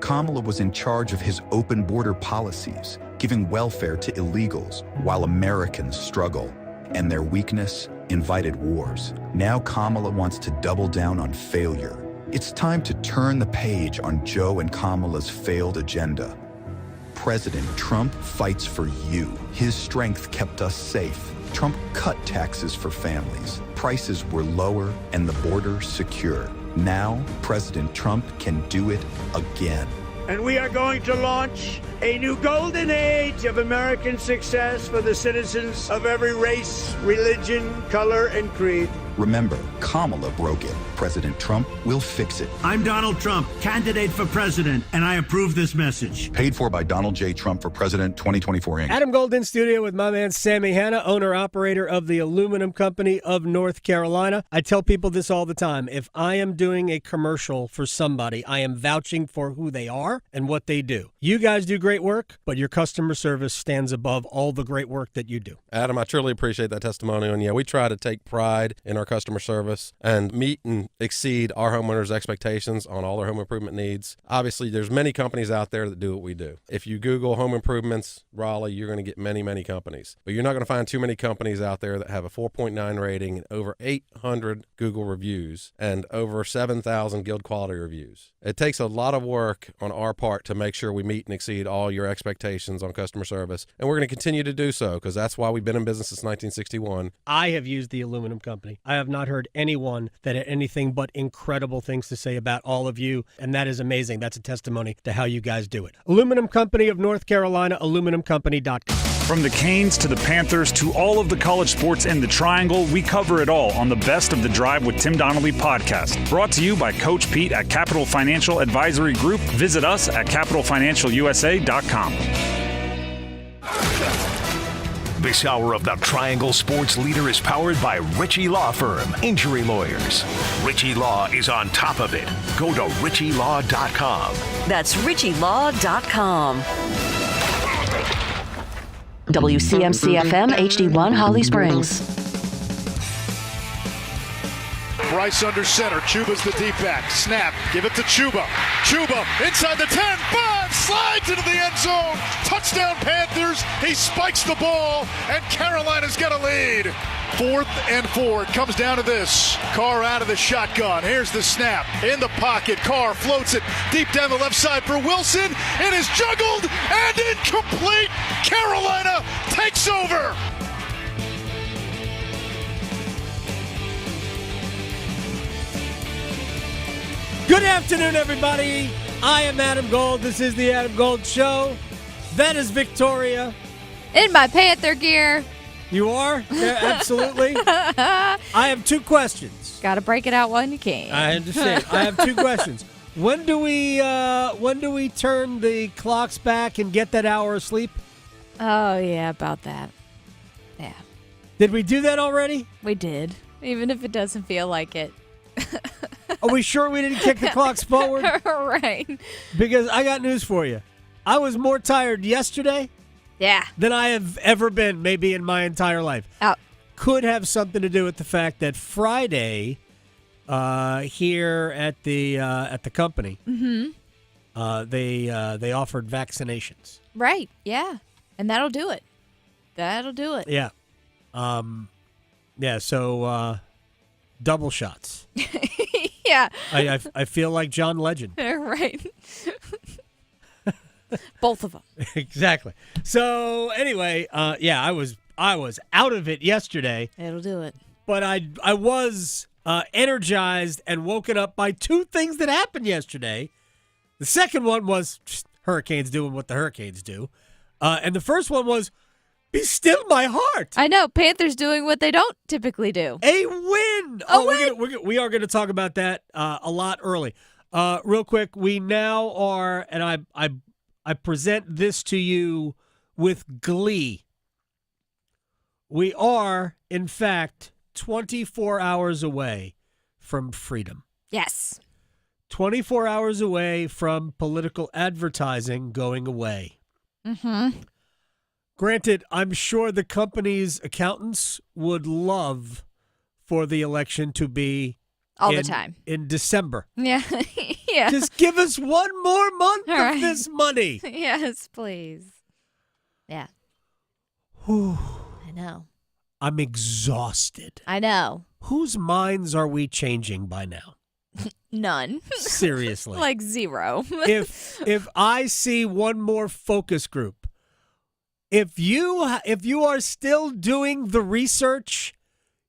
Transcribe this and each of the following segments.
Kamala was in charge of his open border policies, giving welfare to illegals while Americans struggle, and their weakness invited wars. Now Kamala wants to double down on failure. It's time to turn the page on Joe and Kamala's failed agenda. President Trump fights for you. His strength kept us safe. Trump cut taxes for families. Prices were lower and the border secure. Now, President Trump can do it again. And we are going to launch a new golden age of American success for the citizens of every race, religion, color, and creed. Remember, Kamala broke it. President Trump will fix it. I'm Donald Trump, candidate for president, and I approve this message. Paid for by Donald J. Trump for President 2024 Inc. Adam Gold in studio with my man Sammy Hanna, owner-operator of the Aluminum Company of North Carolina. I tell people this all the time. If I am doing a commercial for somebody, I am vouching for who they are and what they do. You guys do great work, but your customer service stands above all the great work that you do. Adam, I truly appreciate that testimonial. And yeah, we try to take pride in our customer service and meet and exceed our homeowners' expectations on all their home improvement needs. Obviously, there's many companies out there that do what we do. If you Google home improvements, Raleigh, you're going to get many, many companies. But you're not going to find too many companies out there that have a 4.9 rating and over 800 Google reviews and over 7,000 Guild quality reviews. It takes a lot of work on our part to make sure we meet and exceed all your expectations on customer service. And we're going to continue to do so because that's why we've been in business since 1961. I have used the Aluminum Company. I have not heard anyone that had anything but incredible things to say about all of you, and that is amazing. That's a testimony to how you guys do it. Aluminum Company of North Carolina, aluminumcompany.com. From the Canes to the Panthers to all of the college sports in the Triangle, we cover it all on the Best of the Drive with Tim Donnelly podcast. Brought to you by Coach Pete at Capital Financial Advisory Group. Visit us at capitalfinancialusa.com. This hour of the Triangle Sports Leader is powered by Ritchie Law Firm, injury lawyers. Ritchie Law is on top of it. Go to ritchielaw.com. That's ritchielaw.com. WCMC-FM HD1 Holly Springs. Bryce under center. Chuba's the deep back. Snap. Give it to Chuba. Chuba inside the 10. 5. Slides into the end zone. Touchdown Panthers. He spikes the ball, and Carolina's got a lead. 4th and 4. It comes down to this. Carr out of the shotgun. Here's the snap. In the pocket. Carr floats it deep down the left side for Wilson. It is juggled and incomplete. Carolina takes over. Good afternoon, everybody. I am Adam Gold. This is the Adam Gold Show. That is Victoria. In my Panther gear. You are? Yeah, absolutely. I have two questions. Got to break it out when you can. I understand. I have two questions. When do we turn the clocks back and get that hour of sleep? Oh, yeah, about that. Yeah. Did we do that already? We did, even if it doesn't feel like it. Are we sure we didn't kick the clocks forward? Right. Because I got news for you. I was more tired yesterday than I have ever been, maybe in my entire life. Could have something to do with the fact that Friday here at the company, they offered vaccinations. Right, yeah. And that'll do it. Yeah. So double shots. Yeah. I feel like John Legend. Right. Both of them. Exactly. So anyway, I was out of it yesterday. It'll do it. But I was energized and woken up by two things that happened yesterday. The second one was just hurricanes doing what the hurricanes do. And the first one was, be still my heart. I know. Panthers doing what they don't typically do. A win. We are going to talk about that a lot early. Real quick, we now are, and I present this to you with glee. We are, in fact, 24 hours away from freedom. Yes. 24 hours away from political advertising going away. Mm-hmm. Granted, I'm sure the company's accountants would love for the election to be All the time. In December. Yeah. Yeah. Just give us one more month of this money. Yes, please. Yeah. Whew. I know. I'm exhausted. I know. Whose minds are we changing by now? None. Seriously. Like zero. if I see one more focus group, if you are still doing the research,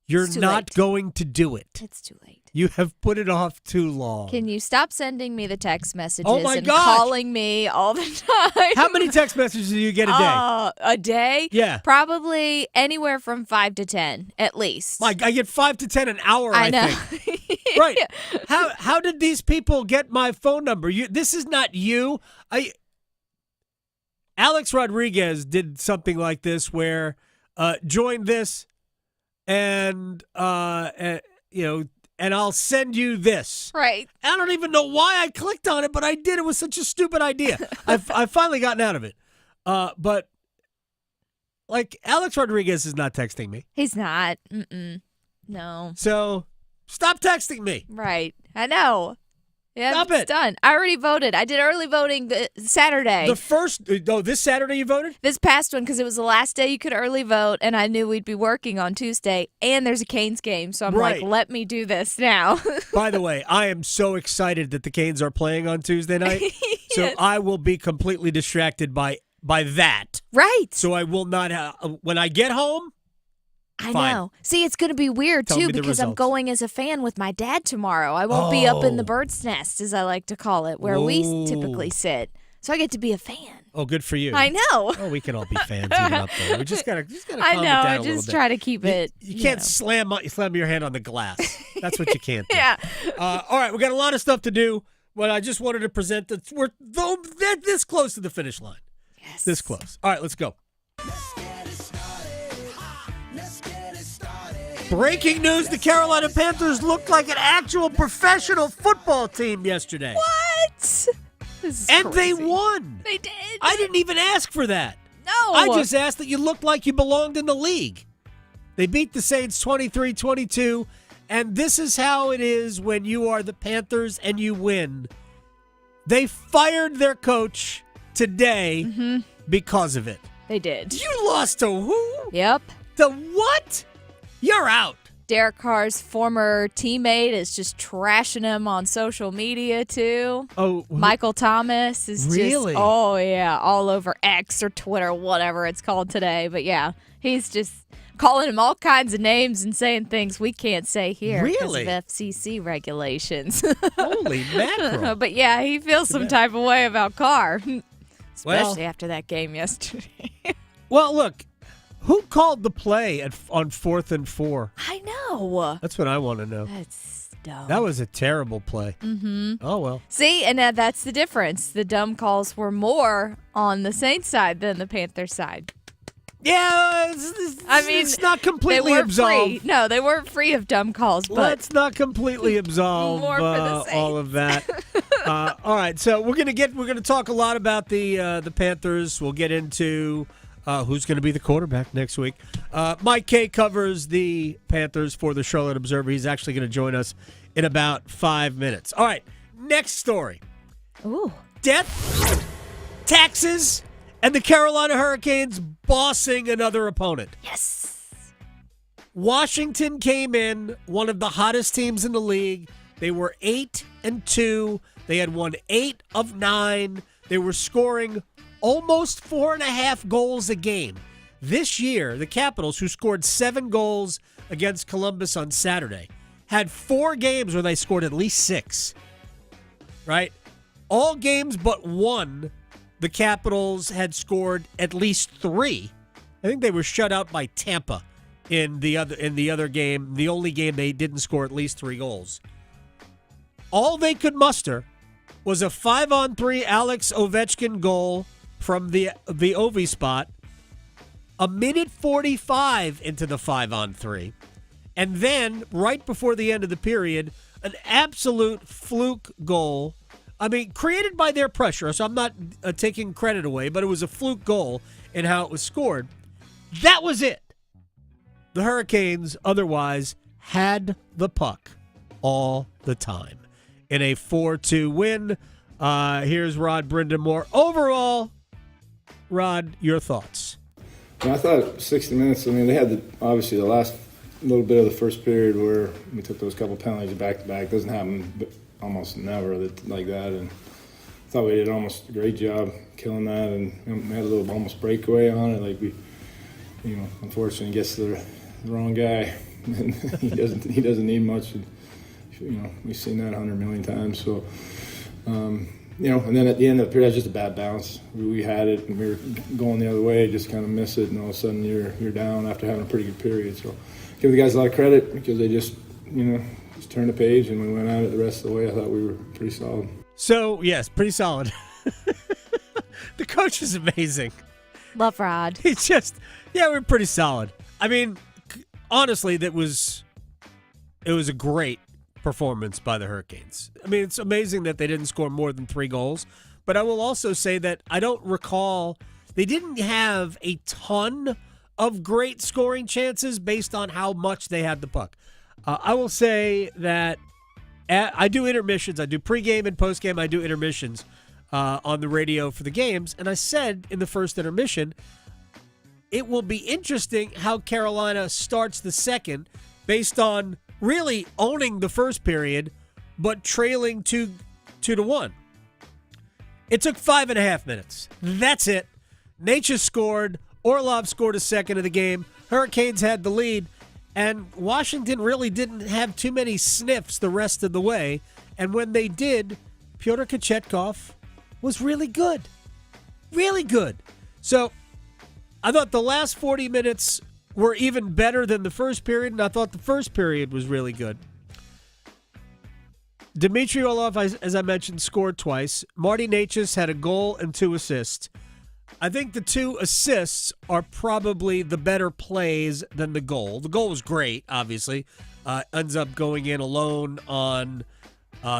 you're not going to do it. It's too late. You have put it off too long. Can you stop sending me the text messages and gosh. calling me all the time? How many text messages do you get a day? A day? Yeah. Probably anywhere from 5 to 10, at least. Like I get 5 to 10 an hour, I know. think. Right. How did these people get my phone number? This is not you. Alex Rodriguez did something like this where join this and and I'll send you this. Right. I don't even know why I clicked on it, but I did. It was such a stupid idea. I've finally gotten out of it. But like Alex Rodriguez is not texting me. He's not. No. So stop texting me. Right. I know. Yeah, Stop it's it. done. I already voted. I did early voting Saturday. This Saturday you voted? This past one, because it was the last day you could early vote, and I knew we'd be working on Tuesday, and there's a Canes game, so I'm like, let me do this now. By the way, I am so excited that the Canes are playing on Tuesday night, so I will be completely distracted by that. Right. So I will not, when I get home, I fine. know. See, it's going to be weird, Tell too, me the because I'm results. going as a fan with my dad tomorrow. I won't be up in the bird's nest, as I like to call it, where we typically sit. So I get to be a fan. Oh, good for you. I know. Oh, we can all be fans even up there. We just gotta calm I it know. down I a little just bit. try to keep it. You can't slam your hand on the glass. That's what you can't do. Yeah. All right, we got a lot of stuff to do, but I just wanted to present that we're this close to the finish line. Yes. This close. All right, let's go. Breaking news, the Carolina Panthers looked like an actual professional football team yesterday. What? This is And crazy. they won. They did. I didn't even ask for that. No. I just asked that you looked like you belonged in the league. They beat the Saints 23-22, and this is how it is when you are the Panthers and you win. They fired their coach today because of it. They did. You lost to who? Yep. The what? You're out. Derek Carr's former teammate is just trashing him on social media, too. Oh, Michael Thomas is Really? just, oh, yeah, all over X or Twitter, whatever it's called today. But, yeah, he's just calling him all kinds of names and saying things we can't say here Really? because of FCC regulations. Holy mackerel. But, yeah, he feels some type of way about Carr, Well- especially after that game yesterday. Well, look, who called the play on 4th and 4? I know. That's what I want to know. That's dumb. That was a terrible play. Mm-hmm. Oh, well. See, and that's the difference. The dumb calls were more on the Saints side than the Panthers side. Yeah, it's not completely they weren't absolved. free. No, they weren't free of dumb calls. But Let's not completely absolve More for the Saints. all of that. All right, so we're gonna talk a lot about the Panthers. We'll get into who's going to be the quarterback next week. Mike Kaye covers the Panthers for the Charlotte Observer. He's actually going to join us in about 5 minutes. All right, next story. Ooh. Death, taxes, and the Carolina Hurricanes bossing another opponent. Yes. Washington came in, one of the hottest teams in the league. They were 8-2. They had won 8 of 9. They were scoring almost 4.5 goals a game. This year, the Capitals, who scored 7 goals against Columbus on Saturday, had 4 games where they scored at least 6. Right? All games but one, the Capitals had scored at least 3. I think they were shut out by Tampa in the other game, the only game they didn't score at least 3 goals. All they could muster was a 5-on-3 Alex Ovechkin goal from the Ovi spot, a minute 45 into the 5-on-3, and then right before the end of the period, an absolute fluke goal. I mean, created by their pressure, so I'm not taking credit away, but it was a fluke goal in how it was scored. That was it. The Hurricanes otherwise had the puck. all the time. In a 4-2 win, here's Rod Brindamore. Overall, Rod, your thoughts? Well, I thought 60 minutes, they had obviously the last little bit of the first period where we took those couple penalties back-to-back. Doesn't happen almost never like that. And I thought we did almost a great job killing that, and we had a little almost breakaway on it. Like we, unfortunately gets to the wrong guy. And he doesn't need much. We've seen that 100 million times. So, and then at the end of the period, that's just a bad bounce. We had it, and we were going the other way, just kind of miss it, and all of a sudden you're down after having a pretty good period. So, give the guys a lot of credit because they just turned the page, and we went at it the rest of the way. I thought we were pretty solid. So, yes, pretty solid. The coach is amazing. Love Rod. He's just, we're pretty solid. I mean, honestly, it was a great performance by the Hurricanes. I mean, it's amazing that they didn't score more than 3 goals, but I will also say that I don't recall, they didn't have a ton of great scoring chances based on how much they had the puck. I will say that I do intermissions. I do pregame and postgame. I do intermissions on the radio for the games, and I said in the first intermission, it will be interesting how Carolina starts the second based on really owning the first period, but trailing 2-1. It took 5.5 minutes. That's it. Natchez scored. Orlov scored a second of the game. Hurricanes had the lead, and Washington really didn't have too many sniffs the rest of the way. And when they did, Pyotr Kochetkov was really good. Really good. So I thought the last 40 minutes were even better than the first period, and I thought the first period was really good. Dmitry Orlov, as I mentioned, scored twice. Marty Natchez had a goal and 2 assists. I think the 2 assists are probably the better plays than the goal. The goal was great, obviously. Ends up going in alone on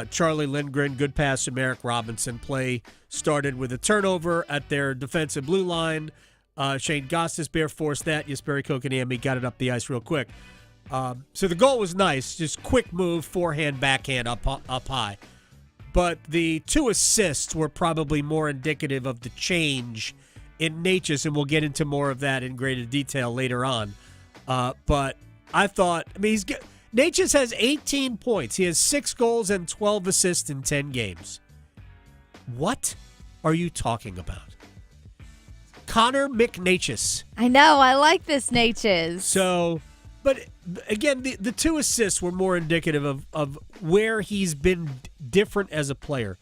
Charlie Lindgren. Good pass from Eric Robinson. Play started with a turnover at their defensive blue line. Shane Gostisbehere forced that. Jesperi Kotkaniemi got it up the ice real quick. So the goal was nice. Just quick move, forehand, backhand up high. But the 2 assists were probably more indicative of the change in Natchez, and we'll get into more of that in greater detail later on. But I thought, Natchez has 18 points. He has 6 goals and 12 assists in 10 games. What are you talking about? Connor McNatchez. I know. I like this Natchez. So, but again, the 2 assists were more indicative of where he's been different as a player.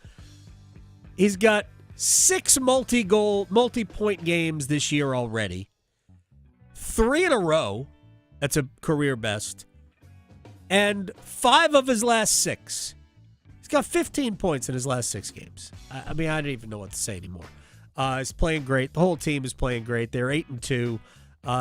He's got 6 multi-point games this year already. 3 in a row. That's a career best. And 5 of his last 6. He's got 15 points in his last 6 games. I don't even know what to say anymore. He's playing great. The whole team is playing great. They're 8-2.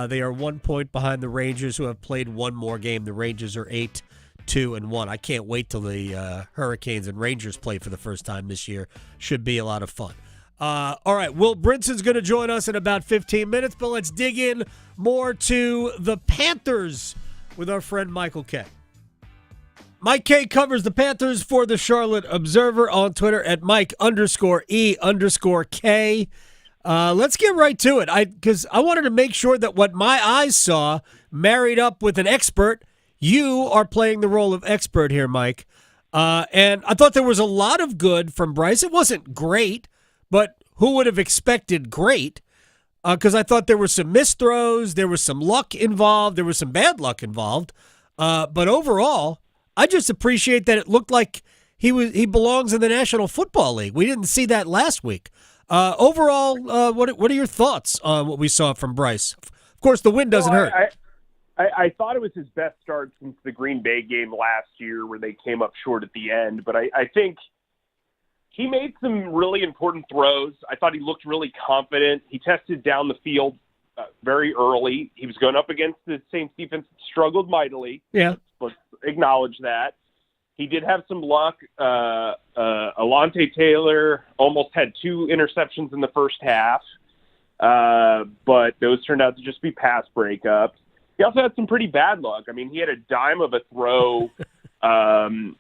They are 1 point behind the Rangers, who have played 1 more game. The Rangers are 8-2-1. I can't wait till the Hurricanes and Rangers play for the first time this year. Should be a lot of fun. All right, Will Brinson's going to join us in about 15 minutes, but let's dig in more to the Panthers with our friend Michael Kaye. Mike Kaye covers the Panthers for the Charlotte Observer on Twitter at Mike_E_K. Let's get right to it. Because I wanted to make sure that what my eyes saw married up with an expert. You are playing the role of expert here, Mike. And I thought there was a lot of good from Bryce. It wasn't great, but who would have expected great? Because I thought there were some missed throws, there was some luck involved, there was some bad luck involved. But overall, I just appreciate that it looked like he belongs in the National Football League. We didn't see that last week. Overall, what are your thoughts on what we saw from Bryce? Of course, the win doesn't hurt. I thought it was his best start since the Green Bay game last year where they came up short at the end. But I think he made some really important throws. I thought he looked really confident. He tested down the field very early. He was going up against the Saints defense that struggled mightily. Yeah. Let's acknowledge that. He did have some luck. Alontae Taylor almost had 2 interceptions in the first half, but those turned out to just be pass breakups. He also had some pretty bad luck. I mean, he had a dime of a throw on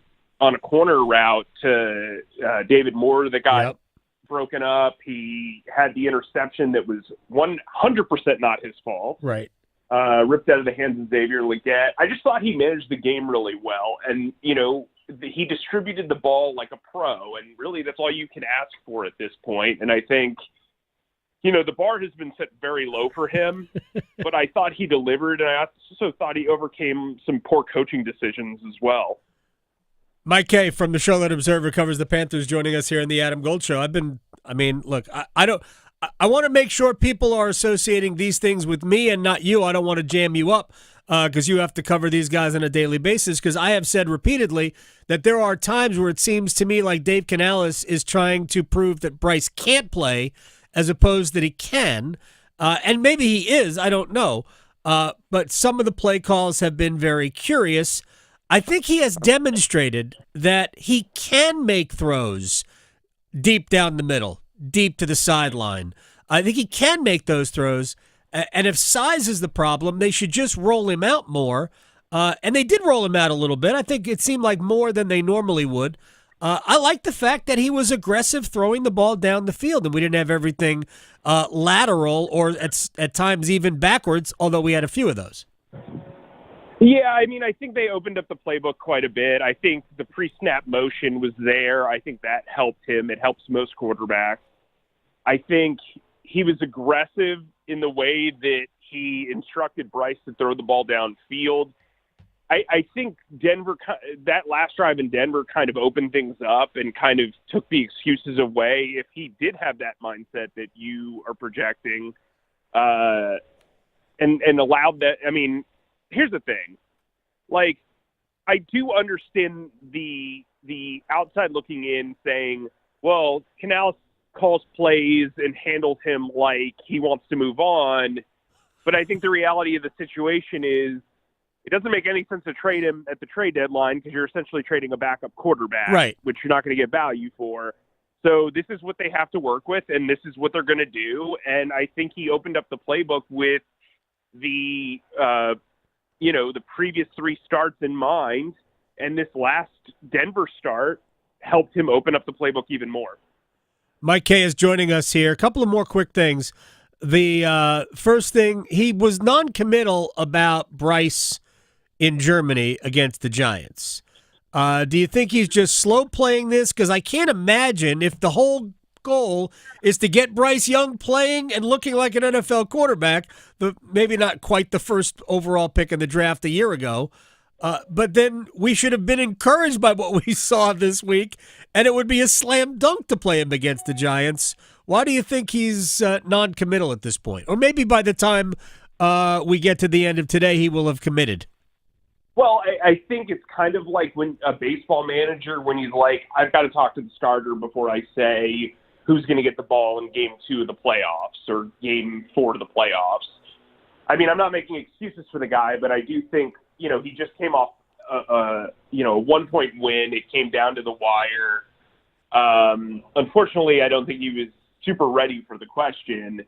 a corner route to David Moore that got broken up. He had the interception that was 100% not his fault. Right. Ripped out of the hands of Xavier Legette. I just thought he managed the game really well. And, he distributed the ball like a pro. And really, that's all you can ask for at this point. And I think, the bar has been set very low for him. But I thought he delivered. And I also thought he overcame some poor coaching decisions as well. Mike Kaye from the Charlotte Observer covers the Panthers, joining us here in the Adam Gold Show. I want to make sure people are associating these things with me and not you. I don't want to jam you up because you have to cover these guys on a daily basis, because I have said repeatedly that there are times where it seems to me like Dave Canales is trying to prove that Bryce can't play as opposed that he can. And maybe he is, I don't know. But some of the play calls have been very curious. I think he has demonstrated that he can make throws deep down the middle, deep to the sideline. I think he can make those throws. And if size is the problem, they should just roll him out more. And they did roll him out a little bit. I think it seemed like more than they normally would. I like the fact that he was aggressive throwing the ball down the field, and we didn't have everything lateral or at times even backwards, although we had a few of those. Yeah, I think they opened up the playbook quite a bit. I think the pre-snap motion was there. I think that helped him. It helps most quarterbacks. I think he was aggressive in the way that he instructed Bryce to throw the ball downfield. I think Denver, that last drive in Denver kind of opened things up and kind of took the excuses away. If he did have that mindset that you are projecting and allowed that, here's the thing. I do understand the outside looking in saying, well, Canales calls plays and handles him like he wants to move on. But I think the reality of the situation is it doesn't make any sense to trade him at the trade deadline because you're essentially trading a backup quarterback, right, which you're not going to get value for. So this is what they have to work with, and this is what they're going to do. And I think he opened up the playbook with the previous three starts in mind, and this last Denver start helped him open up the playbook even more. Mike Kaye is joining us here. A couple of more quick things. The first thing, he was non-committal about Bryce in Germany against the Giants. Do you think he's just slow playing this? Because I can't imagine if the whole goal is to get Bryce Young playing and looking like an NFL quarterback, maybe not quite the first overall pick in the draft a year ago, but then we should have been encouraged by what we saw this week, and it would be a slam dunk to play him against the Giants. Why do you think he's non-committal at this point? Or maybe by the time we get to the end of today, he will have committed. Well, I think it's kind of like when a baseball manager, when he's like, I've got to talk to the starter before I say who's going to get the ball in game 2 of the playoffs or game 4 of the playoffs. I'm not making excuses for the guy, but I do think, he just came off a 1-point win. It came down to the wire. Unfortunately, I don't think he was super ready for the question.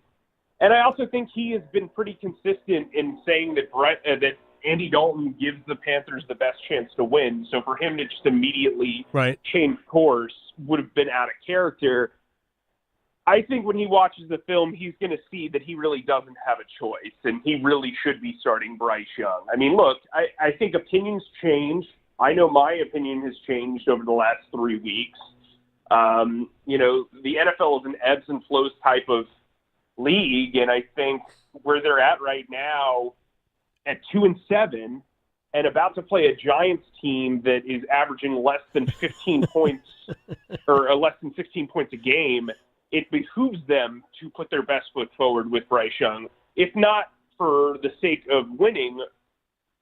And I also think he has been pretty consistent in saying that Andy Dalton gives the Panthers the best chance to win. So for him to just immediately change course would have been out of character. I think when he watches the film, he's going to see that he really doesn't have a choice, and he really should be starting Bryce Young. Look, I think opinions change. I know my opinion has changed over the last 3 weeks. The NFL is an ebbs and flows type of league, and I think where they're at right now at 2-7 and about to play a Giants team that is averaging less than 15 points or less than 16 points a game, it behooves them to put their best foot forward with Bryce Young, if not for the sake of winning,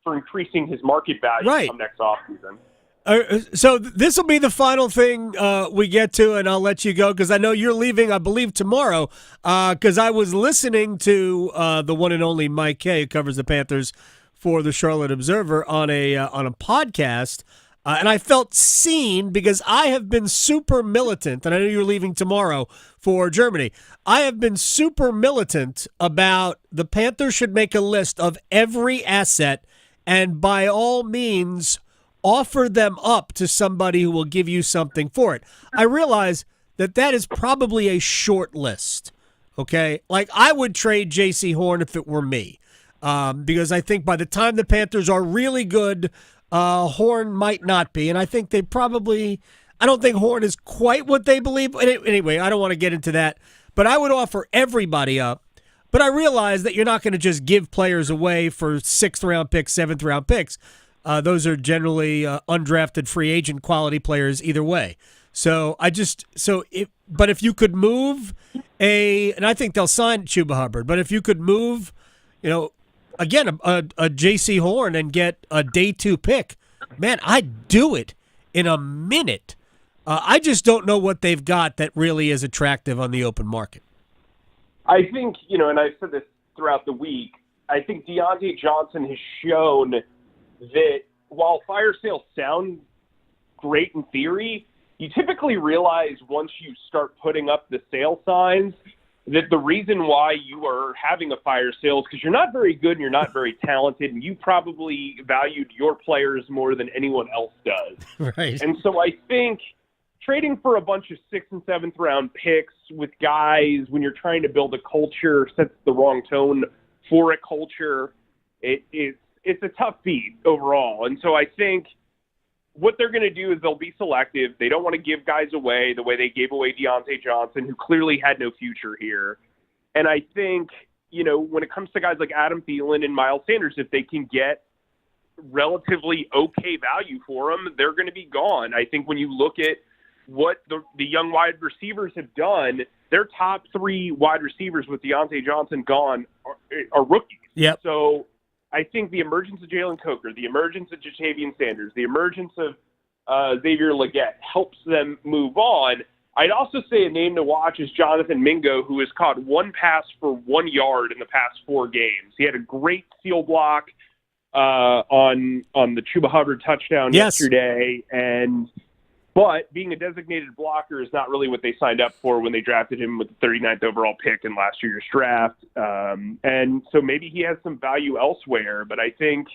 for increasing his market value come next offseason. So this will be the final thing we get to, and I'll let you go because I know you're leaving, I believe, tomorrow. Because I was listening to the one and only Mike Kaye, who covers the Panthers for the Charlotte Observer, on a podcast, and I felt seen because I have been super militant, and I know you're leaving tomorrow for Germany. I have been super militant about the Panthers should make a list of every asset, and by all means offer them up to somebody who will give you something for it. I realize that is probably a short list, okay? Like, I would trade J.C. Horn if it were me, because I think by the time the Panthers are really good, Horn might not be, and I think they probably – I don't think Horn is quite what they believe. Anyway, I don't want to get into that, but I would offer everybody up. But I realize that you're not going to just give players away for 6th-round picks, 7th-round picks. Those are generally undrafted free agent quality players either way. But if you could move and I think they'll sign Chuba Hubbard, but if you could move, again, a J.C. Horn and get a day 2 pick, man, I'd do it in a minute. I just don't know what they've got that really is attractive on the open market. I think, and I've said this throughout the week, I think Deontay Johnson has shown that while fire sales sound great in theory, you typically realize once you start putting up the sale signs that the reason why you are having a fire sale is because you're not very good and you're not very talented, and you probably valued your players more than anyone else does. Right. And so I think trading for a bunch of 6th and 7th round picks with guys when you're trying to build a culture sets the wrong tone for a culture. It's a tough feat overall. And so I think what they're going to do is they'll be selective. They don't want to give guys away the way they gave away Deontay Johnson, who clearly had no future here. And I think, when it comes to guys like Adam Thielen and Miles Sanders, if they can get relatively okay value for them, they're going to be gone. I think when you look at what the young wide receivers have done, their top 3 wide receivers with Deontay Johnson gone are rookies. Yep. So I think the emergence of Jalen Coker, the emergence of Jatavian Sanders, the emergence of Xavier Legette helps them move on. I'd also say a name to watch is Jonathan Mingo, who has caught 1 pass for 1 yard in the past 4 games. He had a great seal block on the Chuba Hubbard touchdown yesterday, but being a designated blocker is not really what they signed up for when they drafted him with the 39th overall pick in last year's draft. And so maybe he has some value elsewhere, but I think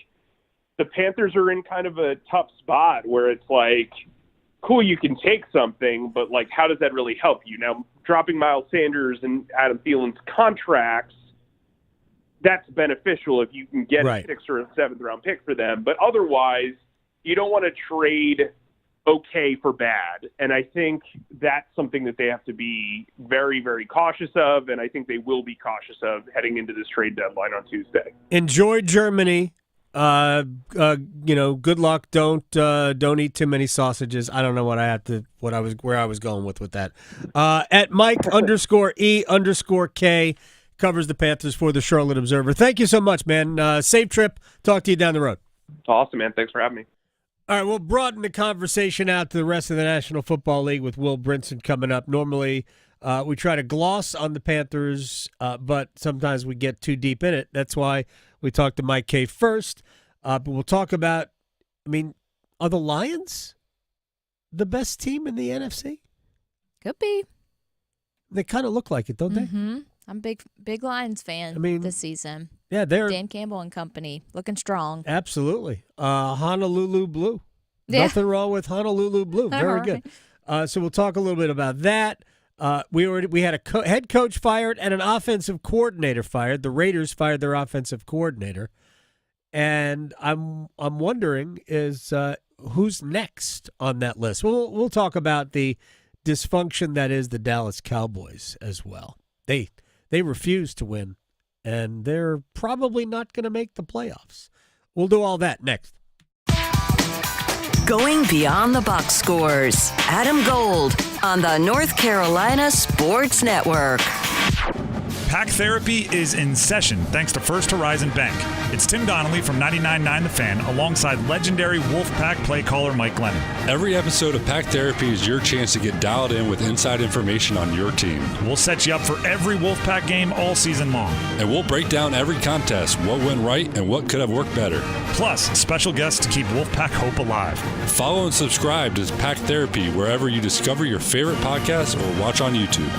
the Panthers are in kind of a tough spot where it's like, cool, you can take something, but like, how does that really help you? Now, dropping Miles Sanders and Adam Thielen's contracts, that's beneficial if you can get a 6th or a 7th round pick for them. But otherwise, you don't want to trade okay for bad. And I think that's something that they have to be very, very cautious of, and I think they will be cautious of heading into this trade deadline on Tuesday. Enjoy Germany. Good luck. Don't eat too many sausages. I don't know where I was going with that. At Mike _E_K covers the Panthers for the Charlotte Observer. Thank you so much, man. Safe trip. Talk to you down the road. Awesome, man. Thanks for having me. All right, we'll broaden the conversation out to the rest of the National Football League with Will Brinson coming up. Normally, we try to gloss on the Panthers, but sometimes we get too deep in it. That's why we talked to Mike Kaye first. But we'll talk about, are the Lions the best team in the NFC? Could be. They kind of look like it, don't they? Mm-hmm. I'm a big Lions fan this season. Yeah, they're Dan Campbell and company looking strong. Absolutely. Honolulu Blue. Yeah. Nothing wrong with Honolulu Blue. Very good. So we'll talk a little bit about that. We had a head coach fired and an offensive coordinator fired. The Raiders fired their offensive coordinator, and I'm wondering is who's next on that list. We'll talk about the dysfunction that is the Dallas Cowboys as well. They refuse to win, and they're probably not going to make the playoffs. We'll do all that next. Going beyond the box scores. Adam Gold on the North Carolina Sports Network. Pack Therapy is in session thanks to First Horizon Bank. It's Tim Donnelly from 99.9 The Fan alongside legendary Wolfpack play caller Mike Lennon. Every episode of Pack Therapy is your chance to get dialed in with inside information on your team. We'll set you up for every Wolfpack game all season long. And we'll break down every contest, what went right and what could have worked better. Plus, special guests to keep Wolfpack hope alive. Follow and subscribe to Pack Therapy wherever you discover your favorite podcasts or watch on YouTube.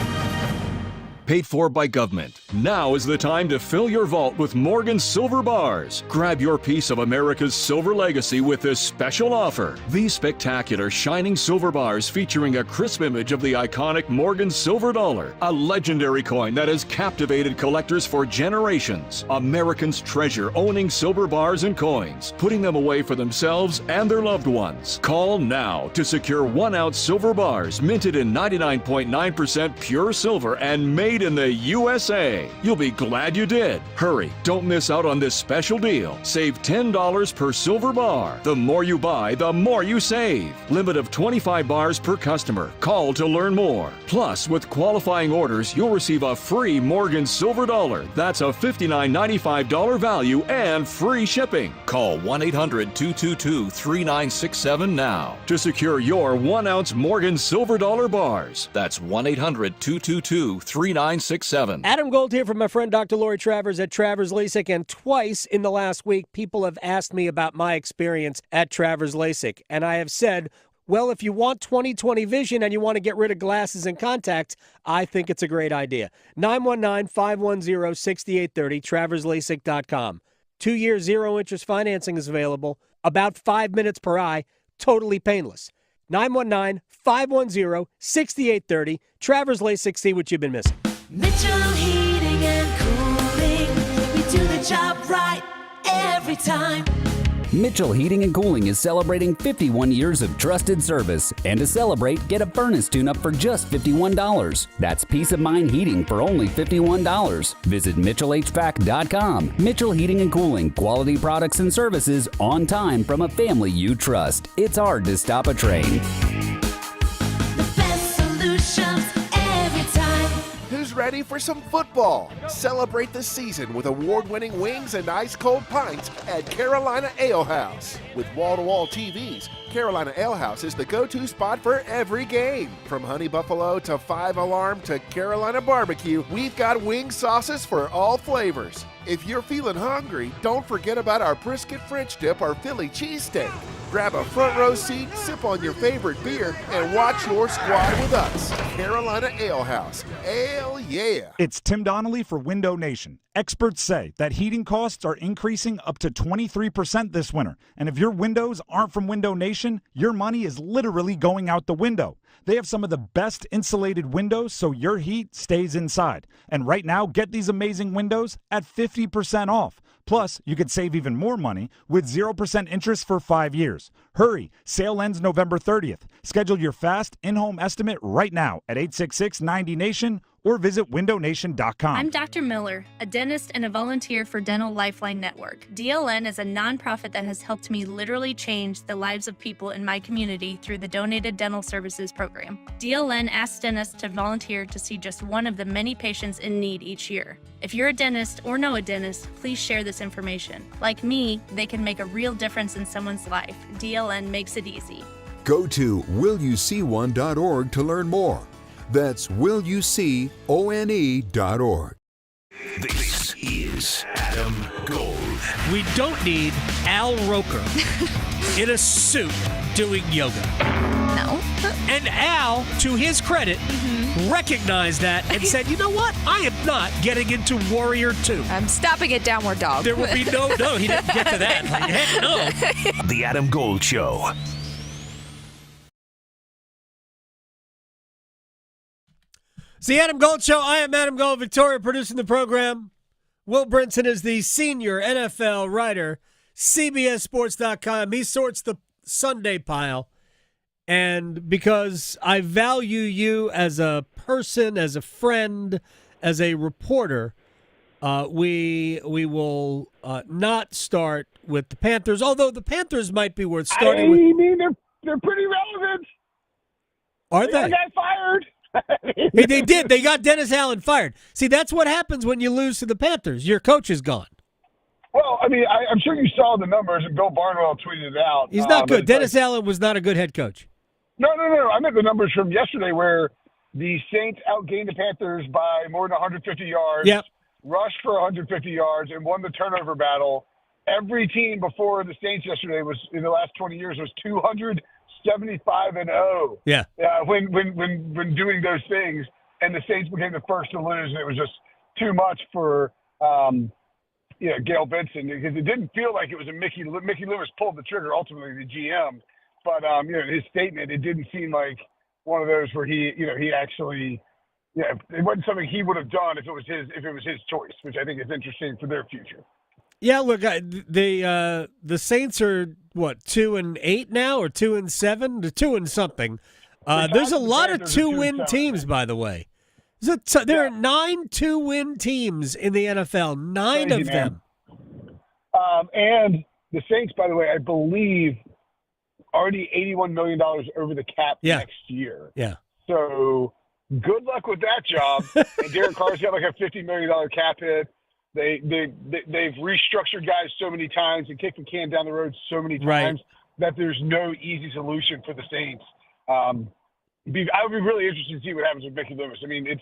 Paid for by government. Now is the time to fill your vault with Morgan Silver Bars. Grab your piece of America's silver legacy with this special offer. These spectacular shining silver bars featuring a crisp image of the iconic Morgan silver dollar, a legendary coin that has captivated collectors for generations. Americans treasure owning silver bars and coins, putting them away for themselves and their loved ones. Call now to secure 1-ounce silver bars minted in 99.9% pure silver and made in the USA. You'll be glad you did. Hurry, don't miss out on this special deal. Save $10 per silver bar. The more you buy, the more you save. Limit of 25 bars per customer. Call to learn more. Plus, with qualifying orders, you'll receive a free Morgan silver dollar. That's a $59.95 value and free shipping. Call 1-800-222-3967 now to secure your 1-ounce Morgan silver dollar bars. That's 1-800-222-3967. Adam Gold here from my friend Dr. Lori Travers at Travers LASIK, and twice in the last week, people have asked me about my experience at Travers LASIK, and I have said, well, if you want 20/20 vision and you want to get rid of glasses and contacts, I think it's a great idea. 919-510-6830, traverslasik.com. 2-year, 0-interest financing is available, about 5 minutes per eye, totally painless. 919-510-6830, Travers LASIK, see what you've been missing. Mitchell Heating and Cooling, we do the job right every time. Mitchell Heating and Cooling is celebrating 51 years of trusted service. And to celebrate, get a furnace tune-up for just $51. That's peace of mind heating for only $51. Visit MitchellHVAC.com. Mitchell Heating and Cooling, quality products and services on time from a family you trust. It's hard to stop a train. The best solutions every time. Who's ready for some football? Celebrate the season with award-winning wings and ice-cold pints at Carolina Ale House. With wall-to-wall TVs, Carolina Ale House is the go-to spot for every game. From Honey Buffalo to 5 Alarm to Carolina Barbecue, we've got wing sauces for all flavors. If you're feeling hungry, don't forget about our brisket French dip or Philly cheesesteak. Grab a front row seat, sip on your favorite beer, and watch your squad with us. Carolina Ale House. Ale yeah. It's Tim Donnelly for Window Nation. Experts say that heating costs are increasing up to 23% this winter. And if your windows aren't from Window Nation, your money is literally going out the window. They have some of the best insulated windows so your heat stays inside. And right now, get these amazing windows at 50% off. Plus, you could save even more money with 0% interest for 5 years. Hurry, sale ends November 30th. Schedule your fast in-home estimate right now at 866-90-NATION or visit windownation.com. I'm Dr. Miller, a dentist and a volunteer for Dental Lifeline Network. DLN is a nonprofit that has helped me literally change the lives of people in my community through the Donated Dental Services program. DLN asks dentists to volunteer to see just one of the many patients in need each year. If you're a dentist or know a dentist, please share this information. Like me, they can make a real difference in someone's life. DLN makes it easy. Go to willyouseeone.org to learn more. That's willyouseeone.org. This is Adam Gold. We don't need Al Roker in a suit doing yoga. No. And Al, to his credit, recognized that and said, you know what? I am not getting into Warrior 2. I'm stopping at Downward Dog. There will be no, he didn't get to that. Like, heck no. The Adam Gold Show. It's the Adam Gold Show. I am Adam Gold, Victoria producing the program. Will Brinson is the senior NFL writer, CBSSports.com. He sorts the Sunday pile. And because I value you as a person, as a friend, as a reporter, we will not start with the Panthers, although the Panthers might be worth starting with. I mean, they're pretty relevant. Are they? They got fired. They did. They got Dennis Allen fired. See, that's what happens when you lose to the Panthers. Your coach is gone. Well, I mean, I'm sure you saw the numbers, and Bill Barnwell tweeted it out. He's not good. Dennis Allen was not a good head coach. No. I meant the numbers from yesterday where the Saints outgained the Panthers by more than 150 yards, rushed for 150 yards, and won the turnover battle. Every team before the Saints yesterday was, in the last 20 years, was 275-0. Yeah. When doing those things, and the Saints became the first to lose, and it was just too much for Gail Benson, because it didn't feel like it was a Mickey Loomis pulled the trigger, ultimately the GM. But his statement, it didn't seem like one of those where he actually, it wasn't something he would have done if it was his choice, which I think is interesting for their future. Yeah, look, the Saints are what, 2-8 now, or 2-7? They're 2 and something. There's a lot of 2-win teams, by the way. There are 9 2-win teams in the NFL. 9 Crazy, of them. And the Saints, by the way, I believe, already $81 million over the cap next year. Yeah. So good luck with that job. And Derek Carr's got like a $50 million cap hit. They've restructured guys so many times and kicked the can down the road so many times that there's no easy solution for the Saints. I would be really interested to see what happens with Mickey Loomis. I mean, it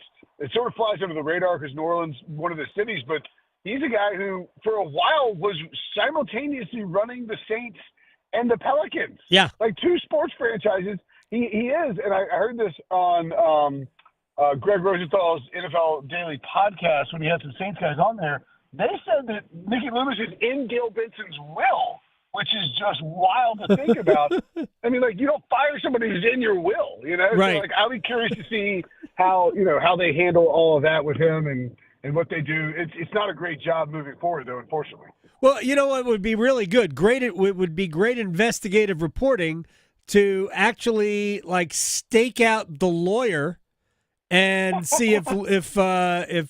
sort of flies under the radar because New Orleans, one of the cities, but he's a guy who, for a while, was simultaneously running the Saints and the Pelicans. Yeah. Like 2 sports franchises. He is, and I heard this on Greg Rosenthal's NFL Daily podcast when he had some Saints guys on there. They said that Mickey Loomis is in Gail Benson's will, which is just wild to think about. I mean, like, you don't fire somebody who's in your will, Right. So, like, I'll be curious to see how they handle all of that with him and what they do. It's not a great job moving forward, though, unfortunately. Well, you know what would be really good? It would be great investigative reporting to actually, like, stake out the lawyer and see if Mrs.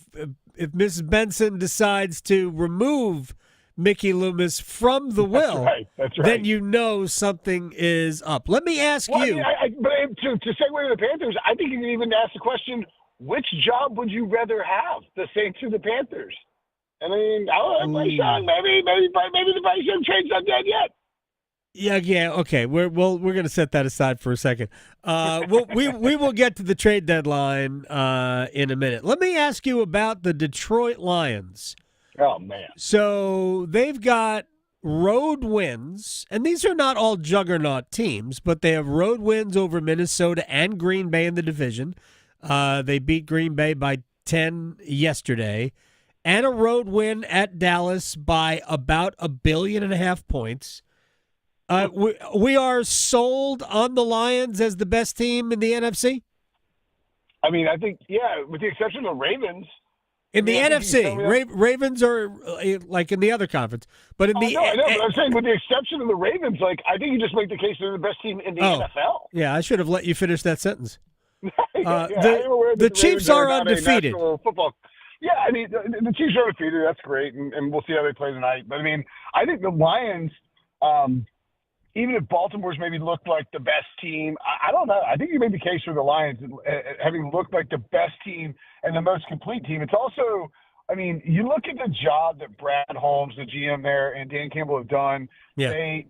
Benson decides to remove Mickey Loomis from the will. That's right. Then something is up. Let me ask you. I mean, but to segue to the Panthers, I think you can even ask the question: which job would you rather have, the Saints or the Panthers? I mean, I don't know, Bryce, maybe the Bryce Young trade's not dead yet. Yeah, okay. We're going to set that aside for a second. We will get to the trade deadline in a minute. Let me ask you about the Detroit Lions. Oh, man. So they've got road wins, and these are not all juggernaut teams, but they have road wins over Minnesota and Green Bay in the division. They beat Green Bay by 10 yesterday, and a road win at Dallas by about 1.5 billion points. We are sold on the Lions as the best team in the NFC? I mean, I think, with the exception of the Ravens. In the NFC, Ravens are like in the other conference, but in the I know, but I'm saying with the exception of the Ravens, like I think you just make the case they're the best team in the NFL. Yeah, I should have let you finish that sentence. The Chiefs are undefeated. Football. Yeah, I mean the Chiefs are undefeated. That's great, and we'll see how they play tonight. But I mean, I think the Lions, even if Baltimore's maybe looked like the best team, I don't know. I think you made the case for the Lions having looked like the best team and the most complete team. It's also, I mean, you look at the job that Brad Holmes, the GM there, and Dan Campbell have done. Yeah. They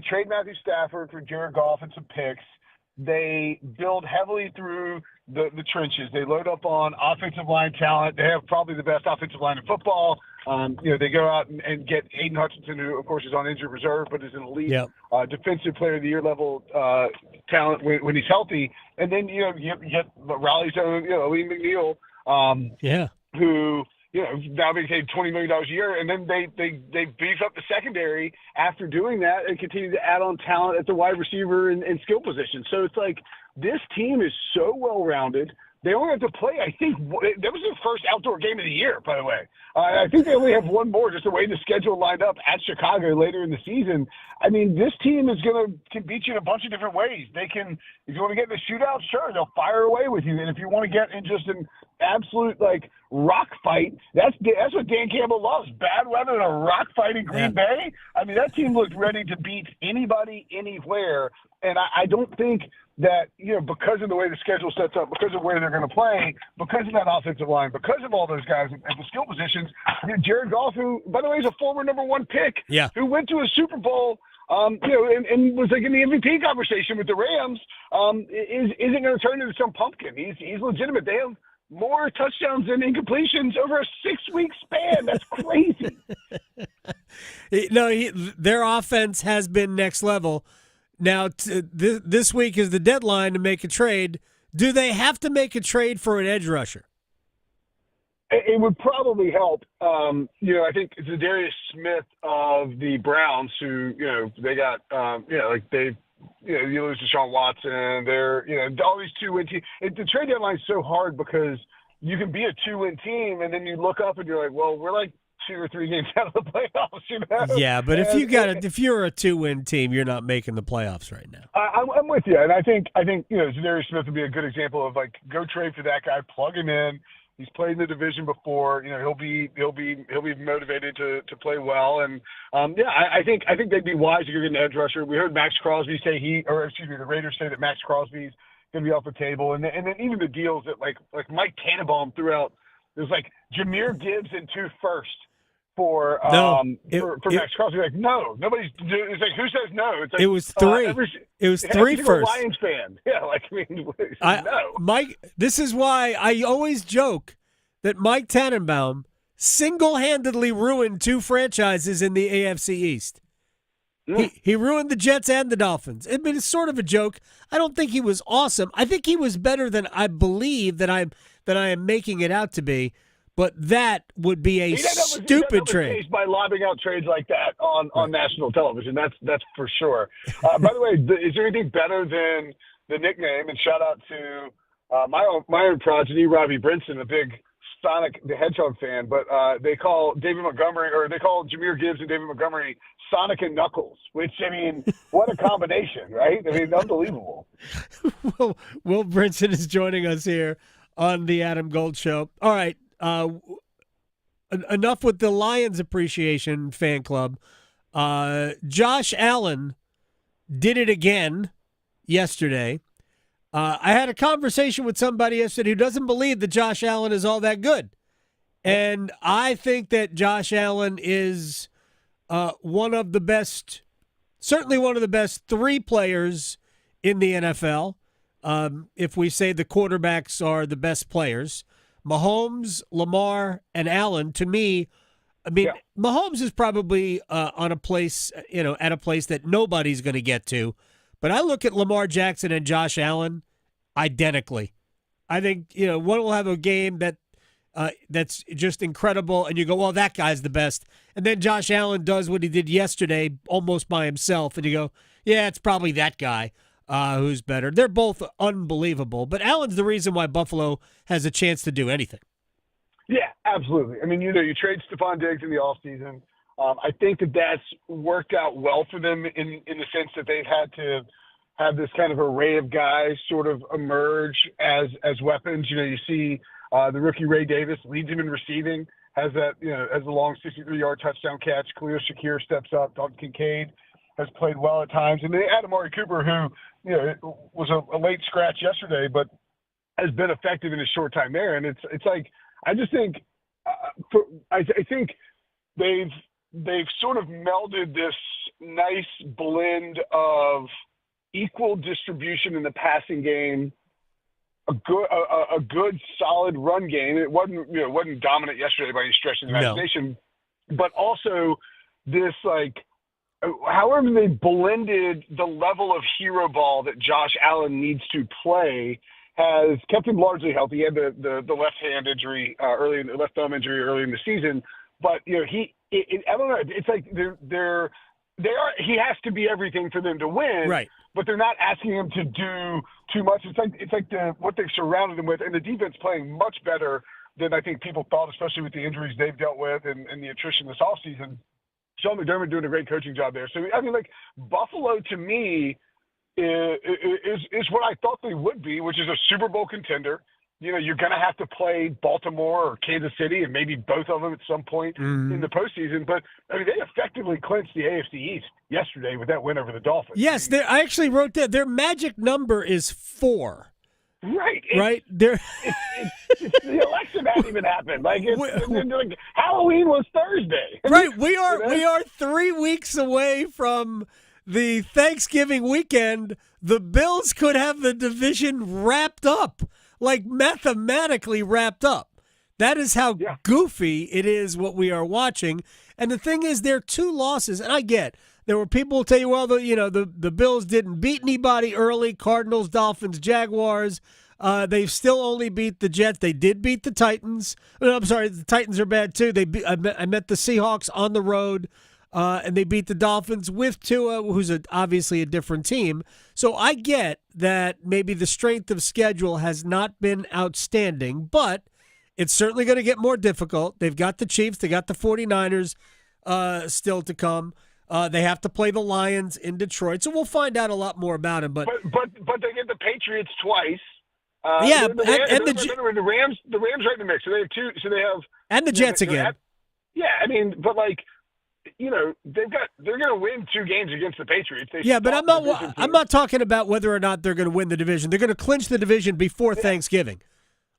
trade Matthew Stafford for Jared Goff and some picks. They build heavily through the trenches. They load up on offensive line talent. They have probably the best offensive line in football. They go out and get Aiden Hutchinson, who, of course, is on injured reserve, but is an elite defensive player of the year level talent when he's healthy. And then, you get Raleigh's own, Lee McNeil, who, now being paid $20 million a year. And then they beef up the secondary after doing that and continue to add on talent at the wide receiver and skill position. So it's like this team is so well-rounded. They only have to play, I think, that was their first outdoor game of the year, by the way. I think they only have one more, just the way the schedule lined up at Chicago later in the season. I mean, this team can beat you in a bunch of different ways. They can, if you want to get in the shootout, sure, they'll fire away with you. And if you want to get in just an absolute, rock fight, that's what Dan Campbell loves, bad weather and a rock fight in Green Bay. I mean, that team looked ready to beat anybody, anywhere. And I don't think that, because of the way the schedule sets up, because of where they're going to play, because of that offensive line, because of all those guys at the skill positions, Jared Goff, who, by the way, is a former number 1 pick, who went to a Super Bowl, and was in the MVP conversation with the Rams, isn't going to turn into some pumpkin. He's legitimate. They have more touchdowns and incompletions over a 6-week span. That's crazy. Their offense has been next level. Now, this week is the deadline to make a trade. Do they have to make a trade for an edge rusher? It would probably help. I think Zadarius Smith of the Browns, who, they got, you lose to Deshaun Watson. They're, all these 2-win teams. The trade deadline is so hard because you can be a 2-win team, and then you look up and you're like, well, we're like 2 or 3 games out of the playoffs. Yeah, but if you're a 2-win team, you're not making the playoffs right now. I'm with you, and I think Zadarius Smith would be a good example of go trade for that guy, plug him in. He's played in the division before. He'll be motivated to play well. And I think they'd be wise if you're getting an edge rusher. We heard Max Crosby say the Raiders say that Max Crosby's going to be off the table. And then even the deals that like Mike Tannenbaum threw out. There's Jahmyr Gibbs and 2 firsts for Max Crosby. No, nobody's. It's who says no? It's it was 3. It was 3 firsts. Lions fan. Yeah, no. Mike. This is why I always joke that Mike Tannenbaum single-handedly ruined 2 franchises in the AFC East. Yeah. He ruined the Jets and the Dolphins. I mean, it's sort of a joke. I don't think he was awesome. I think he was better than I believe that I am making it out to be. But that would be a stupid trade. By lobbing out trades like that on national television, that's for sure. By the way, is there anything better than the nickname? And shout out to my own progeny, Robbie Brinson, a big Sonic the Hedgehog fan. But they call Jahmyr Gibbs and David Montgomery Sonic and Knuckles. Which what a combination, right? Unbelievable. Will Brinson is joining us here on the Adam Gold Show. All right. Enough with the Lions Appreciation Fan Club. Josh Allen did it again yesterday. I had a conversation with somebody yesterday who doesn't believe that Josh Allen is all that good. And I think that Josh Allen is one of the best, certainly one of the best 3 players in the NFL. If we say the quarterbacks are the best players. Mahomes, Lamar, and Allen, to me, Mahomes is probably on a place, at a place that nobody's going to get to. But I look at Lamar Jackson and Josh Allen identically. I think, one will have a game that's just incredible, and you go, well, that guy's the best. And then Josh Allen does what he did yesterday almost by himself, and you go, yeah, it's probably that guy. Who's better. They're both unbelievable, but Allen's the reason why Buffalo has a chance to do anything. Yeah, absolutely. You trade Stephon Diggs in the offseason. I think that's worked out well for them in the sense that they've had to have this kind of array of guys sort of emerge as weapons. You see the rookie Ray Davis leads him in receiving, has a long 63-yard touchdown catch. Khalil Shakir steps up. Dalton Kincaid has played well at times. And they had Amari Cooper, who was a late scratch yesterday, but has been effective in his short time there. And it's like I just think I think they've sort of melded this nice blend of equal distribution in the passing game, a good solid run game. It wasn't dominant yesterday by any stretch of the imagination, but also this however they blended the level of hero ball that Josh Allen needs to play has kept him largely healthy. He had the left hand injury left thumb injury early in the season, but I don't know. It's like he has to be everything for them to win, right? But they're not asking him to do too much. It's like what they've surrounded him with, and the defense playing much better than I think people thought, especially with the injuries they've dealt with and the attrition this offseason. Sean McDermott doing a great coaching job there. So, Buffalo to me is what I thought they would be, which is a Super Bowl contender. You're going to have to play Baltimore or Kansas City and maybe both of them at some point in the postseason. But, they effectively clinched the AFC East yesterday with that win over the Dolphins. Yes, I actually wrote that. Their magic number is 4. Right. Right? The election hadn't even happened. Halloween was Thursday. Right. We are 3 weeks away from the Thanksgiving weekend. The Bills could have the division wrapped up, mathematically wrapped up. That is how goofy it is what we are watching. And the thing is, there are 2 losses, and I get there were people who tell you, well, the Bills didn't beat anybody early, Cardinals, Dolphins, Jaguars. They've still only beat the Jets. They did beat the Titans. No, I'm sorry, the Titans are bad too. I met the Seahawks on the road, and they beat the Dolphins with Tua, who's obviously a different team. So I get that maybe the strength of schedule has not been outstanding, but it's certainly going to get more difficult. They've got the Chiefs. They got the 49ers still to come. They have to play the Lions in Detroit. So we'll find out a lot more about them. But they get the Patriots twice. The Rams right in the mix. So they have two. So they have and the Jets again. I mean, but they're going to win 2 games against the Patriots. But I'm not talking about whether or not they're going to win the division. They're going to clinch the division before Thanksgiving.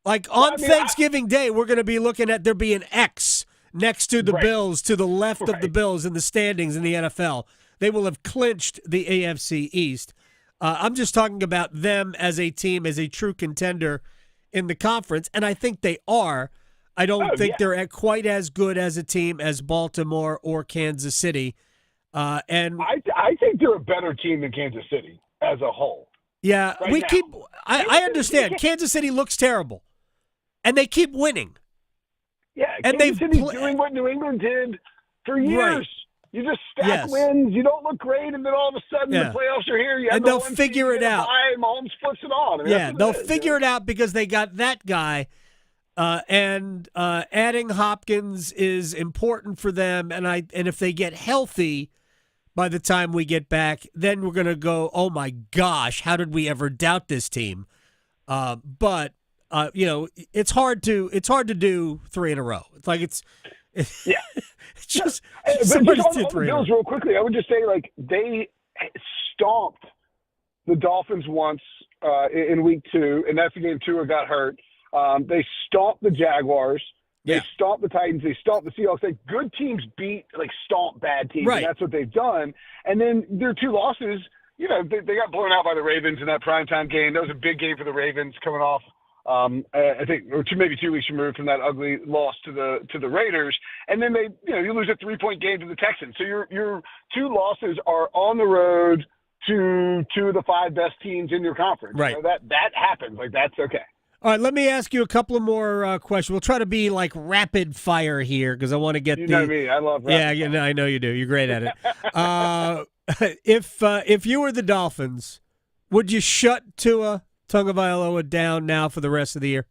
Thanksgiving Day, we're going to be looking at there being X next to the Bills, to the left of the Bills in the standings in the NFL. They will have clinched the AFC East. I'm just talking about them as a team, as a true contender in the conference, and I think they are. I don't think they're quite as good as a team as Baltimore or Kansas City. And I think they're a better team than Kansas City as a whole. Yeah, I understand. Kansas City looks terrible, and they keep winning. Yeah, and Kansas City's doing what New England did for years. Right. You just stack wins. You don't look great, and then all of a sudden the playoffs are here. And they'll figure it out. Mahomes flips it on. They'll figure it out because they got that guy. And adding Hopkins is important for them. And if they get healthy by the time we get back, then we're going to go, oh my gosh, how did we ever doubt this team? But it's hard to do 3 in a row. It's like it's just somebody did 3 in a row. Bills, real quickly, I would just say they stomped the Dolphins once in week 2, and that's the game Tua got hurt. They stomped the Jaguars. They stomped the Titans. They stomped the Seahawks. Good teams stomp bad teams. Right. And that's what they've done. And then their 2 losses, they got blown out by the Ravens in that primetime game. That was a big game for the Ravens coming off, I think, or maybe 2 weeks removed from that ugly loss to the Raiders. And then you lose a 3-point game to the Texans. So your 2 losses are on the road to 2 of the 5 best teams in your conference. Right. That happens. That's okay. All right, let me ask you a couple of more questions. We'll try to be rapid fire here because I want to get You know me, I love rapid fire. I know you do. You're great at it. If you were the Dolphins, would you shut Tua Tagovailoa down now for the rest of the year?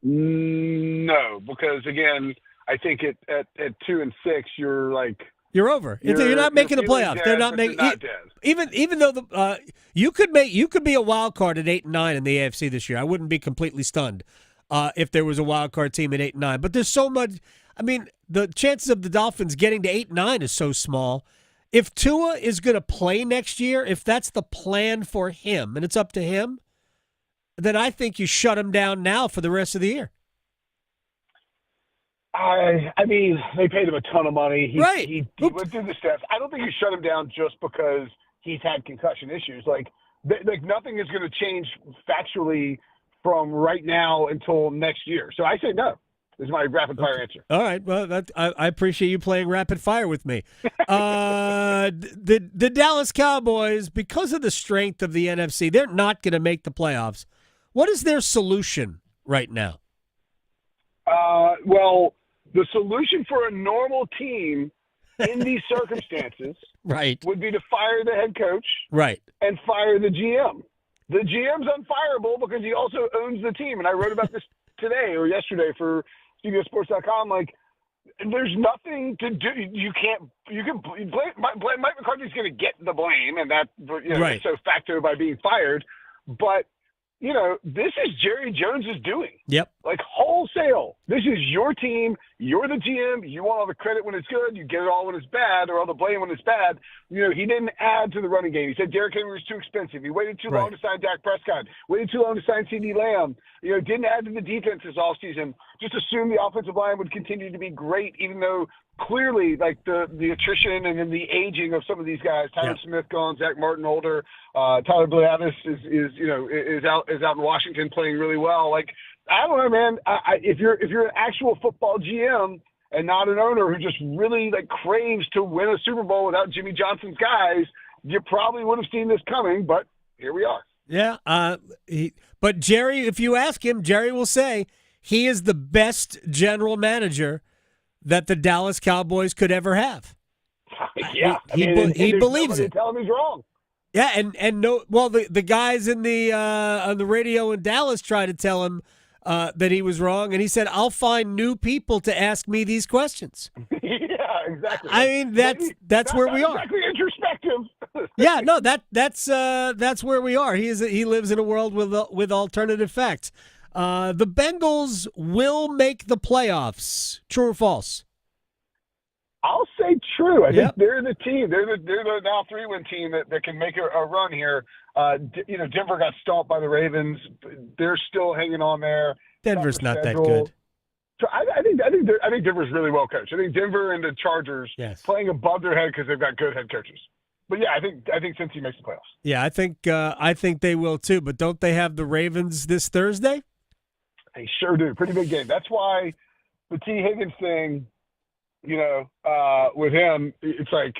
No, because again, I think at 2 and 6, you're over. You're not making the playoffs. Dead, they're not making even though you could be a wild card at 8 and 9 in the AFC this year. I wouldn't be completely stunned if there was a wild card team at 8 and 9. But there's so much. I mean, the chances of the Dolphins getting to 8 and 9 is so small. If Tua is going to play next year, if that's the plan for him, and it's up to him, then I think you shut him down now for the rest of the year. I mean, they paid him a ton of money. He went through the steps. I don't think you shut him down just because he's had concussion issues. Nothing is going to change factually from right now until next year. So I say no. This is my rapid fire answer. All right. Well, I appreciate you playing rapid fire with me. The Dallas Cowboys, because of the strength of the NFC, they're not going to make the playoffs. What is their solution right now? Well, the solution for a normal team in these circumstances would be to fire the head coach and fire the GM. The GM's unfireable because he also owns the team. And I wrote about this today or yesterday for CBSSports.com. There's nothing to do. You can blame Mike McCarthy's going to get the blame, and that so facto by being fired. But this is Jerry Jones's doing. Yep. Wholesale. This is your team. You're the GM. You want all the credit when it's good. You get it all when it's bad, or all the blame when it's bad. He didn't add to the running game. He said Derrick Henry was too expensive. He waited too long to sign Dak Prescott. Waited too long to sign CeeDee Lamb. Didn't add to the defense this offseason. Just assumed the offensive line would continue to be great, even though clearly, the attrition and then the aging of some of these guys, Tyler Smith gone, Zach Martin older, Tyler Bleavis is out in Washington playing really well. I don't know, man. If you're an actual football GM and not an owner who just really craves to win a Super Bowl without Jimmy Johnson's guys, you probably would have seen this coming. But here we are. Yeah. But Jerry, if you ask him, Jerry will say he is the best general manager that the Dallas Cowboys could ever have. Yeah, he believes it. Tell him he's wrong. Yeah, and no, well, the guys in the on the radio in Dallas tried to tell him that he was wrong, and he said, "I'll find new people to ask me these questions." Yeah, exactly. I mean, that's where we are. Exactly introspective. Yeah, no, that's where we are. He lives in a world with alternative facts. The Bengals will make the playoffs. True or false? I'll say true. I think they're the team. They're the now 3-win team that can make a run here. Denver got stomped by the Ravens. They're still hanging on there. Denver's not that good. So I think Denver's really well coached. I think Denver and the Chargers playing above their head because they've got good head coaches. But yeah, I think Cincy makes the playoffs. Yeah, I think they will too. But don't they have the Ravens this Thursday? They sure do. Pretty big game. That's why the T. Higgins thing. With him, it's like,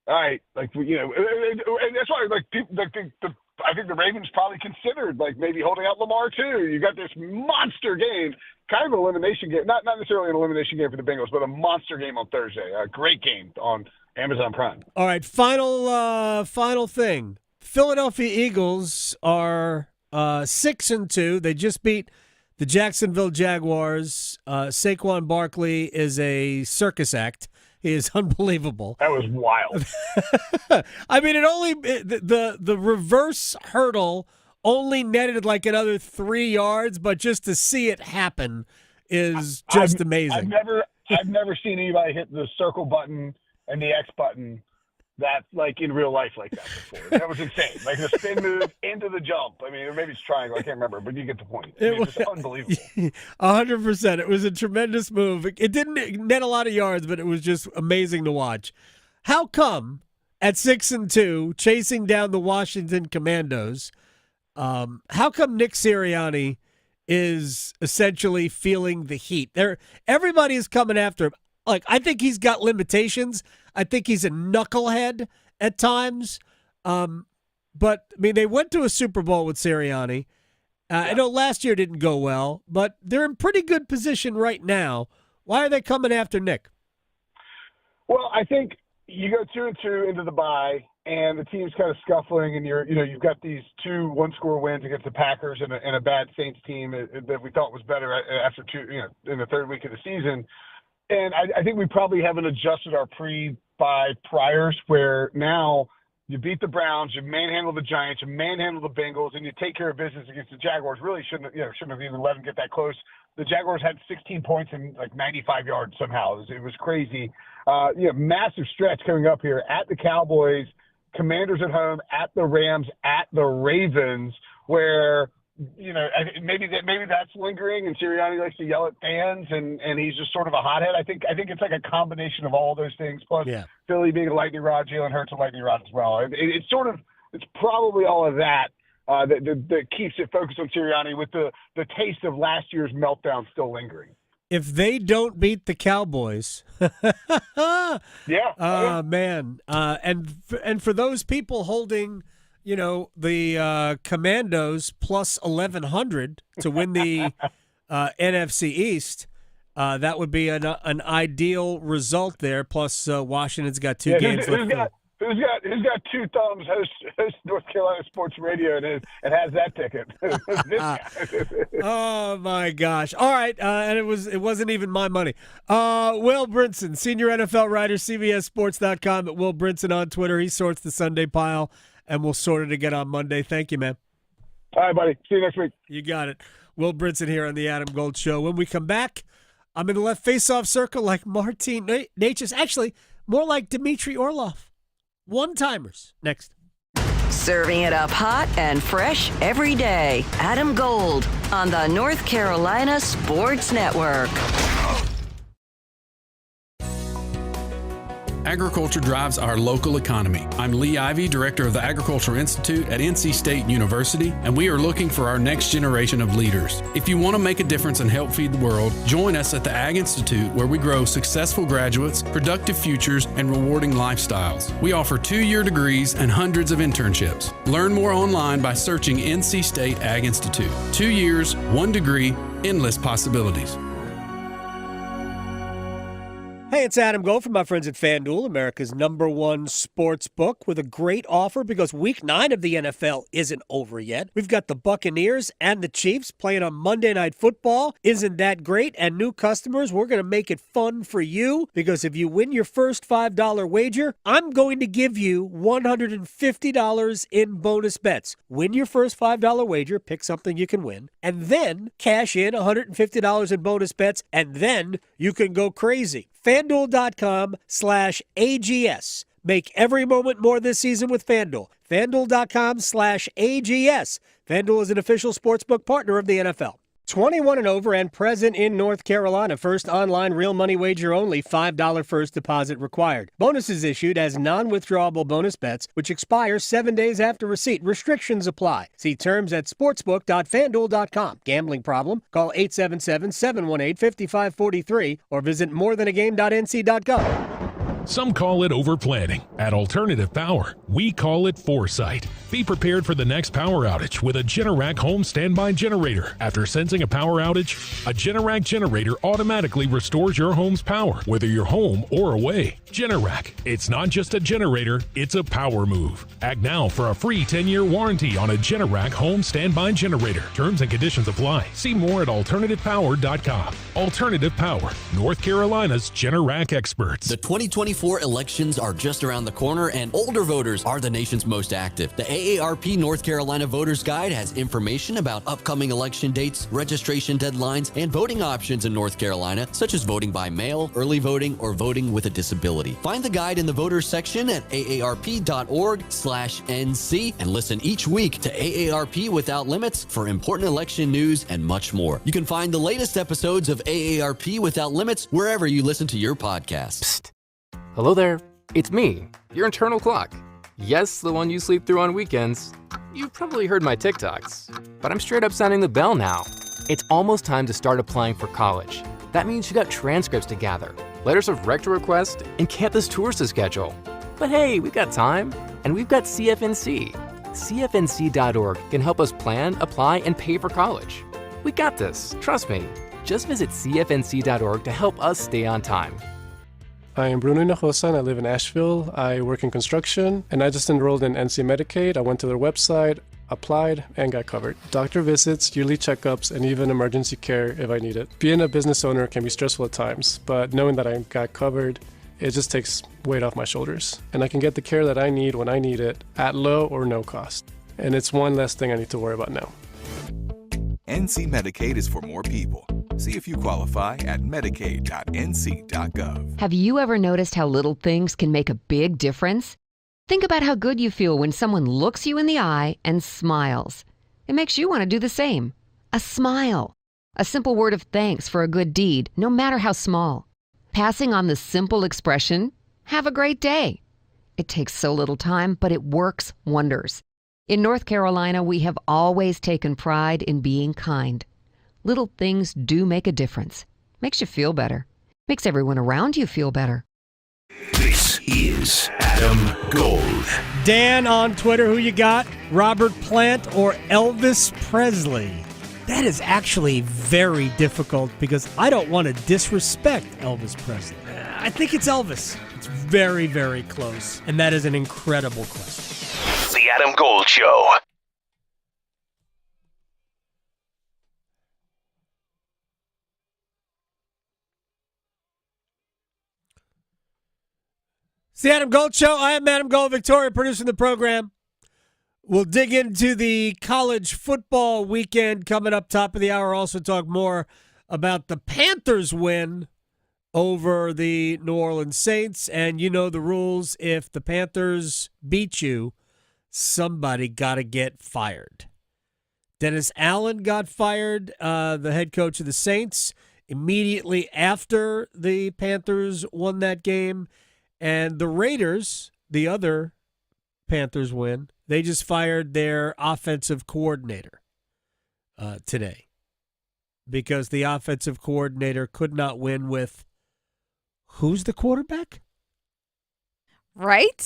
all right, and that's why, I think the Ravens probably considered, maybe holding out Lamar, too. You got this monster game, kind of an elimination game, not necessarily an elimination game for the Bengals, but a monster game on Thursday, a great game on Amazon Prime. All right, final thing. Philadelphia Eagles are 6-2. They just beat the Jacksonville Jaguars. Saquon Barkley is a circus act. He is unbelievable. That was wild. I mean, the reverse hurdle only netted like another 3 yards, but just to see it happen is just amazing. I've never seen anybody hit the circle button and the X button that in real life like that before. That was insane. Like the spin move into the jump. I mean, or maybe it's triangle. I can't remember, but you get the point. It was just unbelievable. 100%. It was a tremendous move. It didn't net a lot of yards, but it was just amazing to watch. How come at 6-2, chasing down the Washington Commandos, how come Nick Sirianni is essentially feeling the heat? Everybody is coming after him. I think he's got limitations. I think he's a knucklehead at times. But, I mean, they went to a Super Bowl with Sirianni. I know last year didn't go well, but they're in pretty good position right now. Why are they coming after Nick? Well, I think you go 2-2 into the bye, and the team's kind of scuffling, and you've got these 2 one-score wins against the Packers and a bad Saints team that we thought was better after in the third week of the season. And I think we probably haven't adjusted our pre-bye priors where now you beat the Browns, you manhandle the Giants, you manhandle the Bengals, and you take care of business against the Jaguars. Really shouldn't have even let them get that close. The Jaguars had 16 points and 95 yards somehow. It was crazy. Massive stretch coming up here at the Cowboys, Commanders at home, at the Rams, at the Ravens, where maybe that's lingering, and Sirianni likes to yell at fans, and he's just sort of a hothead. I think it's like a combination of all those things, plus Philly being a lightning rod, Jalen Hurts a lightning rod as well. It's probably all of that that keeps it focused on Sirianni, with the taste of last year's meltdown still lingering. If they don't beat the Cowboys, man, and for those people holding, the Commandos plus 1,100 to win the NFC East, that would be an ideal result there. Plus, Washington's got 2 games left. Who's got 2 thumbs? Host North Carolina Sports Radio and has that ticket. Oh my gosh! All right, and it wasn't even my money. Will Brinson, senior NFL writer, CBSSports.com. At Will Brinson on Twitter. He sorts the Sunday pile, and we'll sort it again on Monday. Thank you, man. All right, buddy. See you next week. You got it. Will Brinson here on the Adam Gold Show. When we come back, I'm in the left face-off circle like Martin Necas. Actually, more like Dmitry Orlov. One-timers. Next. Serving it up hot and fresh every day. Adam Gold on the North Carolina Sports Network. agriculture drives our local economy. I'm Lee Ivey, director of the Agricultural Institute at NC State University, and we are looking for our next generation of leaders. If you want to make a difference and help feed the world, join us at the Ag Institute, where we grow successful graduates, productive futures, and rewarding lifestyles. We offer 2-year degrees and hundreds of internships. Learn more online by searching NC State Ag Institute. 2 years, 1 degree, endless possibilities. Hey, it's Adam Gold from my friends at FanDuel, America's #1 sports book, with a great offer because Week 9 of the NFL isn't over yet. We've got the Buccaneers and the Chiefs playing on Monday Night Football. Isn't that great? And new customers, we're going to make it fun for you because if you win your first $5 wager, I'm going to give you $150 in bonus bets. Win your first $5 wager, pick something you can win, and then cash in $150 in bonus bets, and then you can go crazy. FanDuel.com/AGS. Make every moment more this season with FanDuel. FanDuel.com/AGS. FanDuel is an official sportsbook partner of the NFL. 21 and over and present in North Carolina. First online real money wager only. $5 first deposit required. Bonuses issued as non-withdrawable bonus bets, which expire 7 days after receipt. Restrictions apply. See terms at sportsbook.fanduel.com. Gambling problem? Call 877-718-5543 or visit morethanagame.nc.gov. Some call it overplanning. At Alternative Power, we call it foresight. Be prepared for the next power outage with a Generac home standby generator. After sensing a power outage, a Generac generator automatically restores your home's power, whether you're home or away. Generac, it's not just a generator, it's a power move. Act now for a free 10-year warranty on a Generac home standby generator. Terms and conditions apply. See more at alternativepower.com. Alternative Power, North Carolina's Generac experts. The 2024 elections are just around the corner, and older voters are the nation's most active. The AARP North Carolina Voters Guide has information about upcoming election dates, registration deadlines, and voting options in North Carolina, such as voting by mail, early voting, or voting with a disability. Find the guide in the voters section at aarp.org/NC and listen each week to AARP Without Limits for important election news and much more. You can find the latest episodes of AARP Without Limits wherever you listen to your podcasts. Psst. Hello there, it's me, your internal clock. Yes, the one you sleep through on weekends. You've probably heard my TikToks, but I'm straight up sounding the bell now. It's almost time to start applying for college. That means you got transcripts to gather, letters of rec to request, and campus tours to schedule. But hey, we got time, and we've got CFNC. CFNC.org can help us plan, apply, and pay for college. We got this, trust me. Just visit CFNC.org to help us stay on time. I am Bruno Hinojosa and I live in Asheville. I work in construction and I just enrolled in NC Medicaid. I went to their website, applied, and got covered. Doctor visits, yearly checkups, and even emergency care if I need it. Being a business owner can be stressful at times, but knowing that I got covered, it just takes weight off my shoulders. And I can get the care that I need when I need it at low or no cost. And it's one less thing I need to worry about now. NC Medicaid is for more people. See if you qualify at medicaid.nc.gov. Have you ever noticed how little things can make a big difference? Think about how good you feel when someone looks you in the eye and smiles. It makes you want to do the same. A smile. A simple word of thanks for a good deed, no matter how small. Passing on the simple expression, "Have a great day." It takes so little time, but it works wonders. In North Carolina, we have always taken pride in being kind. Little things do make a difference. Makes you feel better. Makes everyone around you feel better. This is Adam Gold. Dan on Twitter, who you got? Robert Plant or Elvis Presley? That is actually very difficult because I don't want to disrespect Elvis Presley. I think it's Elvis. It's very, very close. And that is an incredible question. The Adam Gold Show. It's the Adam Gold Show. I am Adam Gold, Victoria, producing the program. We'll dig into the college football weekend coming up top of the hour. Also talk more about the Panthers win over the New Orleans Saints. And you know the rules. If the Panthers beat you, somebody got to get fired. Dennis Allen got fired, the head coach of the Saints, immediately after the Panthers won that game. And the Raiders, the other Panthers win, they just fired their offensive coordinator today because the offensive coordinator could not win with who's the quarterback? Right?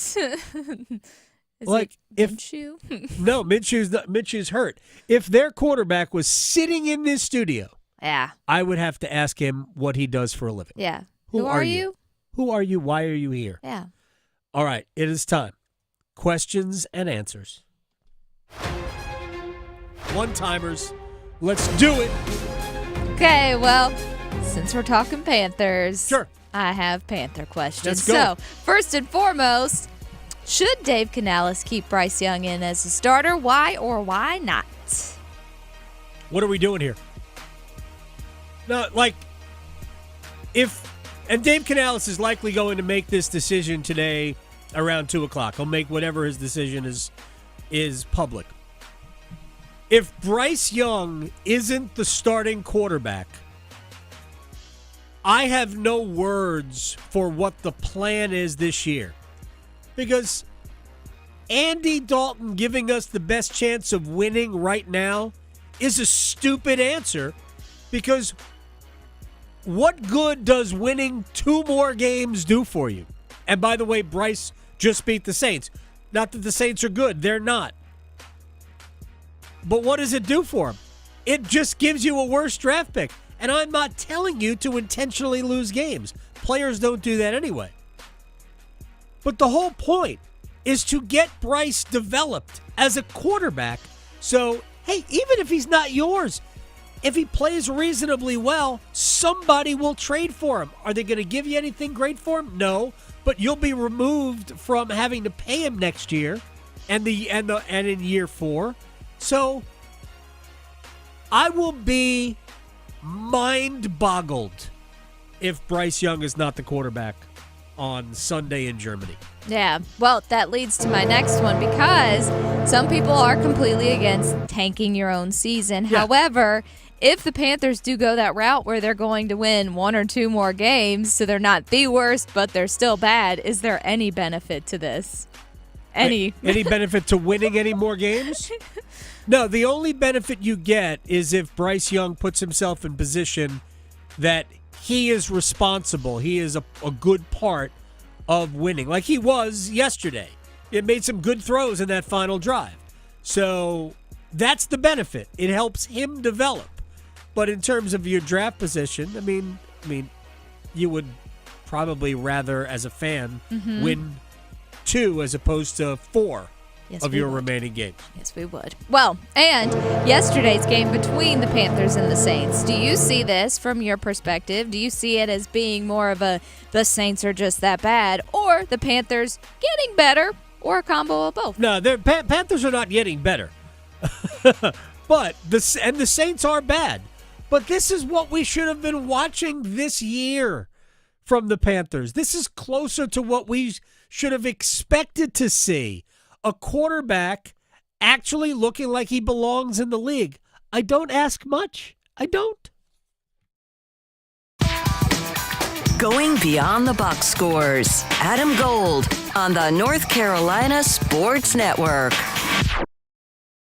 Minshew? No, Minshew's hurt. If their quarterback was sitting in this studio, yeah, I would have to ask him what he does for a living. Yeah. Who are you? Who are you? Why are you here? Yeah. All right, it is time. Questions and answers. One-timers. Let's do it. Okay, well, since we're talking Panthers, sure, I have Panther questions. Let's go. So, first and foremost, should Dave Canales keep Bryce Young in as a starter? Why or why not? What are we doing here? No, and Dave Canales is likely going to make this decision today around 2 o'clock. He'll make whatever his decision is public. If Bryce Young isn't the starting quarterback, I have no words for what the plan is this year. Because Andy Dalton giving us the best chance of winning right now is a stupid answer, because what good does winning 2 more games do for you? And by the way, Bryce just beat the Saints. Not that the Saints are good. They're not. But what does it do for him? It just gives you a worse draft pick. And I'm not telling you to intentionally lose games. Players don't do that anyway. But the whole point is to get Bryce developed as a quarterback. So, hey, even if he's not yours, if he plays reasonably well, somebody will trade for him. Are they going to give you anything great for him? No, but you'll be removed from having to pay him next year and in year 4. So I will be mind-boggled if Bryce Young is not the quarterback on Sunday in Germany. Yeah, well, that leads to my next one, because some people are completely against tanking your own season. Yeah. However, if the Panthers do go that route where they're going to win 1 or 2 more games, so they're not the worst, but they're still bad, is there any benefit to this? Any benefit to winning any more games? No, the only benefit you get is if Bryce Young puts himself in position that he is responsible. He is a good part of winning, like he was yesterday. It made some good throws in that final drive. So that's the benefit. It helps him develop. But in terms of your draft position, I mean, you would probably rather, as a fan, win 2 as opposed to 4 of your remaining games. Yes, we would. Well, and yesterday's game between the Panthers and the Saints, do you see this from your perspective? Do you see it as being more of the Saints are just that bad, or the Panthers getting better, or a combo of both? No, the Panthers are not getting better. But the Saints are bad. But this is what we should have been watching this year from the Panthers. This is closer to what we should have expected to see. A quarterback actually looking like he belongs in the league. I don't ask much. I don't. Going beyond the box scores. Adam Gold on the North Carolina Sports Network.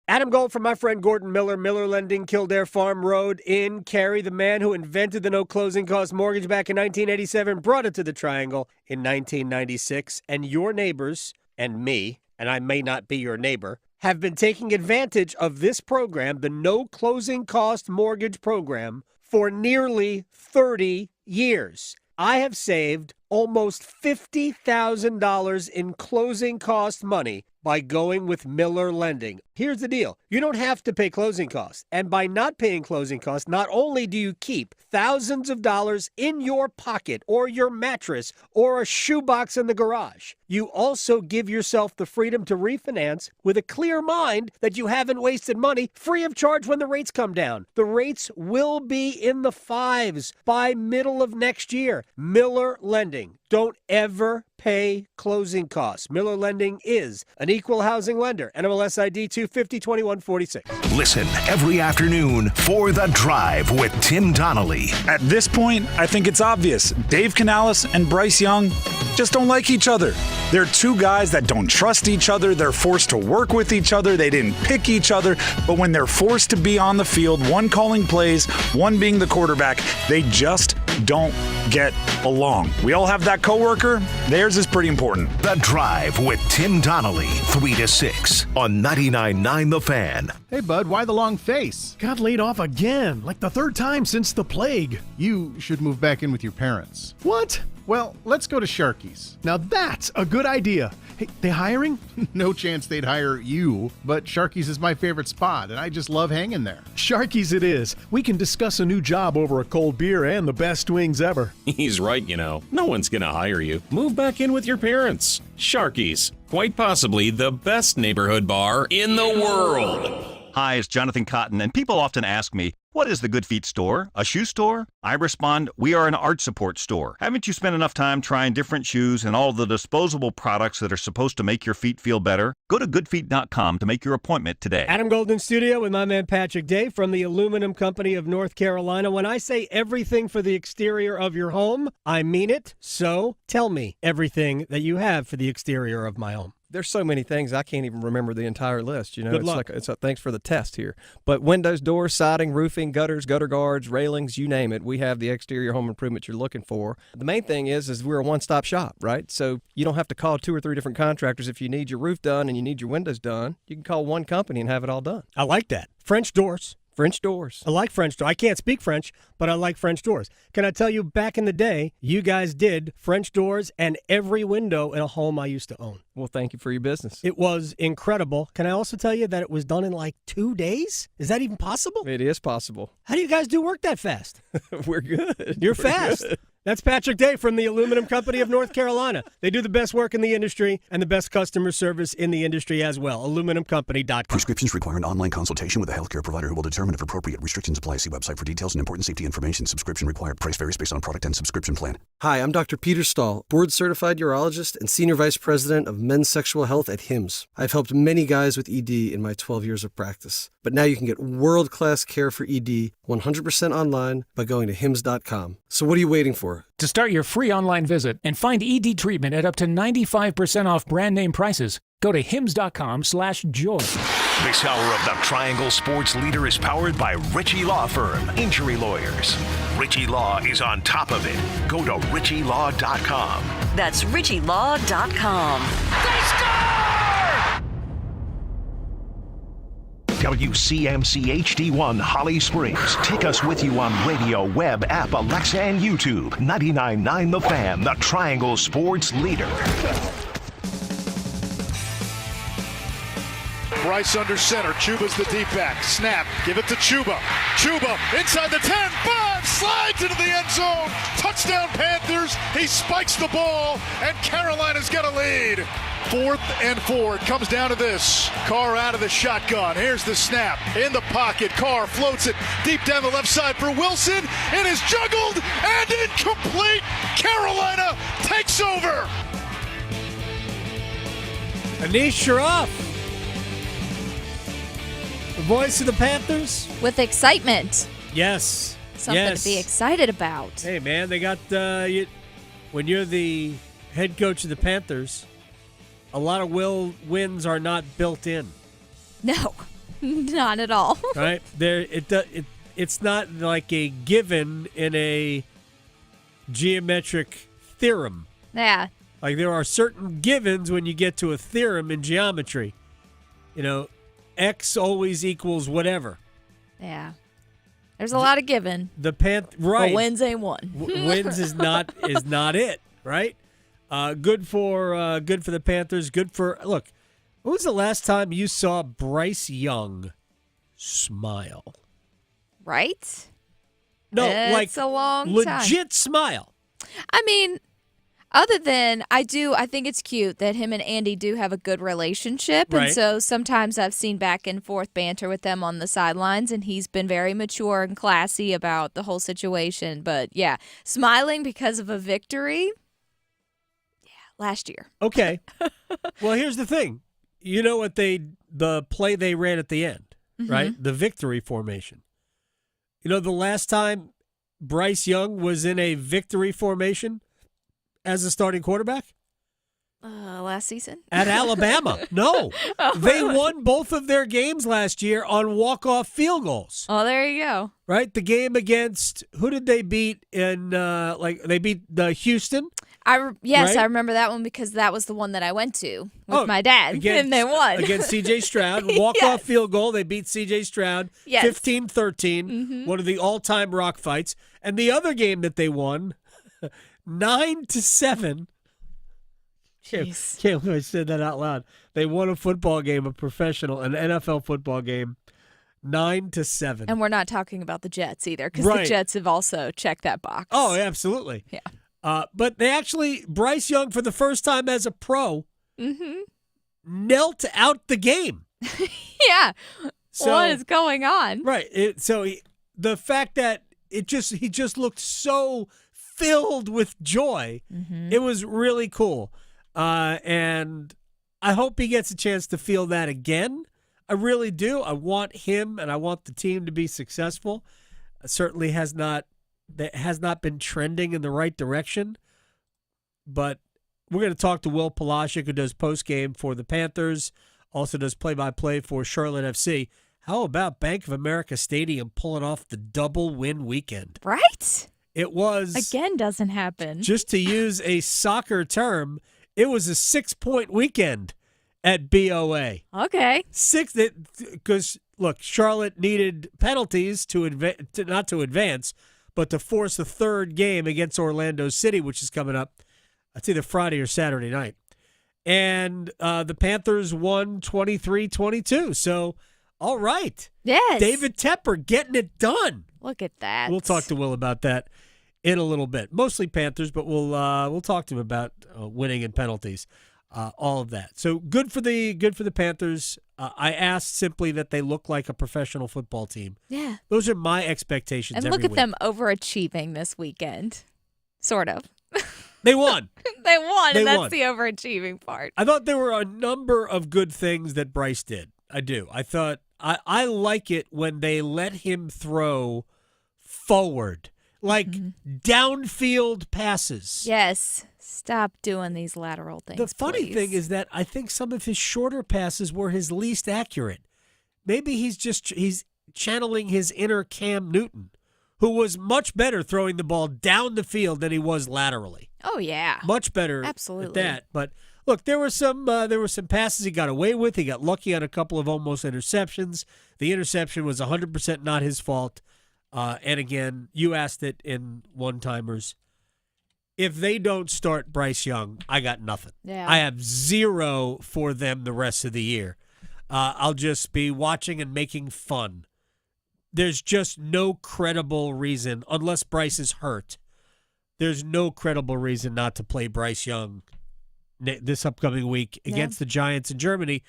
Adam Gold from my friend Gordon Miller, Miller Lending, Kildare Farm Road in Cary. The man who invented the no closing cost mortgage back in 1987, brought it to the Triangle in 1996. And your neighbors and me, and I may not be your neighbor, have been taking advantage of this program, the no closing cost mortgage program, for nearly 30 years. I have saved almost $50,000 in closing cost money by going with Miller Lending. Here's the deal. You don't have to pay closing costs. And by not paying closing costs, not only do you keep thousands of dollars in your pocket or your mattress or a shoebox in the garage, you also give yourself the freedom to refinance with a clear mind that you haven't wasted money, free of charge when the rates come down. The rates will be in the 5s by middle of next year. Miller Lending. Don't ever pay closing costs. Miller Lending is an equal housing lender. NMLS ID 2502146. Listen every afternoon for The Drive with Tim Donnelly. At this point, I think it's obvious. Dave Canales and Bryce Young just don't like each other. They're two guys that don't trust each other. They're forced to work with each other. They didn't pick each other. But when they're forced to be on the field, one calling plays, one being the quarterback, they just don't get along. We all have that coworker. Theirs is pretty important. The Drive with Tim Donnelly, 3 to 6 on 99.9 The Fan. Hey, bud, why the long face? Got laid off again, like the third time since the plague. You should move back in with your parents. What? Well, let's go to Sharky's. Now that's a good idea. Hey, they hiring? No chance they'd hire you, but Sharky's is my favorite spot, and I just love hanging there. Sharky's it is. We can discuss a new job over a cold beer and the best wings ever. He's right, you know. No one's gonna hire you. Move back in with your parents. Sharky's, quite possibly the best neighborhood bar in the world. Hi, it's Jonathan Cotton, and people often ask me, what is the Good Feet store? A shoe store? I respond, we are an art support store. Haven't you spent enough time trying different shoes and all the disposable products that are supposed to make your feet feel better? Go to goodfeet.com to make your appointment today. Adam Golden Studio with my man Patrick Day from the Aluminum Company of North Carolina. When I say everything for the exterior of your home, I mean it. So tell me everything that you have for the exterior of my home. There's so many things I can't even remember the entire list. You know, Good luck. It's thanks for the test here. But windows, doors, siding, roofing, gutters, gutter guards, railings, you name it. We have the exterior home improvement you're looking for. The main thing is we're a one-stop shop, right? So you don't have to call 2 or 3 different contractors if you need your roof done and you need your windows done. You can call one company and have it all done. I like that. French doors. French doors. I like French doors. I can't speak French, but I like French doors. Can I tell you, back in the day, you guys did French doors and every window in a home I used to own. Well, thank you for your business. It was incredible. Can I also tell you that it was done in like 2 days? Is that even possible? It is possible. How do you guys do work that fast? We're good. You're We're fast. good. That's Patrick Day from the Aluminum Company of North Carolina. They do the best work in the industry and the best customer service in the industry as well. AluminumCompany.com. Prescriptions require an online consultation with a healthcare provider who will determine if appropriate. Restrictions apply. See website for details and important safety information. Subscription required. Price varies based on product and subscription plan. Hi, I'm Dr. Peter Stahl, board-certified urologist and senior vice president of men's sexual health at HIMSS. I've helped many guys with ED in my 12 years of practice. But now you can get world-class care for ED 100% online by going to HIMSS.com. So what are you waiting for? To start your free online visit and find ED treatment at up to 95% off brand name prices, go to hims.com/joy. This hour of the Triangle Sports Leader is powered by Ritchie Law Firm, injury lawyers. Ritchie Law is on top of it. Go to ritchielaw.com. That's ritchielaw.com. WCMC HD1 Holly Springs. Take us with you on radio, web, app, Alexa, and YouTube. 99.9 The Fan, the Triangle Sports Leader. Bryce under center. Chuba's the deep back. Snap. Give it to Chuba. Chuba inside the 10. 5. Slides into the end zone. Touchdown Panthers. He spikes the ball, and Carolina's got a lead. 4th and 4. It comes down to this. Carr out of the shotgun. Here's the snap. In the pocket. Carr floats it deep down the left side for Wilson. It is juggled and incomplete. Carolina takes over. Anish Shroff, the voice of the Panthers. With excitement. Yes. Something to be excited about. Hey, man, they got, when you're the head coach of the Panthers, a lot of wins are not built in. No, not at all. Right? It's not like a given in a geometric theorem. Yeah. Like there are certain givens when you get to a theorem in geometry. You know, X always equals whatever. Yeah. There's a lot of given. Right. But wins ain't one. Wins is not it, right? Good for the Panthers. Look, when was the last time you saw Bryce Young smile? Right? No, it's a long time. Legit smile. I mean, other than I think it's cute that him and Andy do have a good relationship. Right. And so sometimes I've seen back and forth banter with them on the sidelines, and he's been very mature and classy about the whole situation. But yeah, smiling because of a victory. last year. Okay. Well, here's the thing. You know what the play they ran at the end, right? The victory formation. You know the last time Bryce Young was in a victory formation as a starting quarterback? Last season? At Alabama. No. They won both of their games last year on walk-off field goals. Oh, there you go. Right? The game against, who did they beat in, they beat Houston? Yes, right? I remember that one because that was the one that I went to with my dad, and they won. Against C.J. Stroud. Walk-off field goal. They beat C.J. Stroud 15-13. One of the all-time rock fights. And the other game that they won, 9-7. Can't believe I said that out loud. They won a football game, an NFL football game, 9-7. And we're not talking about the Jets either, because Right. the Jets have also checked that box. Oh, absolutely. Yeah. But they actually, Bryce Young, for the first time as a pro, knelt out the game. Yeah. So- what is going on? Right. The fact that he just looked so filled with joy, it was really cool. And I hope he gets a chance to feel that again. I really do. I want him and I want the team to be successful. It certainly has not been trending in the right direction. But we're going to talk to Will Palaszczuk, who does postgame for the Panthers, also does play-by-play for Charlotte FC. How about Bank of America Stadium pulling off the double win weekend? Right? It was. Again, doesn't happen. Just to use a soccer term, it was a 6-point weekend at BOA. Okay. Because, look, Charlotte needed penalties not to advance, but to force a third game against Orlando City, which is coming up. It's either Friday or Saturday night. And the Panthers won 23-22. So, all right. Yes. David Tepper getting it done. Look at that. We'll talk to Will about that in a little bit. Mostly Panthers, but we'll talk to him about winning and penalties, all of that. So good for the Panthers. I asked simply that they look like a professional football team. Yeah. Those are my expectations. And every look at week. them overachieving this weekend. Sort of. They won. They won, and that's won. the overachieving part. I thought there were a number of good things that Bryce did. I do. I thought I like it when they let him throw forward, like downfield passes. Yes. Stop doing these lateral things. The funny please. thing is that I think some of his shorter passes were his least accurate. Maybe he's channeling his inner Cam Newton, who was much better throwing the ball down the field than he was laterally. Oh yeah. Much better Absolutely. at that. But look, there were some passes he got away with. He got lucky on a couple of almost interceptions. The interception was 100% not his fault. And again, you asked it in one-timers. If they don't start Bryce Young, I got nothing. Yeah. I have 0 for them the rest of the year. I'll just be watching and making fun. There's just no credible reason, unless Bryce is hurt, there's no credible reason not to play Bryce Young this upcoming week against the Giants in Germany.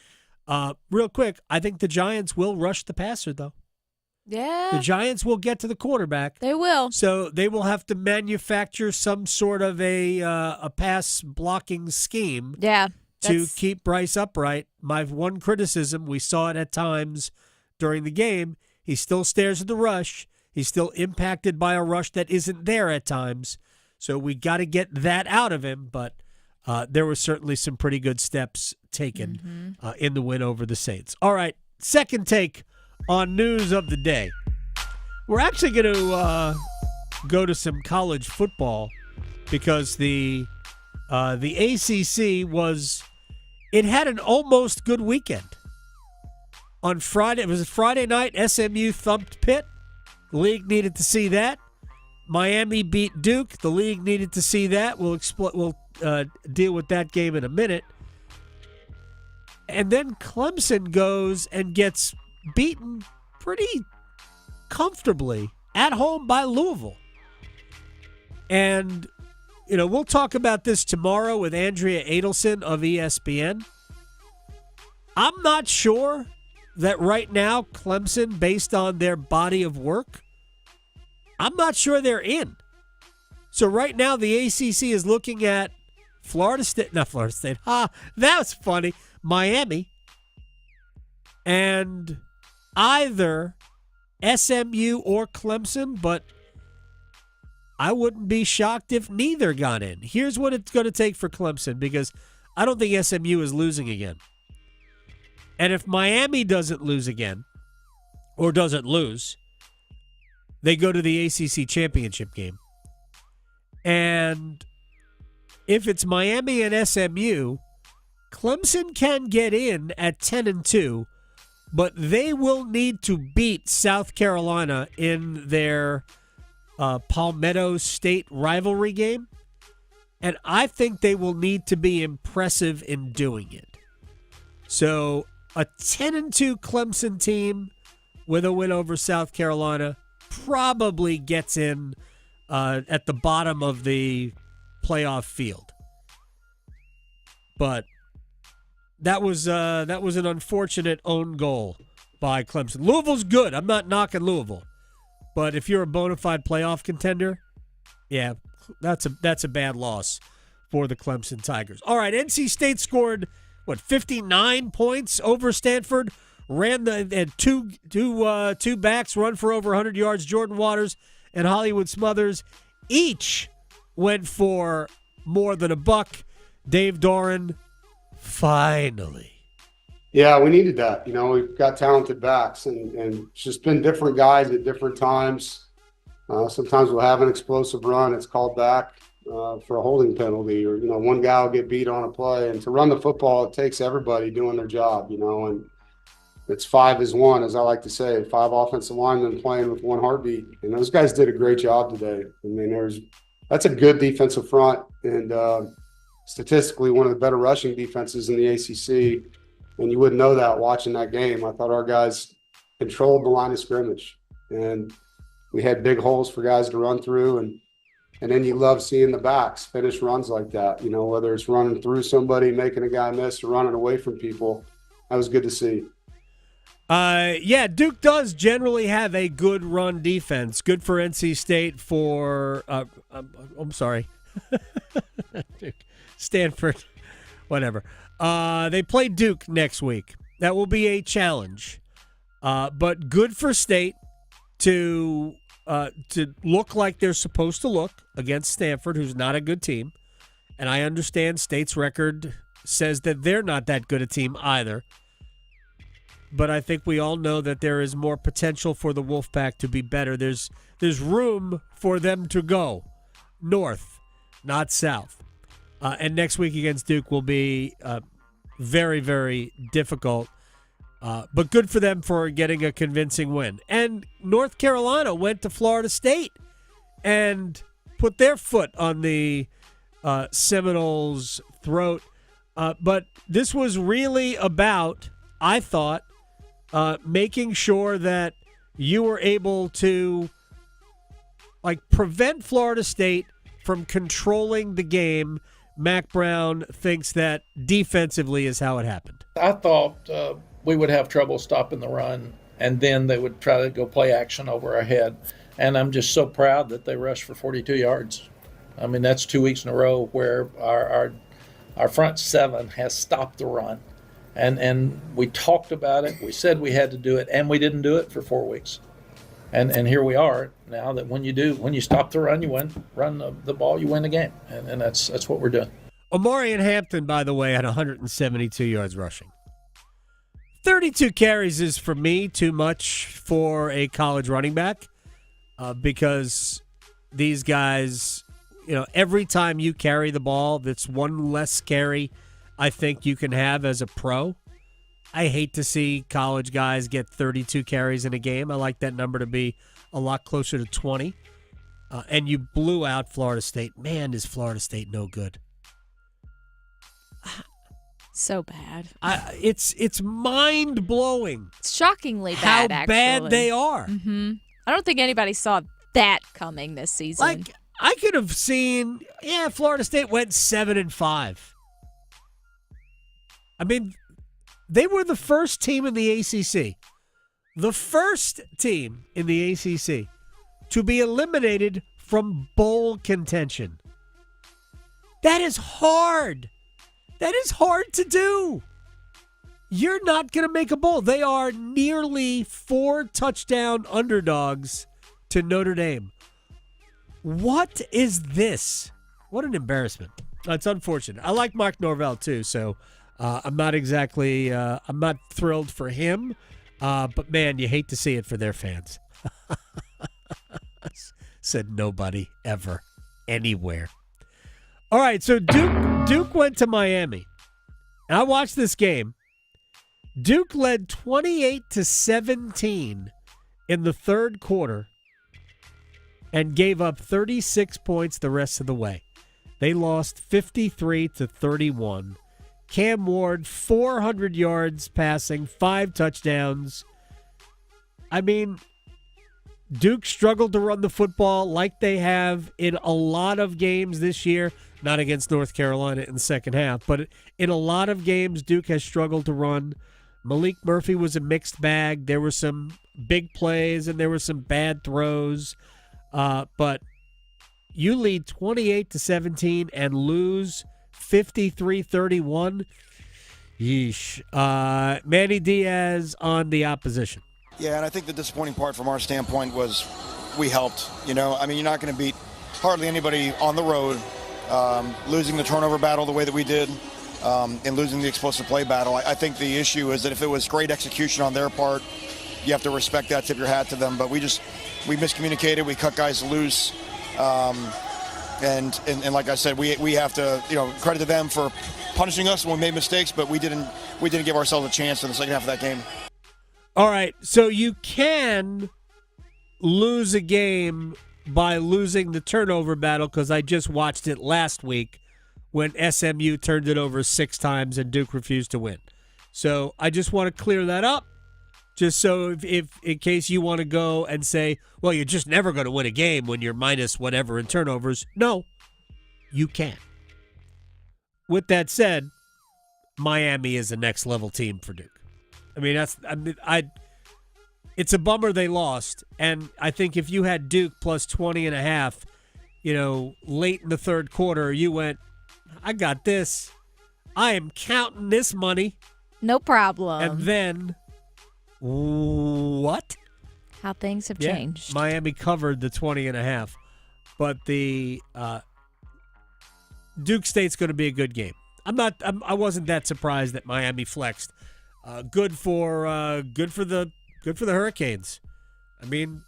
Real quick, I think the Giants will rush the passer, though. Yeah. The Giants will get to the quarterback. They will. So they will have to manufacture some sort of a pass blocking scheme. Yeah. To keep Bryce upright. My one criticism, we saw it at times during the game, he still stares at the rush. He's still impacted by a rush that isn't there at times. So we got to get that out of him. But there were certainly some pretty good steps taken in the win over the Saints. All right, second take on news of the day. We're actually going to go to some college football because the ACC it had an almost good weekend. On Friday, it was a Friday night, SMU thumped Pitt. The league needed to see that. Miami beat Duke. The league needed to see that. We'll deal with that game in a minute. And then Clemson goes and gets beaten pretty comfortably at home by Louisville. And, we'll talk about this tomorrow with Andrea Adelson of ESPN. I'm not sure that right now Clemson, based on their body of work, I'm not sure they're in. So right now the ACC is looking at Florida State. That was funny. Miami. And either SMU or Clemson, but I wouldn't be shocked if neither got in. Here's what it's going to take for Clemson, because I don't think SMU is losing again. And if Miami doesn't lose again, or doesn't lose, they go to the ACC championship game. And if it's Miami and SMU, Clemson can get in at 10-2, but they will need to beat South Carolina in their Palmetto State rivalry game. And I think they will need to be impressive in doing it. So a 10-2 Clemson team with a win over South Carolina probably gets in at the bottom of the playoff field. But that was an unfortunate own goal by Clemson. Louisville's good. I'm not knocking Louisville. But if you're a bona fide playoff contender, yeah, that's a bad loss for the Clemson Tigers. All right, NC State scored, 59 points over Stanford. Had two backs run for over 100 yards. Jordan Waters and Hollywood Smothers each went for more than a buck. Dave Doran, finally. Yeah, we needed that. We've got talented backs, and it's just been different guys at different times. Sometimes we'll have an explosive run. It's called back for a holding penalty, or, one guy will get beat on a play. And to run the football, it takes everybody doing their job, and it's 5 as 1, as I like to say, 5 offensive linemen playing with one heartbeat. And those guys did a great job today. I mean, that's a good defensive front, and statistically one of the better rushing defenses in the ACC. And you wouldn't know that watching that game. I thought our guys controlled the line of scrimmage, and we had big holes for guys to run through. And then you love seeing the backs finish runs like that, whether it's running through somebody, making a guy miss, or running away from people. That was good to see. Yeah, Duke does generally have a good run defense. Good for NC State for I'm sorry. Duke. Stanford. Whatever. They play Duke next week. That will be a challenge. But good for State to look like they're supposed to look against Stanford, who's not a good team. And I understand State's record says that they're not that good a team either. But I think we all know that there is more potential for the Wolfpack to be better. There's room for them to go north, not south. And next week against Duke will be very, very difficult. But good for them for getting a convincing win. And North Carolina went to Florida State and put their foot on the Seminoles' throat. But this was really about, I thought, making sure that you were able to prevent Florida State from controlling the game. Mac Brown thinks that defensively is how it happened. I thought we would have trouble stopping the run, and then they would try to go play action over our head. And I'm just so proud that they rushed for 42 yards. I mean, that's 2 weeks in a row where our front seven has stopped the run. And we talked about it. We said we had to do it, and we didn't do it for 4 weeks. And here we are now that when you stop the run, you win. Run the ball, you win the game. And that's what we're doing. Omarion Hampton, by the way, had 172 yards rushing. 32 carries is, for me, too much for a college running back because these guys, every time you carry the ball, that's one less carry I think you can have as a pro. I hate to see college guys get 32 carries in a game. I like that number to be a lot closer to 20. And you blew out Florida State. Man, is Florida State no good. So bad. It's mind-blowing. It's shockingly bad, how actually. bad they are. Mm-hmm. I don't think anybody saw that coming this season. I could have seen, Florida State went 7-5. I mean, they were the first team in the ACC. The first team in the ACC to be eliminated from bowl contention. That is hard. That is hard to do. You're not going to make a bowl. They are nearly 4 touchdown underdogs to Notre Dame. What is this? What an embarrassment. It's unfortunate. I like Mark Norvell too, so I'm not exactly I'm not thrilled for him, but man, you hate to see it for their fans. Said nobody ever anywhere. All right, so Duke went to Miami. And I watched this game. Duke led 28-17 in the third quarter and gave up 36 points the rest of the way. They lost 53-31. Cam Ward, 400 yards passing, 5 touchdowns. I mean, Duke struggled to run the football like they have in a lot of games this year. Not against North Carolina in the second half, but in a lot of games, Duke has struggled to run. Malik Murphy was a mixed bag. There were some big plays and there were some bad throws. But you lead 28-17 and lose 53-31. Yeesh. Manny Diaz on the opposition. Yeah, and I think the disappointing part from our standpoint was we helped. You know, I mean, you're not going to beat hardly anybody on the road. Losing the turnover battle the way that we did, and losing the explosive play battle. I think the issue is that if it was great execution on their part, you have to respect that, tip your hat to them. But we miscommunicated, we cut guys loose, and like I said, we have to, credit to them for punishing us when we made mistakes, but we didn't give ourselves a chance in the second half of that game. All right, so you can lose a game by losing the turnover battle, because I just watched it last week when SMU turned it over 6 times and Duke refused to win. So I just want to clear that up, just so if in case you want to go and say, well, you're just never going to win a game when you're minus whatever in turnovers. No, you can. With that said, Miami is a next level team for Duke. It's a bummer they lost, and I think if you had Duke plus 20.5, late in the third quarter, you went, I got this. I am counting this money. No problem. And then, what? How things have changed. Miami covered the 20.5, but the Duke State's going to be a good game. I wasn't that surprised that Miami flexed. Good for the Hurricanes. I mean,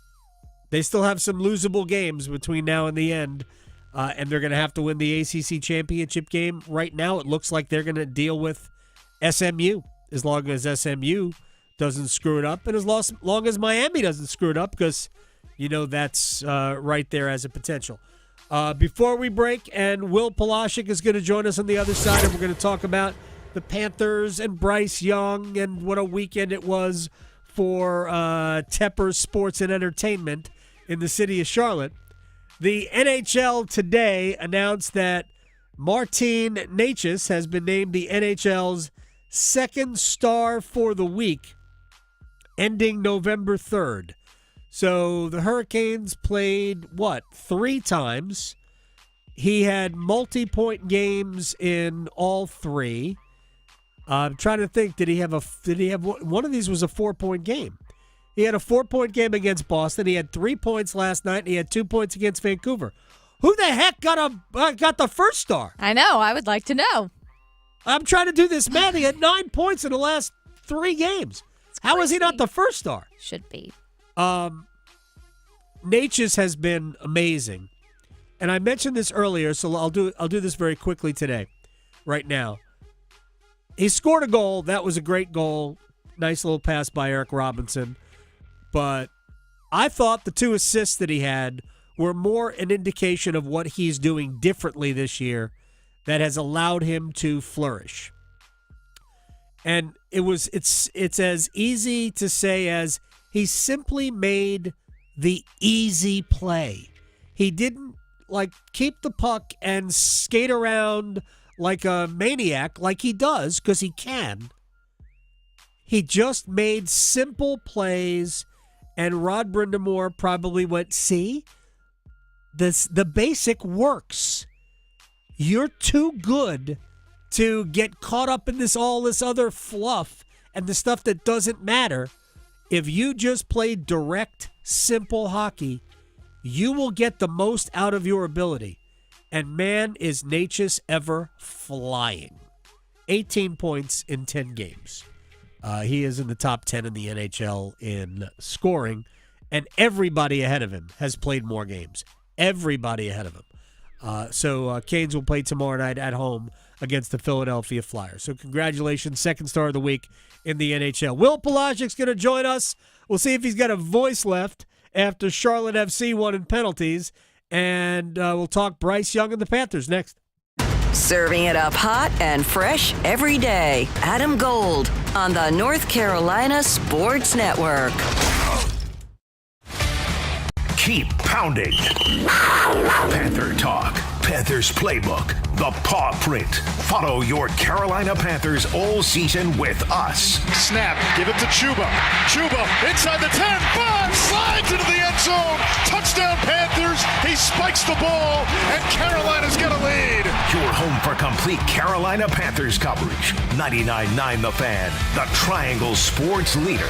they still have some losable games between now and the end, and they're going to have to win the ACC championship game. Right now, it looks like they're going to deal with SMU, as long as SMU doesn't screw it up, and as long as Miami doesn't screw it up, because, that's right there as a potential. Before we break, and Will Palaszczuk is going to join us on the other side, and we're going to talk about the Panthers and Bryce Young and what a weekend it was for Tepper Sports and Entertainment in the city of Charlotte. The NHL today announced that Martin Necas has been named the NHL's second star for the week, ending November 3rd. So the Hurricanes played, 3 times. He had multi-point games in all 3. I'm trying to think. Did he have one of these was a 4-point game? He had a 4-point game against Boston. He had 3 points last night, and he had 2 points against Vancouver. Who the heck got the first star? I know. I would like to know. I'm trying to do this math. He had 9 points in the last 3 games. How is he not the first star? Should be. Necas has been amazing, and I mentioned this earlier, so I'll do this very quickly today, right now. He scored a goal. That was a great goal. Nice little pass by Eric Robinson. But I thought the 2 assists that he had were more an indication of what he's doing differently this year that has allowed him to flourish. And it's as easy to say as he simply made the easy play. He didn't keep the puck and skate around like a maniac, like he does, because he can. He just made simple plays, and Rod Brindamore probably went, see, the basic works. You're too good to get caught up in this other fluff and the stuff that doesn't matter. If you just play direct, simple hockey, you will get the most out of your ability. And man, is Natchez ever flying. 18 points in 10 games. He is in the top 10 in the NHL in scoring, and everybody ahead of him has played more games. Everybody ahead of him. So Canes will play tomorrow night at home against the Philadelphia Flyers. So congratulations, second star of the week in the NHL. Will Palaszczuk's going to join us. We'll see if he's got a voice left after Charlotte FC won in penalties. And we'll talk Bryce Young and the Panthers next. Serving it up hot and fresh every day. Adam Gold on the North Carolina Sports Network. Keep pounding. Panther Talk. Panthers Playbook. The Paw Print. Follow your Carolina Panthers all season with us. Snap. Give it to Chuba. Chuba inside the 10. 5. Slides into the end zone. Touchdown Panthers. He spikes the ball, and Carolina's got a lead. Your home for complete Carolina Panthers coverage. 99.9 The Fan. The Triangle Sports Leader.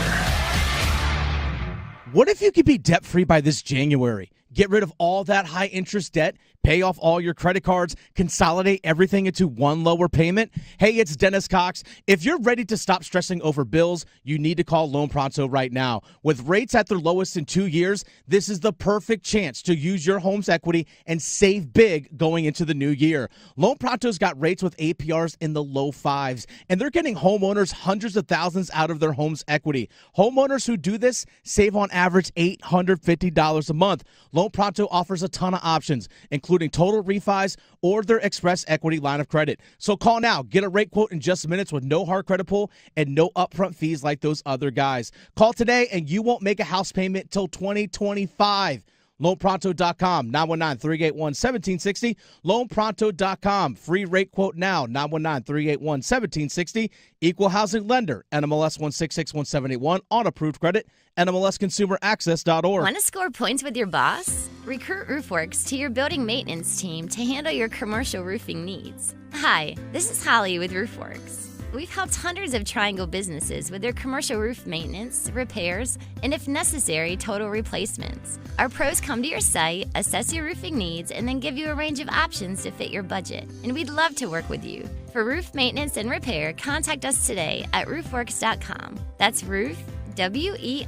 What if you could be debt-free by this January? Get rid of all that high-interest debt, pay off all your credit cards, consolidate everything into one lower payment? Hey, it's Dennis Cox. If you're ready to stop stressing over bills, you need to call Loan Pronto right now. With rates at their lowest in 2 years, this is the perfect chance to use your home's equity and save big going into the new year. Loan Pronto's got rates with APRs in the low fives, and they're getting homeowners hundreds of thousands out of their home's equity. Homeowners who do this save on average $850 a month. Loan Pronto offers a ton of options, including total refis or their express equity line of credit. So call now. Get a rate quote in just minutes with no hard credit pull and no upfront fees like those other guys. Call today and you won't make a house payment till 2025. LoanPronto.com, 919-381-1760. LoanPronto.com, free rate quote now, 919-381-1760. Equal housing lender, NMLS 1661781, on approved credit, NMLSconsumeraccess.org. Want to score points with your boss? Recruit RoofWorks to your building maintenance team to handle your commercial roofing needs. Hi, this is Holly with RoofWorks. We've helped hundreds of Triangle businesses with their commercial roof maintenance, repairs, and if necessary, total replacements. Our pros come to your site, assess your roofing needs, and then give you a range of options to fit your budget. And we'd love to work with you. For roof maintenance and repair, contact us today at roofworks.com. That's roof, WERKS.com.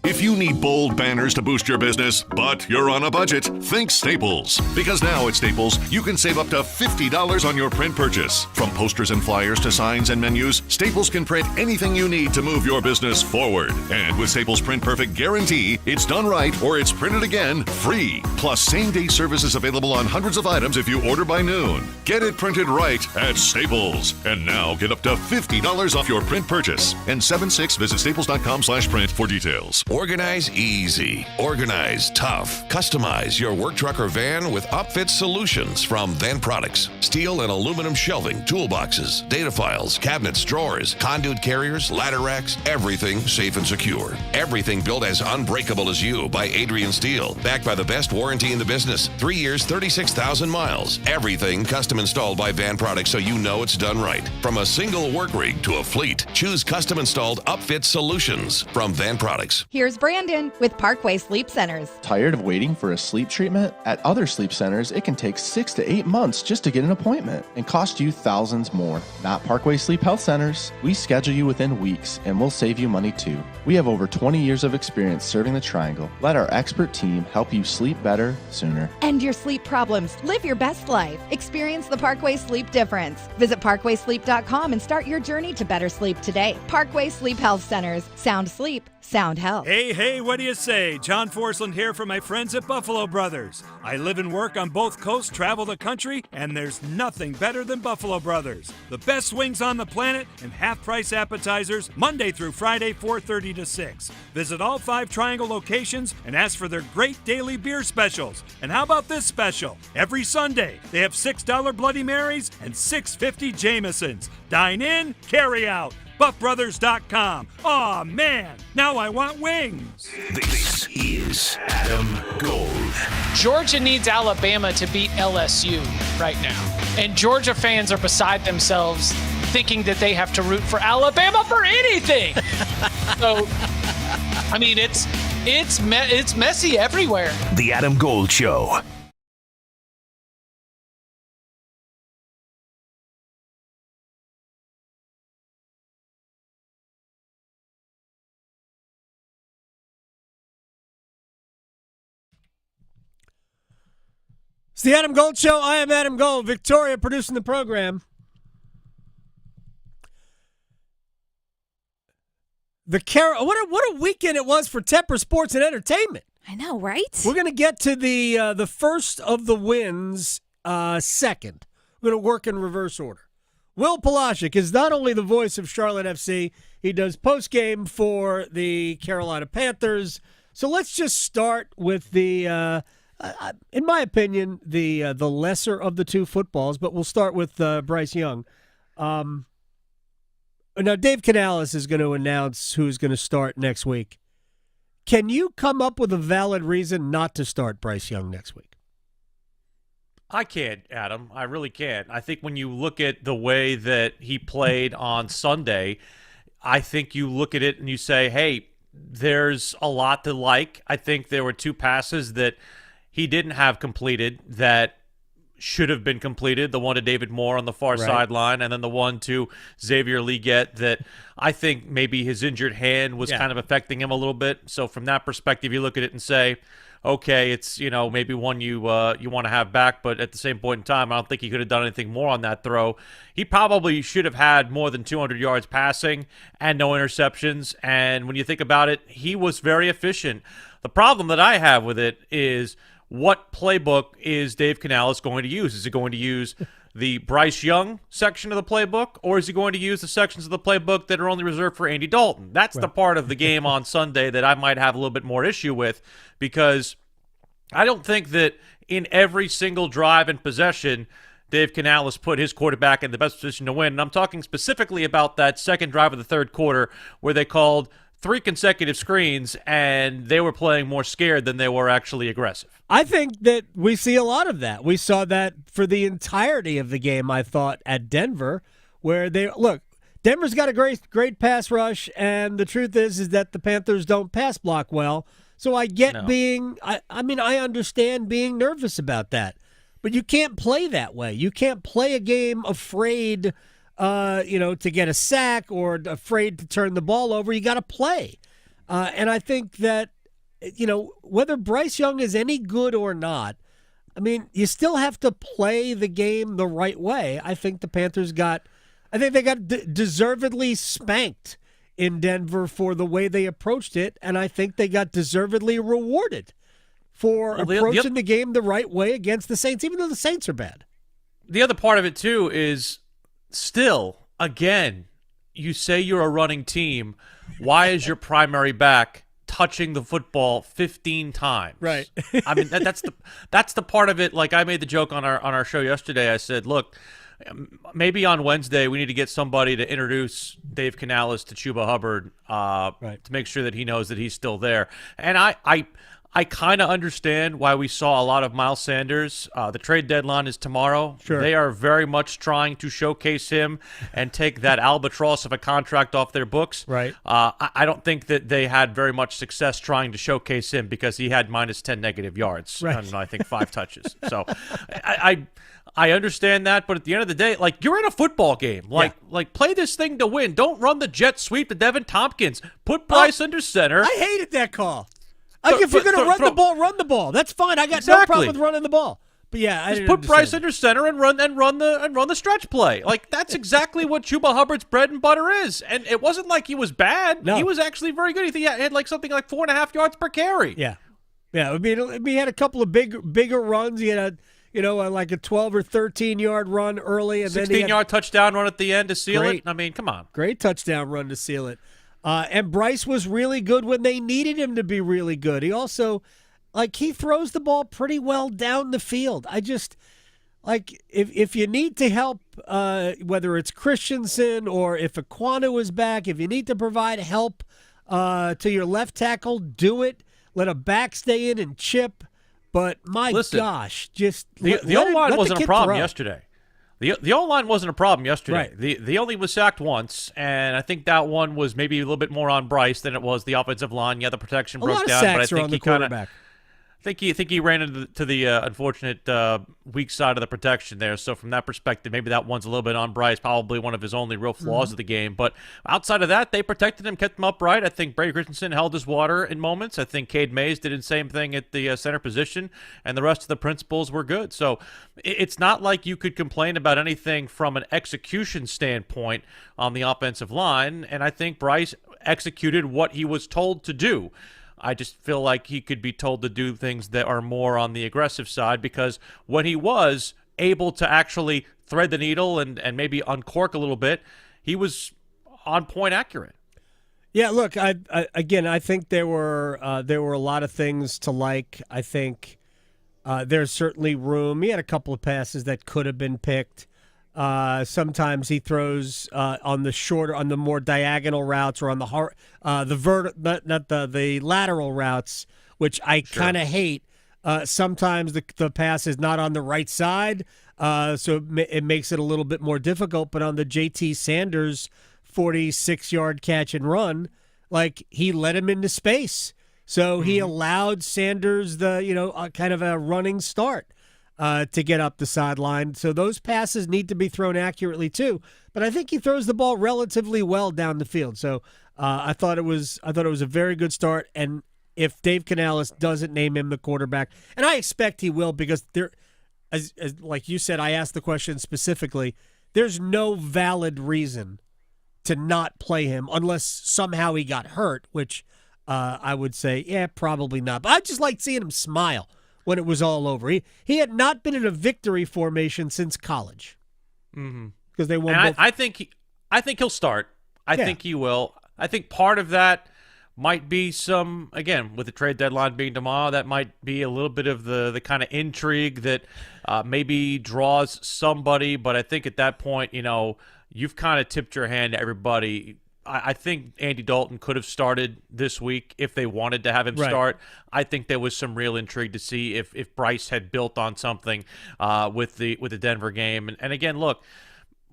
If you need bold banners to boost your business, but you're on a budget, think Staples. Because now at Staples, you can save up to $50 on your print purchase. From posters and flyers to signs and menus, Staples can print anything you need to move your business forward. And with Staples Print Perfect Guarantee, it's done right or it's printed again free. Plus, same-day service is available on hundreds of items if you order by noon. Get it printed right at Staples. And now get up to $50 off your print purchase. And 76, visit staples.com/print for details. Organize easy. Organize tough. Customize your work truck or van with upfit solutions from Van Products. Steel and aluminum shelving, toolboxes, data files, cabinets, drawers, conduit carriers, ladder racks, everything safe and secure. Everything built as unbreakable as you by Adrian Steel. Backed by the best warranty in the business. 3 years, 36,000 miles. Everything custom installed by Van Products so you know it's done right. From a single work rig to a fleet, choose custom installed upfit solutions from Van Products. Here's Brandon with Parkway Sleep Centers. Tired of waiting for a sleep treatment? At other sleep centers, it can take 6 to 8 months just to get an appointment and cost you thousands more. Not Parkway Sleep Health Centers. We schedule you within weeks and we'll save you money too. We have over 20 years of experience serving the Triangle. Let our expert team help you sleep better sooner. End your sleep problems. Live your best life. Experience the Parkway Sleep difference. Visit parkwaysleep.com and start your journey to better sleep today. Parkway Sleep Health Centers. Sound sleep. Sound health. Hey, what do you say? John Forsland here from my friends at Buffalo Brothers. I live and work on both coasts, travel the country, and there's nothing better than Buffalo Brothers. The best wings on the planet and half-price appetizers Monday through Friday, 4:30 to 6. Visit all 5 Triangle locations and ask for their great daily beer specials. And how about this special? Every Sunday, they have $6 Bloody Marys and $6.50 Jamesons. Dine in, carry out. BuffBrothers.com. Aw, man, now I want wings. This is Adam Gold. Georgia needs Alabama to beat LSU right now. And Georgia fans are beside themselves thinking that they have to root for Alabama for anything. So, I mean, it's messy everywhere. The Adam Gold Show. It's the Adam Gold Show. I am Adam Gold. Victoria producing the program. What a weekend it was for Tepper Sports and Entertainment. I know, right? We're going to get to the first of the wins second. We're going to work in reverse order. Will Palaszczuk is not only the voice of Charlotte FC, he does postgame for the Carolina Panthers. So let's just start with the, in my opinion, the lesser of the two footballs, but we'll start with Bryce Young. Now, Dave Canales is going to announce who's going to start next week. Can you come up with a valid reason not to start Bryce Young next week? I can't, Adam. I really can't. I think when you look at the way that he played on Sunday, I think you look at it and you say, hey, there's a lot to like. I think there were two passes that he didn't have completed that should have been completed, the one to David Moore on the far sideline, and then the one to Xavier Leggett that I think maybe his injured hand was kind of affecting him a little bit. So from that perspective, you look at it and say, okay, it's, maybe one you want to have back, but at the same point in time, I don't think he could have done anything more on that throw. He probably should have had more than 200 yards passing and no interceptions, and when you think about it, he was very efficient. The problem that I have with it is, what playbook is Dave Canales going to use? Is he going to use the Bryce Young section of the playbook, or is he going to use the sections of the playbook that are only reserved for Andy Dalton? That's the part of the game on Sunday that I might have a little bit more issue with, because I don't think that in every single drive and possession Dave Canales put his quarterback in the best position to win. And I'm talking specifically about that second drive of the third quarter where they called 3 consecutive screens, and they were playing more scared than they were actually aggressive. I think that we see a lot of that. We saw that for the entirety of the game, I thought, at Denver, where Denver's got a great pass rush, and the truth is that the Panthers don't pass block well. So I get I understand being nervous about that. But you can't play that way. You can't play a game afraid to get a sack or afraid to turn the ball over. You got to play. And I think that, whether Bryce Young is any good or not, you still have to play the game the right way. I think the Panthers got deservedly spanked in Denver for the way they approached it, and I think they got deservedly rewarded for approaching the game the right way against the Saints, even though the Saints are bad. The other part of it, too, is still, again, you say you're a running team. Why is your primary back touching the football 15 times? Right. That's the part of it. Like I made the joke on our show yesterday. I said, look, maybe on Wednesday we need to get somebody to introduce Dave Canales to Chuba Hubbard to make sure that he knows that he's still there. And I kind of understand why we saw a lot of Miles Sanders. The trade deadline is tomorrow. Sure. They are very much trying to showcase him and take that albatross of a contract off their books. Right. I don't think that they had very much success trying to showcase him because he had -10 negative yards. Right. And I think 5 touches. So I understand that, but at the end of the day, you're in a football game. Play this thing to win. Don't run the jet sweep to Devin Tompkins. Put Bryce under center. I hated that call. If you're going to run the ball. That's fine. I got no problem with running the ball. But yeah, I just put Bryce under center and run the stretch play. That's exactly what Chuba Hubbard's bread and butter is. And it wasn't like he was bad. No. He was actually very good. He had something like 4.5 yards per carry. Yeah. Yeah. He had a couple of bigger runs. He had like a 12 or 13 yard run early, and 16-yard touchdown run at the end to seal it. Come on. Great touchdown run to seal it. And Bryce was really good when they needed him to be really good. He also, he throws the ball pretty well down the field. I just, if you need to help, whether it's Christensen or if Aquanu is back, if you need to provide help to your left tackle, do it. Let a back stay in and chip. But my gosh, just the O-line wasn't a problem throw. yesterday. The O-line wasn't a problem yesterday. Right. The only was sacked once, and I think that one was maybe a little bit more on Bryce than it was the offensive line. Yeah, the protection broke lot of down, sacks but I are think on the he kind of quarterback. I think he ran into the unfortunate weak side of the protection there. So from that perspective, maybe that one's a little bit on Bryce, probably one of his only real flaws of the game. But outside of that, they protected him, kept him upright. I think Brady Christensen held his water in moments. I think Cade Mays did the same thing at the center position, and the rest of the principals were good. So it's not like you could complain about anything from an execution standpoint on the offensive line, and I think Bryce executed what he was told to do. I just feel like he could be told to do things that are more on the aggressive side, because when he was able to actually thread the needle and maybe uncork a little bit, he was on point accurate. Yeah, look, I think there were a lot of things to like. I think there's certainly room. He had a couple of passes that could have been picked. Sometimes he throws on the more diagonal routes, or on the lateral routes, which I kind of hate. Sometimes the pass is not on the right side, so it makes it a little bit more difficult. But on the JT Sanders 46-yard catch and run, like, he let him into space, so he allowed Sanders the kind of a running start to get up the sideline. So those passes need to be thrown accurately too. But I think he throws the ball relatively well down the field. So I thought it was a very good start. And if Dave Canales doesn't name him the quarterback, and I expect he will, because there, as like you said, I asked the question specifically. There's no valid reason to not play him unless somehow he got hurt, which I would say, yeah, probably not. But I just liked seeing him smile when it was all over. He had not been in a victory formation since college, because they won. And I think he'll start. I think he will. I think part of that might be some, again, with the trade deadline being tomorrow, that might be a little bit of the kind of intrigue that maybe draws somebody. But I think at that point, you've kind of tipped your hand to everybody. I think Andy Dalton could have started this week if they wanted to have him start. I think there was some real intrigue to see if Bryce had built on something with the Denver game. And again, look,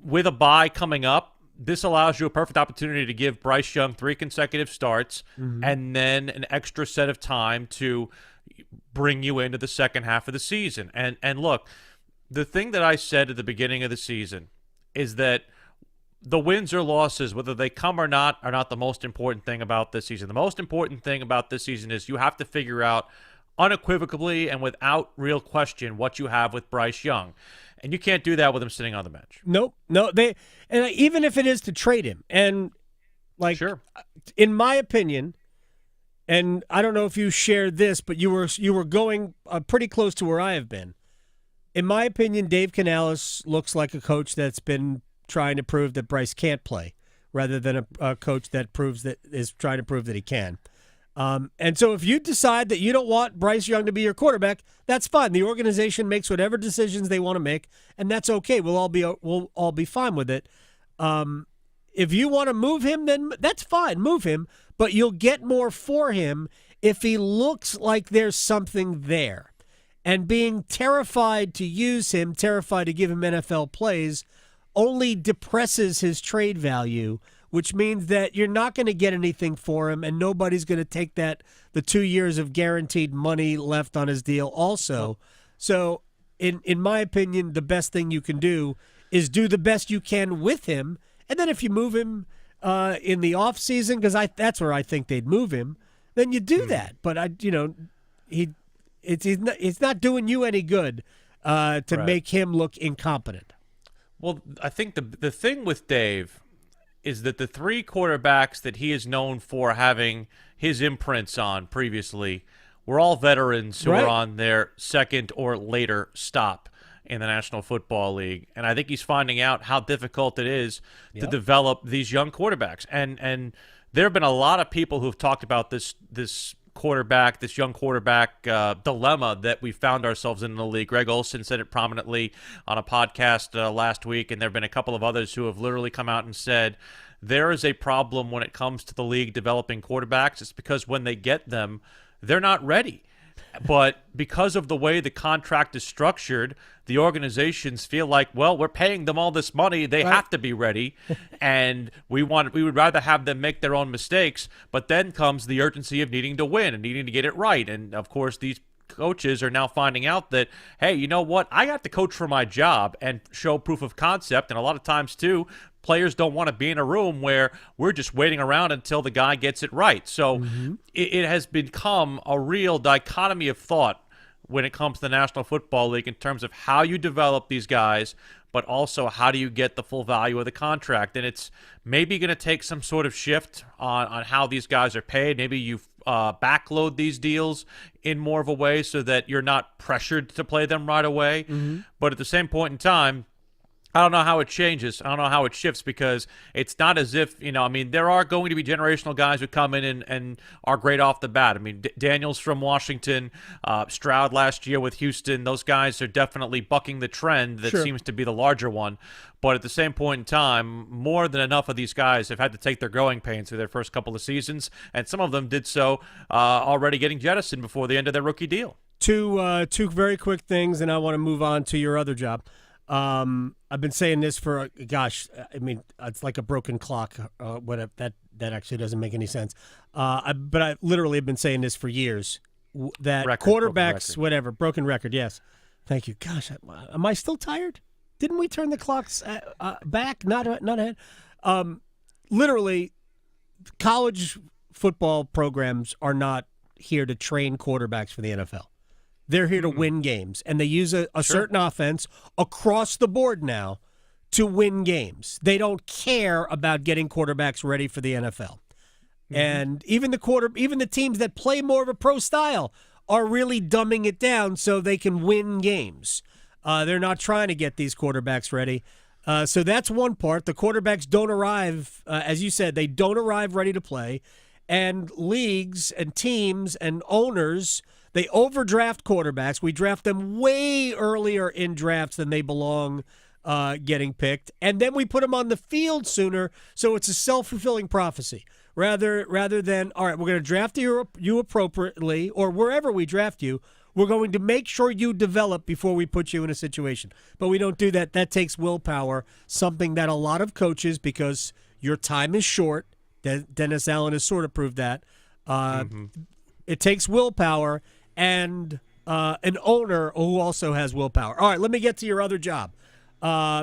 with a bye coming up, this allows you a perfect opportunity to give Bryce Young 3 consecutive starts and then an extra set of time to bring you into the second half of the season. And look, the thing that I said at the beginning of the season is that the wins or losses, whether they come or not, are not the most important thing about this season. The most important thing about this season is you have to figure out unequivocally and without real question what you have with Bryce Young. And you can't do that with him sitting on the bench. Nope. No, even if it is to trade him. And, in my opinion, and I don't know if you shared this, but you were going pretty close to where I have been. In my opinion, Dave Canales looks like a coach that's been trying to prove that Bryce can't play, rather than a coach that is trying to prove that he can. And so if you decide that you don't want Bryce Young to be your quarterback, that's fine. The organization makes whatever decisions they want to make, and that's okay. We'll all be fine with it. If you want to move him, then that's fine. Move him, but you'll get more for him if he looks like there's something there. And being terrified to use him, terrified to give him NFL plays, only depresses his trade value, which means that you're not going to get anything for him, and nobody's going to take the 2 years of guaranteed money left on his deal also. So in my opinion, the best thing you can do is do the best you can with him, and then if you move him in the offseason, because that's where I think they'd move him, then you do that. But it's not doing you any good to make him look incompetent. Well, I think the thing with Dave is that the 3 quarterbacks that he is known for having his imprints on previously were all veterans who were on their second or later stop in the National Football League. And I think he's finding out how difficult it is to develop these young quarterbacks. And there have been a lot of people who've talked about this young quarterback dilemma that we found ourselves in the league. Greg Olson said it prominently on a podcast last week, and there have been a couple of others who have literally come out and said there is a problem when it comes to the league developing quarterbacks. It's because when they get them, they're not ready. But because of the way the contract is structured, the organizations feel like, well, we're paying them all this money. They have to be ready. And we would rather have them make their own mistakes. But then comes the urgency of needing to win and needing to get it right. And, of course, these coaches are now finding out that, hey, you know what? I got to coach for my job and show proof of concept. And a lot of times, too, players don't want to be in a room where we're just waiting around until the guy gets it right. So it has become a real dichotomy of thought when it comes to the National Football League in terms of how you develop these guys, but also how do you get the full value of the contract. And it's maybe going to take some sort of shift on how these guys are paid. Maybe you backload these deals in more of a way so that you're not pressured to play them right away. But at the same point in time, I don't know how it changes. I don't know how it shifts, because it's not as if, I mean, there are going to be generational guys who come in and are great off the bat. I mean, Daniels from Washington, Stroud last year with Houston, those guys are definitely bucking the trend that seems to be the larger one. But at the same point in time, more than enough of these guys have had to take their growing pains through their first couple of seasons, and some of them did so already getting jettisoned before the end of their rookie deal. Two very quick things, and I want to move on to your other job. I've been saying this for, it's like a broken clock. Whatever, that actually doesn't make any sense. But I literally have been saying this for years. That quarterbacks, broken record. Yes, thank you. Gosh, am I still tired? Didn't we turn the clocks back? Not ahead. Literally, college football programs are not here to train quarterbacks for the NFL. They're here to win games, and they use a certain offense across the board now to win games. They don't care about getting quarterbacks ready for the NFL. And even the teams that play more of a pro style are really dumbing it down so they can win games. They're not trying to get these quarterbacks ready. So that's one part. The quarterbacks don't arrive, as you said, they don't arrive ready to play. And leagues and teams and owners, they overdraft quarterbacks. We draft them way earlier in drafts than they belong getting picked. And then we put them on the field sooner, so it's a self-fulfilling prophecy. Rather than, all right, we're going to draft you appropriately, or wherever we draft you, we're going to make sure you develop before we put you in a situation. But we don't do that. That takes willpower, something that a lot of coaches, because your time is short, Dennis Allen has sort of proved that, it takes willpower and an owner who also has willpower. All right, let me get to your other job,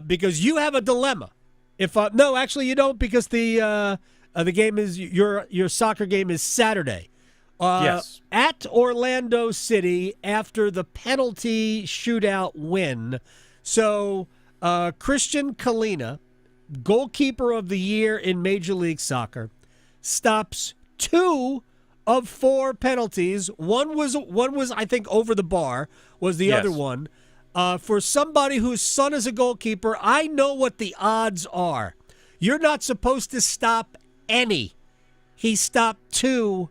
because you have a dilemma. No, actually you don't, because the game is your soccer game is Saturday. Yes. At Orlando City after the penalty shootout win. So Christian Kalina, goalkeeper of the year in Major League Soccer, stops 2 of 4 penalties. One was I think over the bar was the other one. For somebody whose son is a goalkeeper, I know what the odds are. You're not supposed to stop any. He stopped 2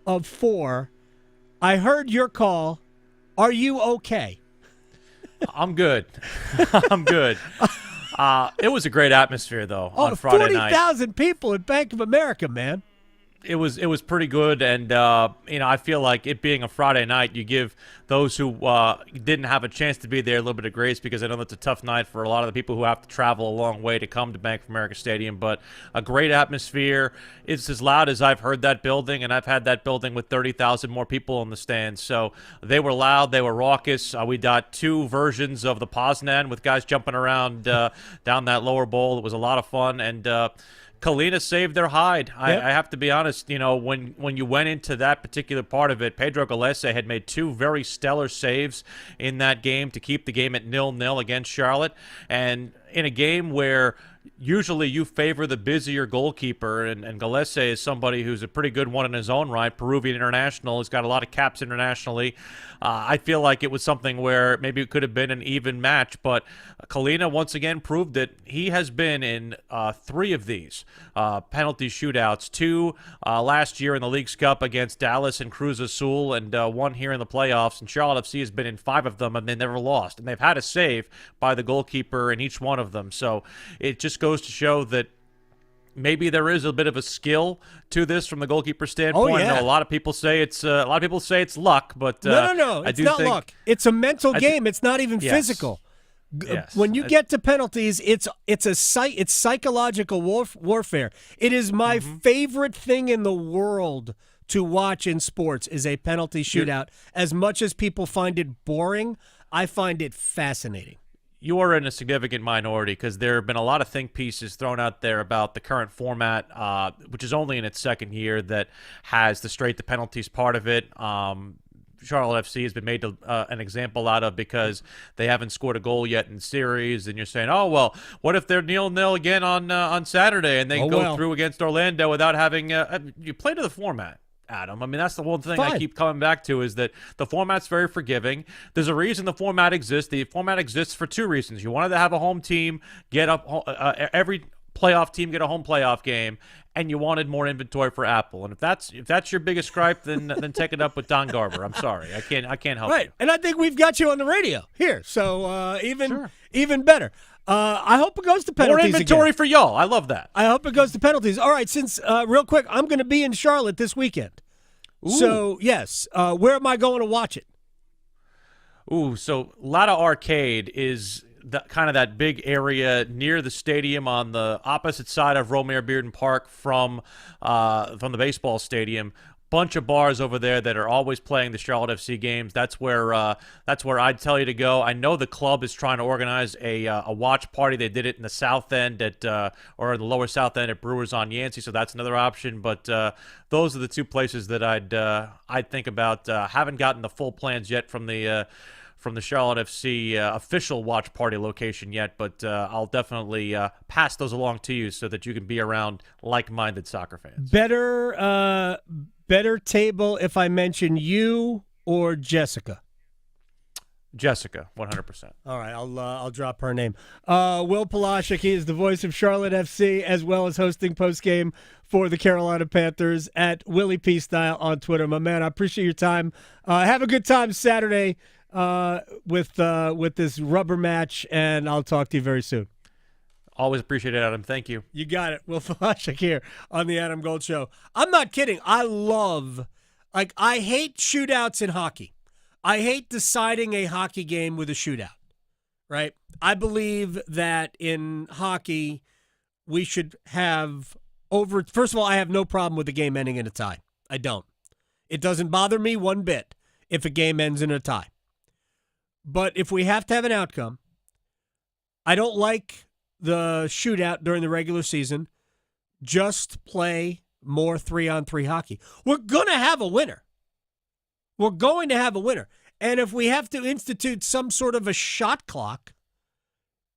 of 4. I heard your call. Are you okay? I'm good. I'm good. It was a great atmosphere, though, on Friday night. 40,000 people at Bank of America, man. It was pretty good, and I feel like it being a Friday night, you give those who didn't have a chance to be there a little bit of grace, because I know that's a tough night for a lot of the people who have to travel a long way to come to Bank of America Stadium. But a great atmosphere. It's as loud as I've heard that building, and I've had that building with 30,000 more people in the stands. So they were loud, they were raucous. We got 2 versions of the Poznan with guys jumping around down that lower bowl. It was a lot of fun, and Kalina saved their hide. I have to be honest, when you went into that particular part of it, Pedro Gallese had made 2 very stellar saves in that game to keep the game at 0-0 against Charlotte. And in a game where usually you favor the busier goalkeeper, and Gallese is somebody who's a pretty good one in his own right, Peruvian international. He's got a lot of caps internationally. I feel like it was something where maybe it could have been an even match, but Kalina once again proved that he has been in 3 of these penalty shootouts, 2 last year in the League's Cup against Dallas and Cruz Azul, and 1 here in the playoffs. And Charlotte FC has been in 5 of them, and they never lost. And they've had a save by the goalkeeper in each one of them. So it just goes to show that maybe there is a bit of a skill to this from the goalkeeper standpoint. Oh, yeah. I know a lot of people say it's luck, but no, it's not luck. It's a mental game. It's not even physical. Yes. When you get to penalties, it's psychological warfare. It is my favorite thing in the world to watch in sports is a penalty shootout. As much as people find it boring, I find it fascinating. You are in a significant minority because there have been a lot of think pieces thrown out there about the current format, which is only in its second year, that has the straight to penalties part of it. Charlotte FC has been made an example out of because they haven't scored a goal yet in series, and you're saying, oh, well, what if they're 0-0 again on Saturday and they go through against Orlando without having you play to the format. Adam. I mean, that's the one thing I keep coming back to is that the format's very forgiving. There's a reason the format exists. The format exists for two reasons. You wanted to have a home team get up, every playoff team get a home playoff game, and you wanted more inventory for Apple. And if that's your biggest gripe, then take it up with Don Garber. I'm sorry, I can't help you. And I think we've got you on the radio here, so even better. I hope it goes to penalties. More inventory again. for y'all. I love that. I hope it goes to penalties. All right, since real quick, I'm going to be in Charlotte this weekend. Ooh. So yes, where am I going to watch it? Ooh, so Latta Arcade is kind of that big area near the stadium on the opposite side of Romare Bearden Park from the baseball stadium. Bunch of bars over there that are always playing the Charlotte FC games. That's where I'd tell you to go. I know the club is trying to organize a watch party. They did it in the South End or the lower South End at Brewers on Yancey, so that's another option. But those are the two places that I'd think about. Haven't gotten the full plans yet from the Charlotte FC official watch party location yet, but I'll definitely pass those along to you so that you can be around like-minded soccer fans. Better table if I mention you or Jessica. Jessica, 100%. All right, I'll drop her name. Will Palaszczuk, he is the voice of Charlotte FC, as well as hosting postgame for the Carolina Panthers at Willie P. Style on Twitter. My man, I appreciate your time. Have a good time Saturday with this rubber match, and I'll talk to you very soon. Always appreciate it, Adam. Thank you. You got it. Will Palaszczuk here on the Adam Gold Show. I'm not kidding. I hate shootouts in hockey. I hate deciding a hockey game with a shootout, right? I believe that in hockey, we should have first of all, I have no problem with the game ending in a tie. I don't. It doesn't bother me one bit if a game ends in a tie. But if we have to have an outcome, I don't like the shootout during the regular season. Just play more 3-on-3 hockey. We're going to have a winner. We're going to have a winner. And if we have to institute some sort of a shot clock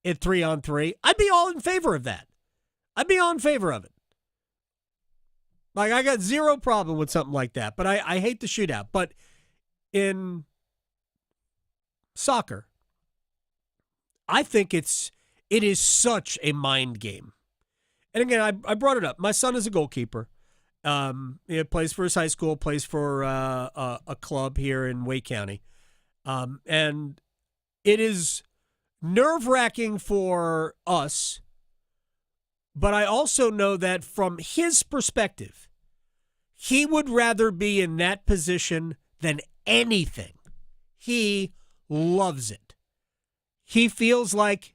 at 3-on-3, I'd be all in favor of that. I'd be all in favor of it. Like, I got zero problem with something like that. But I hate the shootout. But in soccer, I think it is such a mind game. And again, I brought it up. My son is a goalkeeper. He plays for his high school, plays for a club here in Wake County. And it is nerve-wracking for us, but I also know that from his perspective, he would rather be in that position than anything. He loves it. He feels like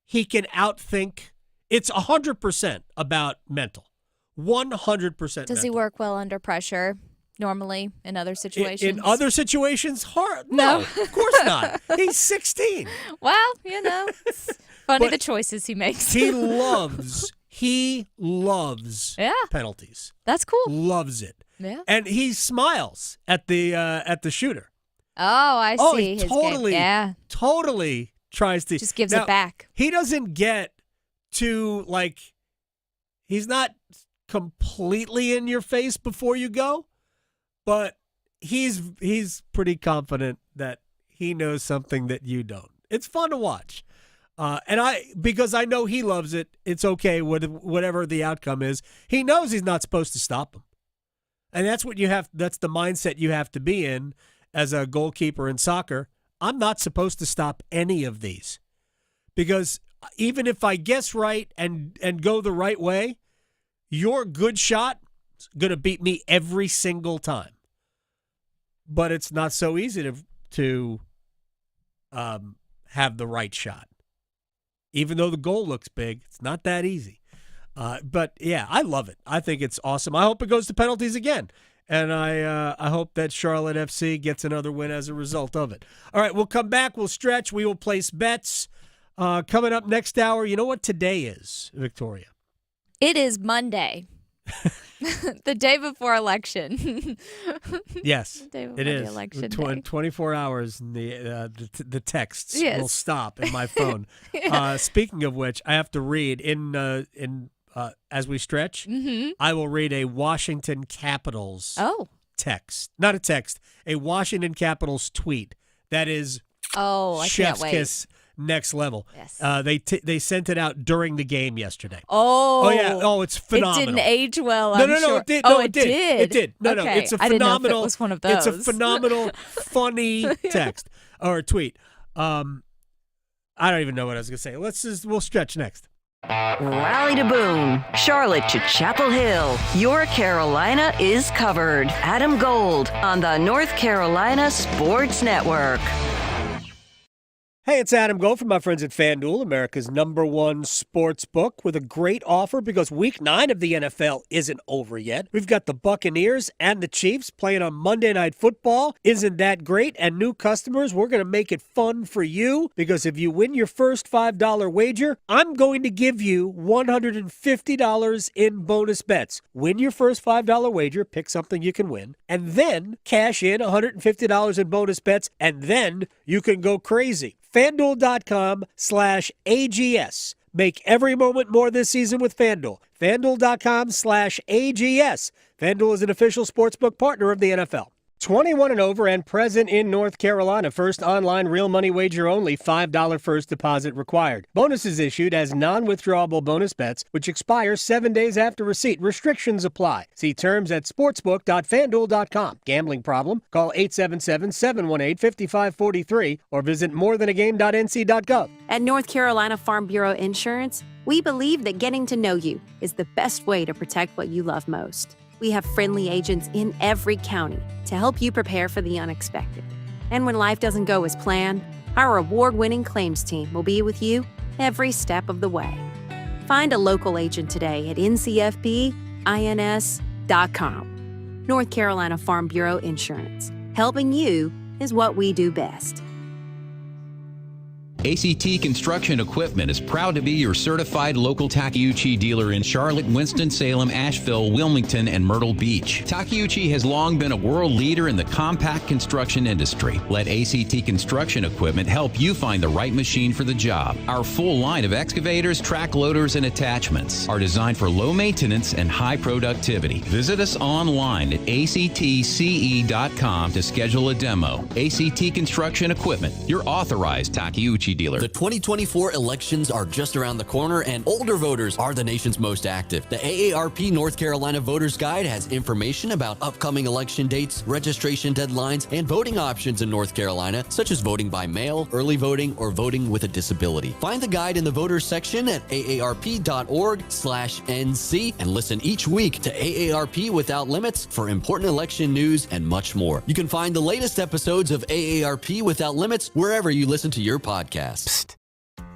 he can outthink. It's 100% about mental. 100%. Does he work well under pressure normally in other situations? In other situations, hard. No, of course not. He's 16. Well, it's funny the choices he makes. He loves penalties. That's cool. Loves it. Yeah. And he smiles at the shooter. Oh, I see. He his totally, game. Yeah. totally tries to. Just gives now, it back. He doesn't get to, he's not completely in your face before you go, but he's pretty confident that he knows something that you don't. It's fun to watch. Because I know he loves it, it's okay whatever the outcome is. He knows he's not supposed to stop him. And that's the mindset you have to be in as a goalkeeper in soccer. I'm not supposed to stop any of these. Because even if I guess right and go the right way, your good shot is going to beat me every single time. But it's not so easy to have the right shot. Even though the goal looks big, it's not that easy. But, yeah, I love it. I think it's awesome. I hope it goes to penalties again. And I hope that Charlotte FC gets another win as a result of it. All right, we'll come back. We'll stretch. We will place bets. Coming up next hour, you know what today is, Victoria? It is Monday. The day before election. Yes, the day before it is. The election 24 hours, and the texts Yes. will stop in my phone. Yeah. Speaking of which, I have to read in as we stretch. Mm-hmm. I will read a Washington Capitals text, not a text, a Washington Capitals tweet that is I chef's can't wait. kiss. Next level. Yes. They sent it out during the game yesterday. Oh yeah. Oh, it's phenomenal. It didn't age well. No, I'm sure. it did. Oh, No, it did. It did. No, okay. It's a I didn't know if phenomenal. it was one of those. It's a phenomenal, funny text or tweet. I don't even know what I was gonna say. We'll stretch next. Raleigh to Boone, Charlotte to Chapel Hill. Your Carolina is covered. Adam Gold on the North Carolina Sports Network. Hey, it's Adam Gold from my friends at FanDuel, America's #1 sports book, with a great offer because Week 9 of the NFL isn't over yet. We've got the Buccaneers and the Chiefs playing on Monday Night Football. Isn't that great? And new customers, we're going to make it fun for you because if you win your first $5 wager, I'm going to give you $150 in bonus bets. Win your first $5 wager, pick something you can win, and then cash in $150 in bonus bets, and then you can go crazy. FanDuel.com/AGS. Make every moment more this season with FanDuel. FanDuel.com/AGS. FanDuel is an official sportsbook partner of the NFL. 21 and over and present in North Carolina. First online real money wager only. $5 first deposit required. Bonuses issued as non-withdrawable bonus bets, which expire 7 days after receipt. Restrictions apply. See terms at sportsbook.fanduel.com. Gambling problem? Call 877-718-5543 or visit morethanagame.nc.gov. At North Carolina Farm Bureau Insurance, we believe that getting to know you is the best way to protect what you love most. We have friendly agents in every county to help you prepare for the unexpected. And when life doesn't go as planned, our award-winning claims team will be with you every step of the way. Find a local agent today at ncfbins.com. North Carolina Farm Bureau Insurance. Helping you is what we do best. ACT Construction Equipment is proud to be your certified local Takeuchi dealer in Charlotte, Winston-Salem, Asheville, Wilmington, and Myrtle Beach. Takeuchi has long been a world leader in the compact construction industry. Let ACT Construction Equipment help you find the right machine for the job. Our full line of excavators, track loaders, and attachments are designed for low maintenance and high productivity. Visit us online at actce.com to schedule a demo. ACT Construction Equipment, your authorized Takeuchi dealer. The 2024 elections are just around the corner, and older voters are the nation's most active. The AARP North Carolina Voters Guide has information about upcoming election dates, registration deadlines, and voting options in North Carolina, such as voting by mail, early voting, or voting with a disability. Find the guide in the voters section at aarp.org/NC and listen each week to AARP Without Limits for important election news and much more. You can find the latest episodes of AARP Without Limits wherever you listen to your podcast. Psst.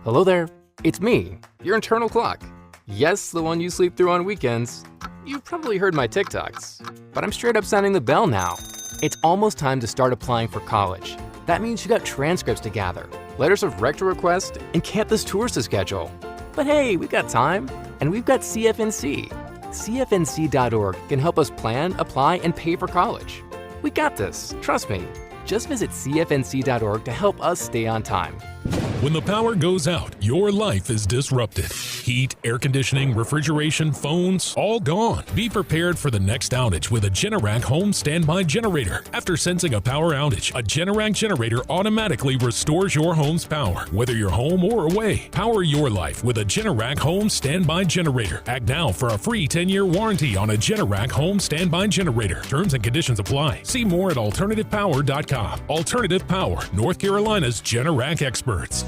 Hello there. It's me, your internal clock. Yes, the one you sleep through on weekends. You've probably heard my TikToks, but I'm straight up sounding the bell now. It's almost time to start applying for college. That means you got transcripts to gather, letters of rec to request, and campus tours to schedule. But hey, we've got time, and we've got CFNC. CFNC.org can help us plan, apply, and pay for college. We got this, trust me. Just visit CFNC.org to help us stay on time. When the power goes out, your life is disrupted. Heat, air conditioning, refrigeration, phones, all gone. Be prepared for the next outage with a Generac home standby generator. After sensing a power outage, a Generac generator automatically restores your home's power. Whether you're home or away, power your life with a Generac home standby generator. Act now for a free 10-year warranty on a Generac home standby generator. Terms and conditions apply. See more at alternativepower.com. Alternative Power, North Carolina's Generac experts.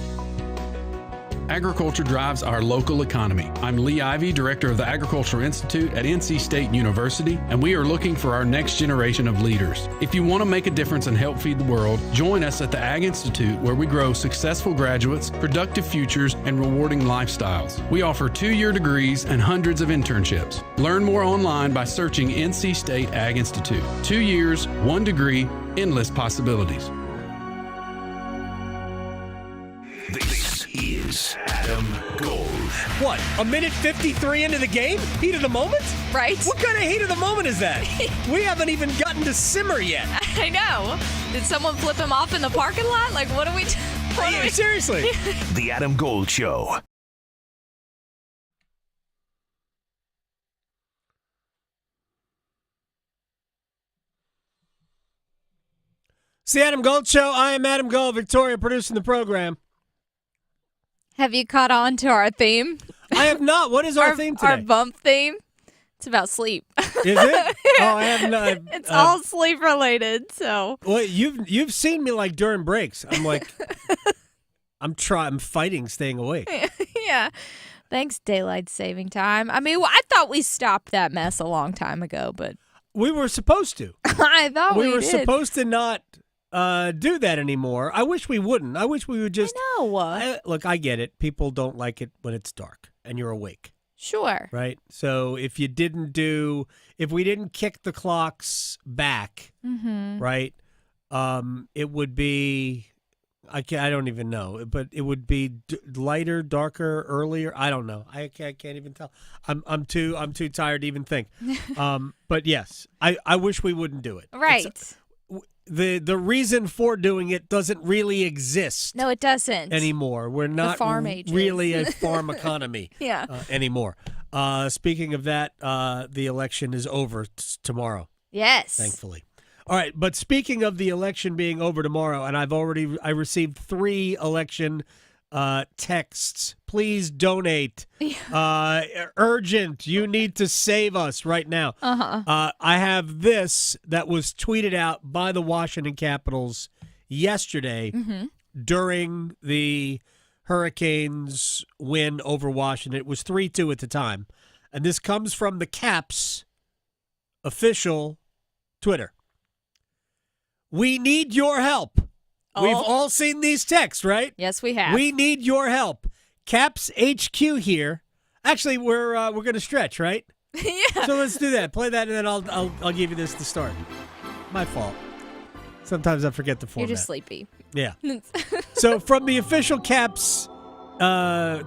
Agriculture drives our local economy. I'm Lee Ivey, Director of the Agricultural Institute at NC State University, and we are looking for our next generation of leaders. If you want to make a difference and help feed the world, join us at the Ag Institute, where we grow successful graduates, productive futures, and rewarding lifestyles. We offer 2-year degrees and hundreds of internships. Learn more online by searching NC State Ag Institute. 2 years, 1 degree, endless possibilities. This is Adam Gold. What, a minute 53 into the game? Heat of the moment? Right. What kind of heat of the moment is that? We haven't even gotten to simmer yet. I know. Did someone flip him off in the parking lot? Like, what are we seriously. The Adam Gold Show. It's the Adam Gold Show. I am Adam Gold, Victoria producing the program. Have you caught on to our theme? I have not. What is our theme today? Our bump theme? It's about sleep. Is it? Oh, I have not. It's all sleep related, so. Well, you've seen me like during breaks. I'm like, I'm fighting staying awake. Yeah. Thanks, daylight saving time. I mean, I thought we stopped that mess a long time ago, but. We were supposed to. I thought we were did. supposed to not do that anymore. I wish we wouldn't. I wish we would just. I know. Look, I get it. People don't like it when it's dark and you're awake. Sure. Right? So if we didn't kick the clocks back, right, it would be, I don't even know, but it would be lighter, darker, earlier. I don't know. I can't even tell. I'm too tired to even think. But yes, I wish we wouldn't do it. Right. The reason for doing it doesn't really exist. No, it doesn't Anymore. We're not farm ages. really a farm economy anymore. Speaking of that, the election is over tomorrow. Yes. Thankfully. All right, but speaking of the election being over tomorrow, and I received 3 election texts. Please donate. Urgent. You need to save us right now. I have this that was tweeted out by the Washington Capitals yesterday during the Hurricanes win over Washington. It was 3-2 at the time. And this comes from the Caps official Twitter. We need your help. Oh. We've all seen these texts, right? Yes, we have. We need your help. Caps HQ here. Actually, we're going to stretch, right? Yeah. So let's do that. Play that, and then I'll give you this to start. My fault. Sometimes I forget the format. You're just sleepy. Yeah. So from the official Caps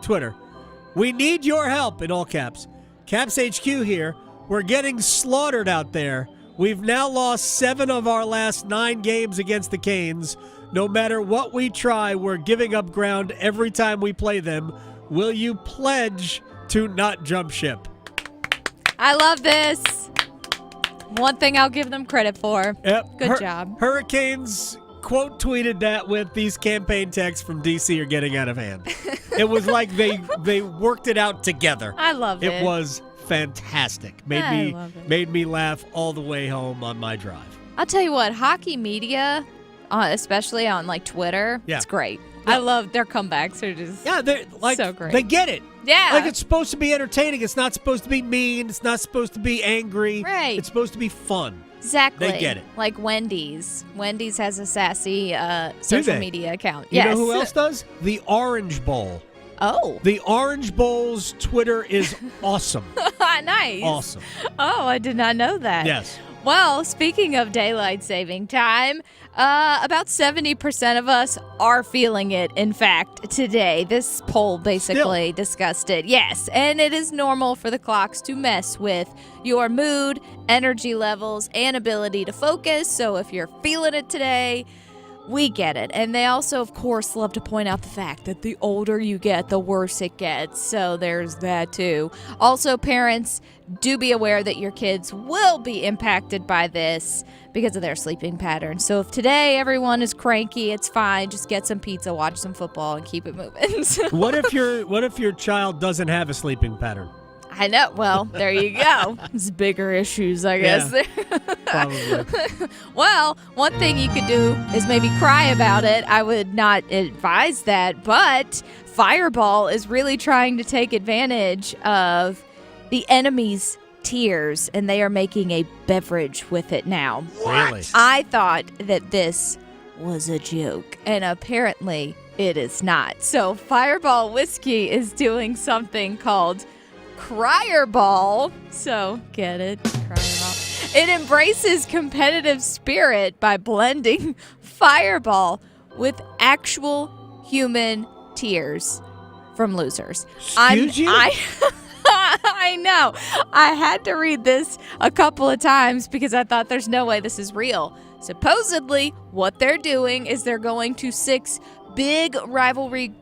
Twitter, we need your help in all caps. Caps HQ here. We're getting slaughtered out there. We've now lost 7 of our last 9 games against the Canes. No matter what we try, we're giving up ground every time we play them. Will you pledge to not jump ship? I love this. One thing I'll give them credit for. Yep. Good job. Hurricanes quote tweeted that with these campaign texts from DC are getting out of hand. It was like they worked it out together. I love it. It was fantastic. Made me laugh all the way home on my drive. I'll tell you what, hockey media, especially on like Twitter, it's great. I love their comebacks. They're just they're like so great. They get it. Yeah. Like it's supposed to be entertaining. It's not supposed to be mean. It's not supposed to be angry. Right. It's supposed to be fun. Exactly. They get it. Like Wendy's. Wendy's has a sassy social media account. You know who else does? The Orange Bowl. Oh. The Orange Bowl's Twitter is awesome. Nice. Awesome. Oh, I did not know that. Yes. Well, speaking of daylight saving time, about 70% of us are feeling it, in fact, today. This poll basically discussed it. Yes, and it is normal for the clocks to mess with your mood, energy levels, and ability to focus. So if you're feeling it today, we get it. And they also, of course, love to point out the fact that the older you get, the worse it gets. So there's that too. Also, parents, do be aware that your kids will be impacted by this because of their sleeping patterns. So if today everyone is cranky, it's fine. Just get some pizza, watch some football, and keep it moving. What if your child doesn't have a sleeping pattern? I know. Well, there you go. It's bigger issues, I guess. Yeah, probably. Well, one thing you could do is maybe cry about it. I would not advise that, but Fireball is really trying to take advantage of the enemy's tears, and they are making a beverage with it now. Really? I thought that this was a joke, and apparently it is not. So Fireball Whiskey is doing something called Cryerball. So get it? Cryerball. It embraces competitive spirit by blending Fireball with actual human tears from losers. Excuse you? I know. I had to read this a couple of times because I thought there's no way this is real. Supposedly, what they're doing is they're going to 6 big rivalry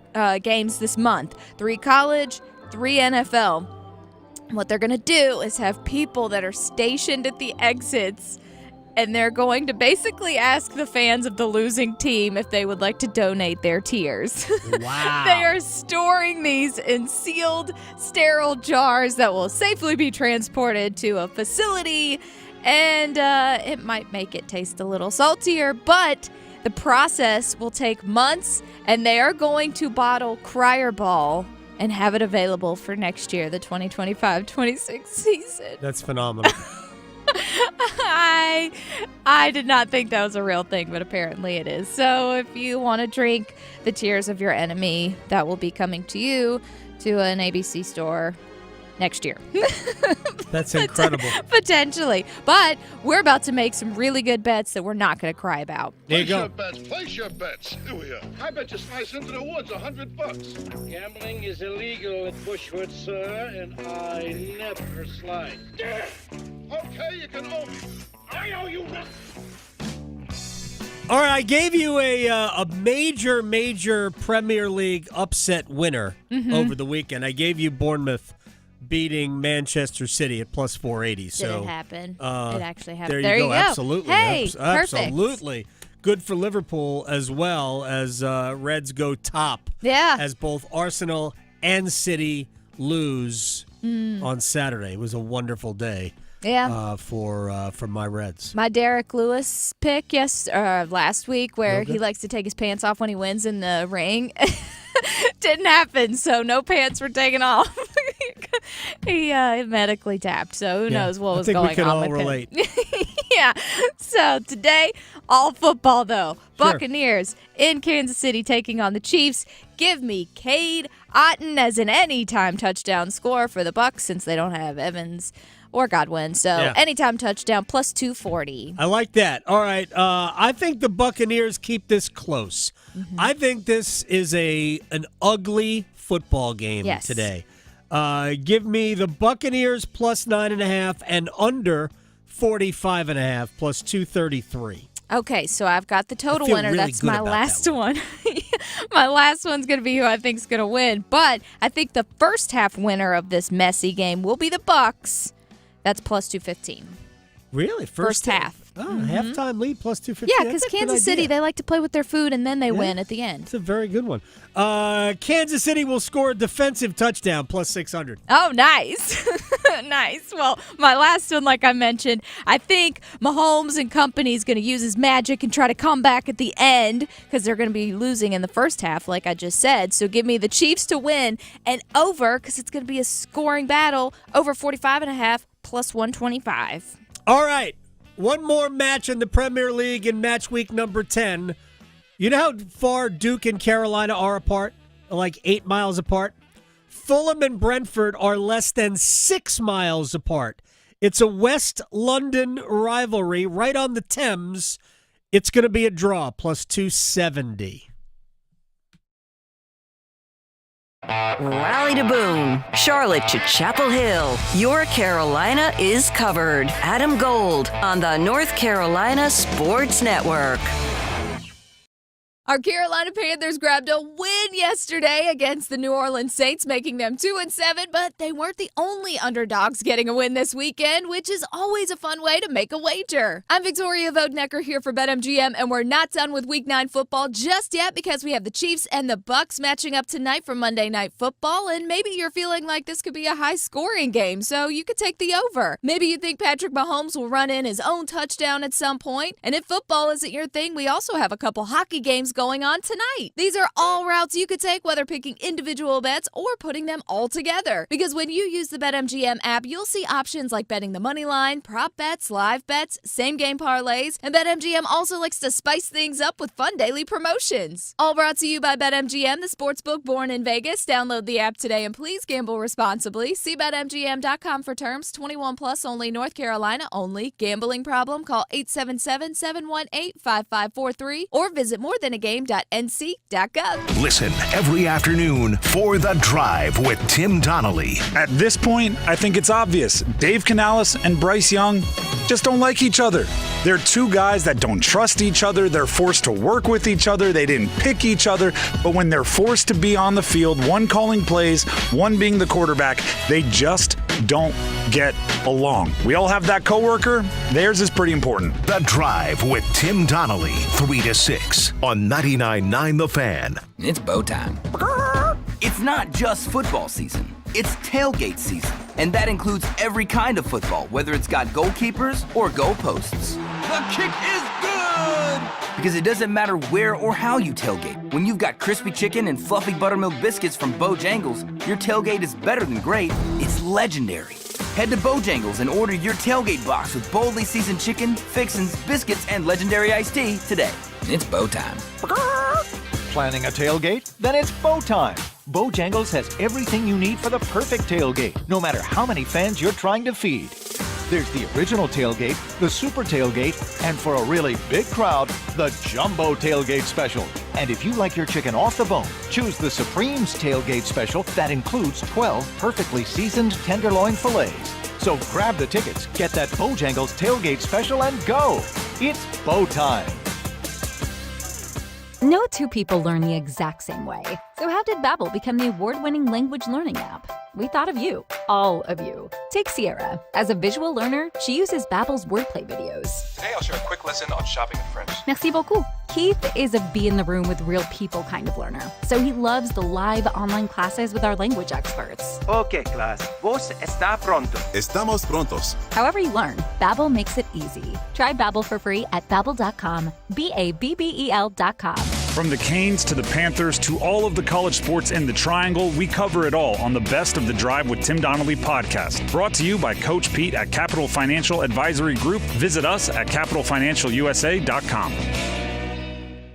games this month. 3 college, 3 NFL. What they're going to do is have people that are stationed at the exits, and they're going to basically ask the fans of the losing team if they would like to donate their tears. Wow. They are storing these in sealed, sterile jars that will safely be transported to a facility, and it might make it taste a little saltier, but the process will take months, and they are going to bottle Cryerball and have it available for next year, the 2025-26 season. That's phenomenal. I did not think that was a real thing, but apparently it is. So if you want to drink the tears of your enemy, that will be coming to you to an ABC store next year. That's incredible. Potentially. But we're about to make some really good bets that we're not going to cry about. There you go. Place your bets. Here we are. I bet you slice into the woods $100. Gambling is illegal at Bushwood, sir, and I never slide. Okay, you can owe me. I owe you nothing. All right, I gave you a major Premier League upset winner over the weekend. I gave you Bournemouth beating Manchester City at plus 480. Did So it happen? It actually happened. There you go. Absolutely. Hey, perfect. Absolutely. Good for Liverpool as well as Reds go top. Yeah. As both Arsenal and City lose on Saturday. It was a wonderful day. Yeah. For my Reds. My Derek Lewis pick last week where he likes to take his pants off when he wins in the ring didn't happen, so no pants were taken off. He medically tapped, so who knows what was going on with him. I think we can all relate. Yeah. So today, all football though. Buccaneers in Kansas City taking on the Chiefs. Give me Cade Otton as an anytime touchdown score for the Bucs since they don't have Evans or Godwin. So anytime touchdown plus 240. I like that. All right. I think the Buccaneers keep this close. I think this is an ugly football game today. Give me the Buccaneers plus 9.5 and under 45.5 plus 233. Okay, so I've got the total winner. Really That's my last one. My last one's going to be who I think's going to win. But I think the first half winner of this messy game will be the Bucs. That's plus 215. Really? First half. Oh, halftime lead plus 250. Yeah, because Kansas City, they like to play with their food, and then they win at the end. It's a very good one. Kansas City will score a defensive touchdown plus 600. Oh, nice. Nice. Well, my last one, like I mentioned, I think Mahomes and company is going to use his magic and try to come back at the end because they're going to be losing in the first half, like I just said. So give me the Chiefs to win and over, because it's going to be a scoring battle, over 45.5 plus 125. All right. One more match in the Premier League in match week number 10. You know how far Duke and Carolina are apart? Like 8 miles apart? Fulham and Brentford are less than 6 miles apart. It's a West London rivalry right on the Thames. It's going to be a draw, plus 270. Raleigh to Boone, Charlotte to Chapel Hill. Your Carolina is covered. Adam Gold on the North Carolina Sports Network. Our Carolina Panthers grabbed a win yesterday against the New Orleans Saints, making them 2-7, but they weren't the only underdogs getting a win this weekend, which is always a fun way to make a wager. I'm Victoria Vodenecker here for BetMGM, and we're not done with Week 9 football just yet because we have the Chiefs and the Bucs matching up tonight for Monday Night Football, and maybe you're feeling like this could be a high-scoring game, so you could take the over. Maybe you think Patrick Mahomes will run in his own touchdown at some point, and if football isn't your thing, we also have a couple hockey games going going on tonight. These are all routes you could take, whether picking individual bets or putting them all together. Because when you use the BetMGM app, you'll see options like betting the money line, prop bets, live bets, same-game parlays, and BetMGM also likes to spice things up with fun daily promotions. All brought to you by BetMGM, the sportsbook born in Vegas. Download the app today and please gamble responsibly. See BetMGM.com for terms. 21 plus only, North Carolina only. Gambling problem? Call 877-718-5543 or visit morethanagame.nc.gov. Listen every afternoon for The Drive with Tim Donnelly. At this point, I think it's obvious. Dave Canales and Bryce Young just don't like each other. They're two guys that don't trust each other. They're forced to work with each other. They didn't pick each other. But when they're forced to be on the field, one calling plays, one being the quarterback, they just don't get along. We all have that coworker. Theirs is pretty important. The Drive with Tim Donnelly, 3 to 6 on 99.9 The Fan. It's bow time. It's not just football season. It's tailgate season. And that includes every kind of football, whether it's got goalkeepers or goalposts. The kick is good! Because it doesn't matter where or how you tailgate. When you've got crispy chicken and fluffy buttermilk biscuits from Bojangles, your tailgate is better than great. It's legendary. Head to Bojangles and order your tailgate box with boldly seasoned chicken, fixins, biscuits, and legendary iced tea today. It's bow time. Planning a tailgate? Then it's bow time. Bojangles has everything you need for the perfect tailgate, no matter how many fans you're trying to feed. There's the original tailgate, the super tailgate, and for a really big crowd, the jumbo tailgate special. And if you like your chicken off the bone, choose the Supreme's tailgate special that includes 12 perfectly seasoned tenderloin fillets. So grab the tickets, get that Bojangles tailgate special, and go. It's bow time. No two people learn the exact same way. So how did Babbel become the award-winning language learning app? We thought of you, all of you. Take Sierra. As a visual learner, she uses Babbel's wordplay videos. Today I'll share a quick lesson on shopping in French. Merci beaucoup. Keith is a be in the room with real people kind of learner. So he loves the live online classes with our language experts. Okay, class. Vos está pronto. Estamos prontos. However you learn, Babbel makes it easy. Try Babbel for free at Babbel.com. Babbel.com. From the Canes to the Panthers to all of the college sports in the Triangle, we cover it all on the Best of the Drive with Tim Donnelly podcast. Brought to you by Coach Pete at Capital Financial Advisory Group. Visit us at capitalfinancialusa.com.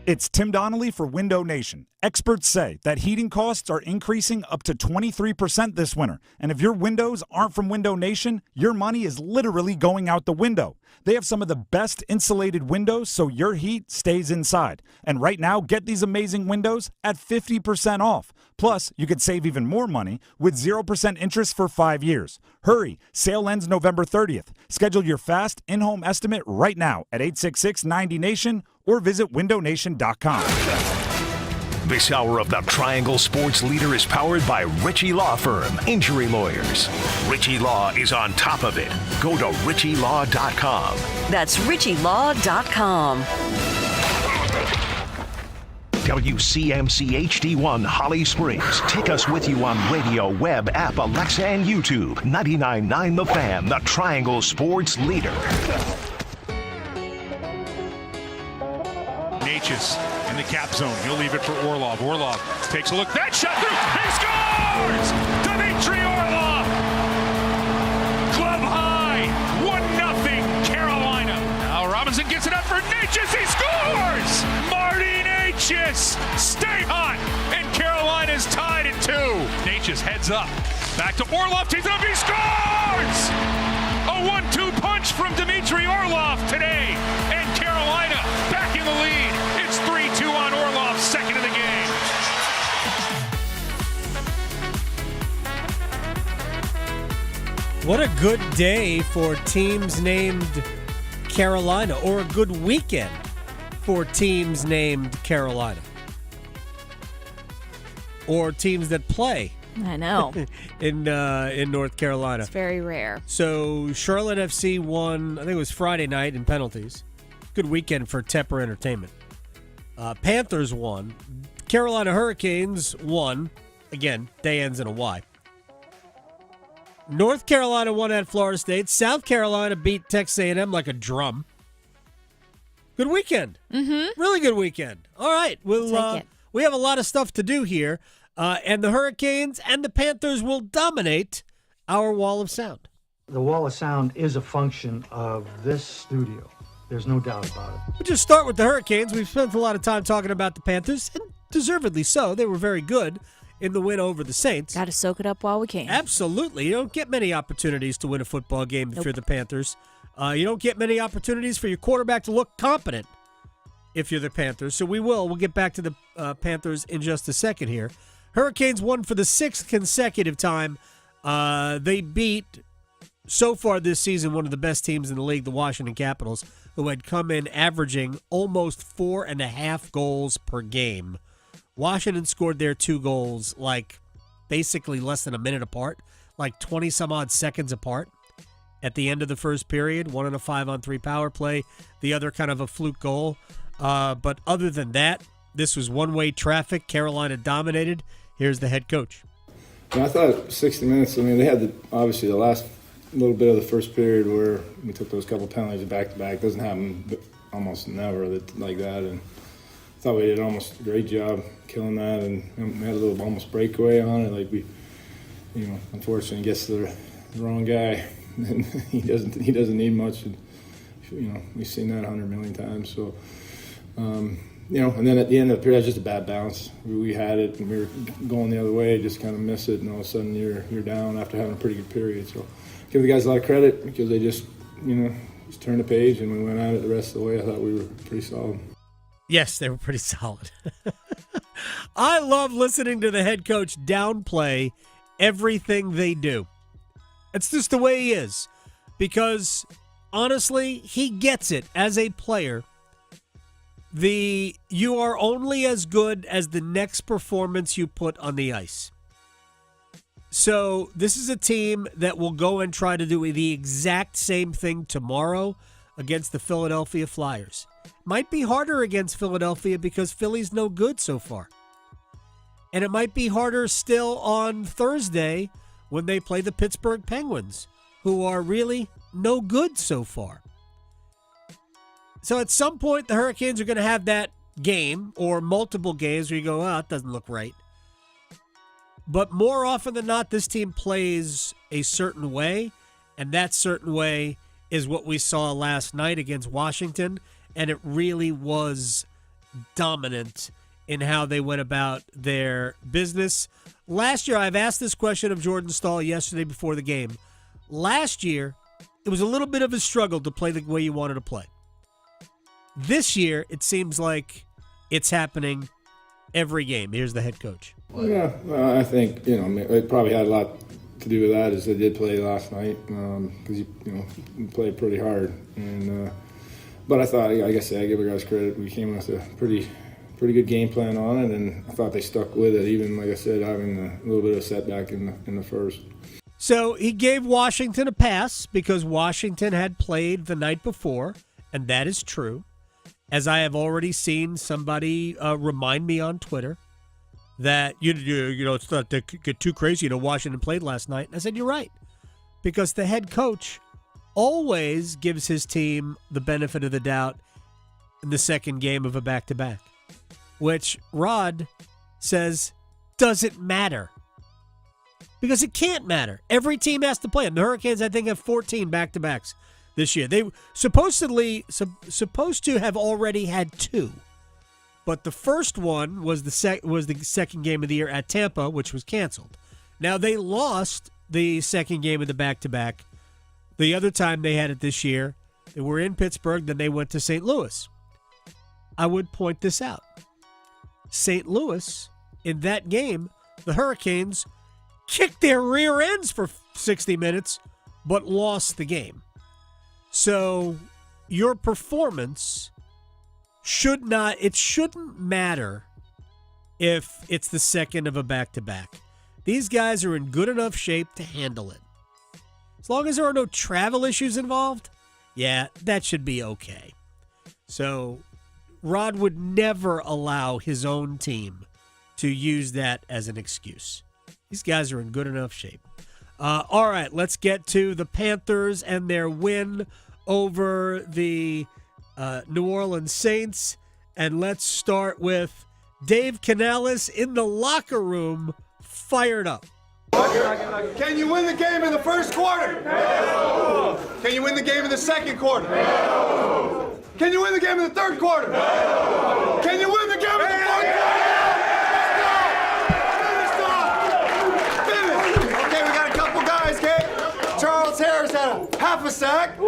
It's Tim Donnelly for Window Nation. Experts say that heating costs are increasing up to 23% this winter. And if your windows aren't from Window Nation, your money is literally going out the window. They have some of the best insulated windows so your heat stays inside. And right now, get these amazing windows at 50% off. Plus, you could save even more money with 0% interest for 5 years. Hurry, sale ends November 30th. Schedule your fast in-home estimate right now at 866-90-NATION or visit windownation.com. This hour of the Triangle Sports Leader is powered by Ritchie Law Firm, injury lawyers. Ritchie Law is on top of it. Go to ritchielaw.com. That's ritchielaw.com. WCMC HD1 Holly Springs. Take us with you on radio, web, app, Alexa, and YouTube. 99.9 The Fan, the Triangle Sports Leader. Natchez in the cap zone. He'll leave it for Orlov. Orlov takes a look. That shot through. He scores! Dmitry Orlov! Club high. 1-0 Carolina. Now Robinson gets it up for Natchez. He scores! Marty Natchez! Stay hot! And Carolina's tied at 2. Natchez heads up. Back to Orlov. Takes it up. He scores! A 1-2 punch from Dmitry Orlov today. And Carolina back in the lead. It's 3-2 on Orlov, second of the game. What a good day for teams named Carolina, or a good weekend for teams named Carolina, or teams that play. I know. in North Carolina. It's very rare. So Charlotte FC won, I think it was Friday night in penalties. Good weekend for Tepper Entertainment. Panthers won. Carolina Hurricanes won. Again, day ends in a Y. North Carolina won at Florida State. South Carolina beat Texas A&M like a drum. Good weekend. Mm-hmm. Really good weekend. All right. We have a lot of stuff to do here, and the Hurricanes and the Panthers will dominate our Wall of Sound. The Wall of Sound is a function of this studio. There's no doubt about it. We'll just start with the Hurricanes. We've spent a lot of time talking about the Panthers, and deservedly so. They were very good in the win over the Saints. Got to soak it up while we can. Absolutely. You don't get many opportunities to win a football game if you're the Panthers. You don't get many opportunities for your quarterback to look competent if you're the Panthers. So we'll get back to the Panthers in just a second here. Hurricanes won for the 6th consecutive time. They beat, so far this season, one of the best teams in the league, the Washington Capitals, who had come in averaging almost 4.5 goals per game. Washington scored their 2 goals like basically less than a minute apart, like 20-some-odd seconds apart at the end of the first period, one on a 5-on-3 power play, the other kind of a fluke goal. But other than that, this was one-way traffic. Carolina dominated. Here's the head coach. I thought 60 minutes, they had obviously the last little bit of the first period where we took those couple penalties back-to-back. Doesn't happen almost never like that. And I thought we did almost a great job killing that, and we had a little almost breakaway on it. Like we, unfortunately gets to the wrong guy, and he doesn't need much. And, we've seen that 100 million times. So, and then at the end of the period, it was just a bad bounce. We had it, and we were going the other way, just kind of miss it, and all of a sudden you're down after having a pretty good period. So, give the guys a lot of credit because they just turned the page, and we went at it the rest of the way. I thought we were pretty solid. Yes, they were pretty solid. I love listening to the head coach downplay everything they do. It's just the way he is. Because, honestly, he gets it as a player. You are only as good as the next performance you put on the ice. So, this is a team that will go and try to do the exact same thing tomorrow against the Philadelphia Flyers. Might be harder against Philadelphia because Philly's no good so far. And it might be harder still on Thursday when they play the Pittsburgh Penguins, who are really no good so far. So at some point, the Hurricanes are going to have that game or multiple games where you go, it doesn't look right. But more often than not, this team plays a certain way, and that certain way is what we saw last night against Washington, and it really was dominant in how they went about their business. Last year, I've asked this question of Jordan Stahl yesterday before the game. Last year, it was a little bit of a struggle to play the way you wanted to play. This year, it seems like it's happening every game. Here's the head coach. Yeah, I think, it probably had a lot to do with that as they did play last night because, we played pretty hard. And but I thought, like I said, I give the guys credit. We came with a pretty good game plan on it, and I thought they stuck with it, even, like I said, having a little bit of setback in the first. So he gave Washington a pass because Washington had played the night before, and that is true. As I have already seen somebody remind me on Twitter that, it's not to get too crazy. Washington played last night. And I said, you're right, because the head coach always gives his team the benefit of the doubt in the second game of a back-to-back, which Rod says doesn't matter. Because it can't matter. Every team has to play them. The Hurricanes, I think, have 14 back-to-backs this year. They supposed to have already had 2. But the first one was the second game of the year at Tampa, which was canceled. Now, they lost the second game of the back-to-back. The other time they had it this year, they were in Pittsburgh, then they went to St. Louis. I would point this out. St. Louis, in that game, the Hurricanes kicked their rear ends for 60 minutes, but lost the game. So your performance shouldn't matter if it's the second of a back-to-back. These guys are in good enough shape to handle it. As long as there are no travel issues involved, yeah, that should be okay. So Rod would never allow his own team to use that as an excuse. These guys are in good enough shape. All right, let's get to the Panthers and their win over the New Orleans Saints. And let's start with Dave Canales in the locker room, fired up. Can you win the game in the first quarter? No. Can you win the game in the second quarter? No. Can you win the game in the third quarter? No. Can you win the game in the fourth quarter? Finish. Okay, we got a couple guys, okay? Charles Harris had a half a sack.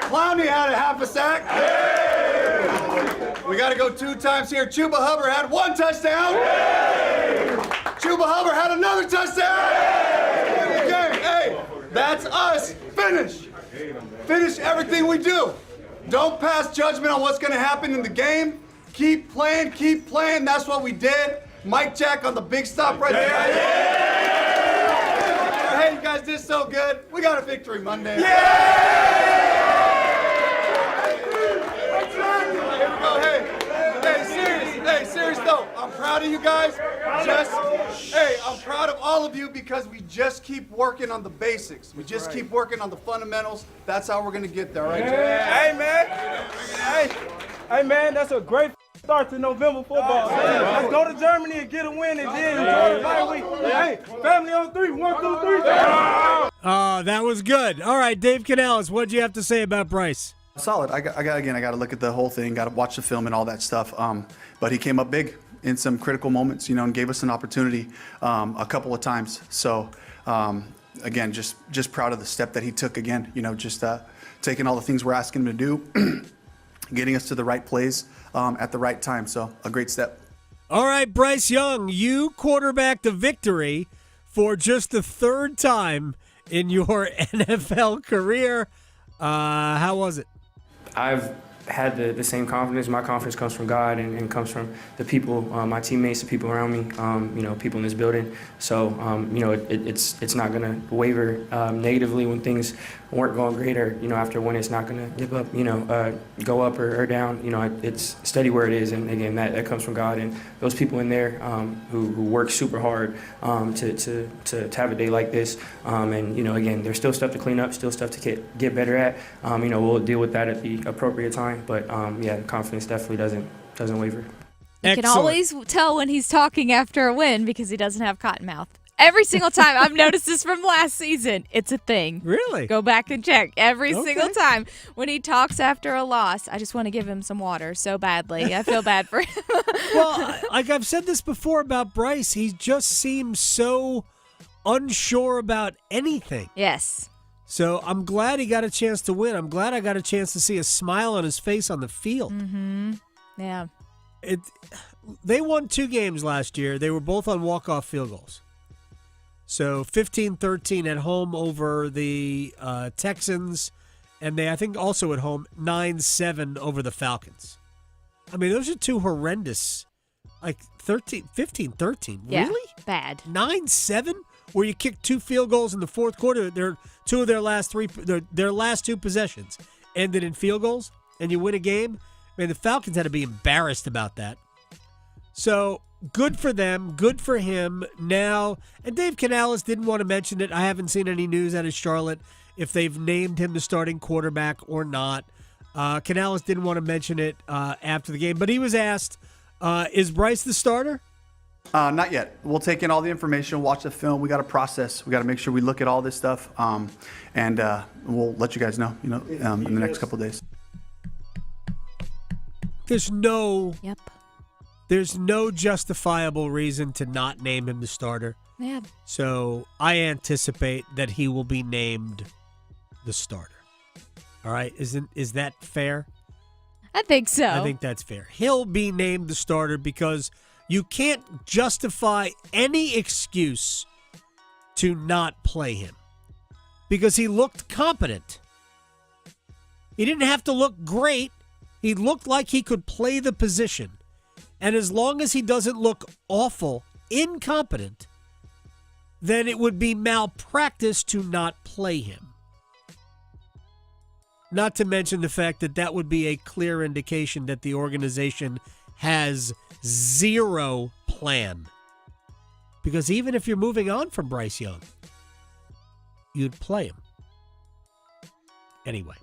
Clowney had a half a sack. We got to go 2 times here. Chuba Hubbard had 1 touchdown. Chuba Hubbard had another touchdown. Okay, hey, that's us. Finish. Finish everything we do. Don't pass judgment on what's going to happen in the game. Keep playing, keep playing. That's what we did. Mike Jack on the big stop right there. Hey, you guys did so good. We got a victory Monday. Hey, serious though, I'm proud of you guys. I'm proud of all of you because we just keep working on the basics. We just keep working on the fundamentals. That's how we're gonna get there, right? Hey man, hey man, that's a great start to November football. Let's go to Germany and get a win and then enjoy the bye week. Hey, family on 3, 1, 2, 3. That was good. All right, Dave Canales, what'd you have to say about Bryce? Solid. I got to look at the whole thing, got to watch the film and all that stuff. But he came up big in some critical moments, and gave us an opportunity a couple of times. So, again, just proud of the step that he took again, just taking all the things we're asking him to do, getting us to the right plays at the right time. So a great step. All right, Bryce Young, you quarterbacked a victory for just the 3rd time in your NFL career. How was it? I've had the same confidence. My confidence comes from God and comes from the people, my teammates, the people around me, people in this building. So, it's not going to waver negatively when things weren't going great or, after when it's not going to give up, go up or down. It's steady where it is. And, again, that comes from God and those people in there who work super hard to have a day like this. Again, there's still stuff to clean up, still stuff to get better at. We'll deal with that at the appropriate time. But, the confidence definitely doesn't waver. You can always tell when he's talking after a win because he doesn't have cotton mouth. Every single time. I've noticed this from last season. It's a thing. Really? Go back and check. Every single time. When he talks after a loss, I just want to give him some water so badly. I feel bad for him. Well, like I've said this before about Bryce, he just seems so unsure about anything. Yes. So I'm glad he got a chance to win. I'm glad I got a chance to see a smile on his face on the field. Mm-hmm. Yeah. They won 2 games last year. They were both on walk-off field goals. So 15-13 at home over the Texans, and they, I think, also at home 9-7 over the Falcons. I mean, those are 2 horrendous, like 15-13. Yeah, really? Bad. 9-7, where you kicked 2 field goals in the fourth quarter. They're 2 of their last 2 possessions ended in field goals, and you win a game. I mean, the Falcons had to be embarrassed about that. So good for them, good for him now. And Dave Canales didn't want to mention it. I haven't seen any news out of Charlotte if they've named him the starting quarterback or not. Canales didn't want to mention it after the game, but he was asked, is Bryce the starter? Not yet. We'll take in all the information, watch the film. We got to process. We got to make sure we look at all this stuff, and we'll let you guys know, in the next couple of days. There's no justifiable reason to not name him the starter. Yeah. So I anticipate that he will be named the starter. All right, is that fair? I think so. I think that's fair. He'll be named the starter because you can't justify any excuse to not play him because he looked competent. He didn't have to look great. He looked like he could play the position. And as long as he doesn't look awful, incompetent, then it would be malpractice to not play him. Not to mention the fact that would be a clear indication that the organization has zero plan. Because even if you're moving on from Bryce Young, you'd play him. Anyway,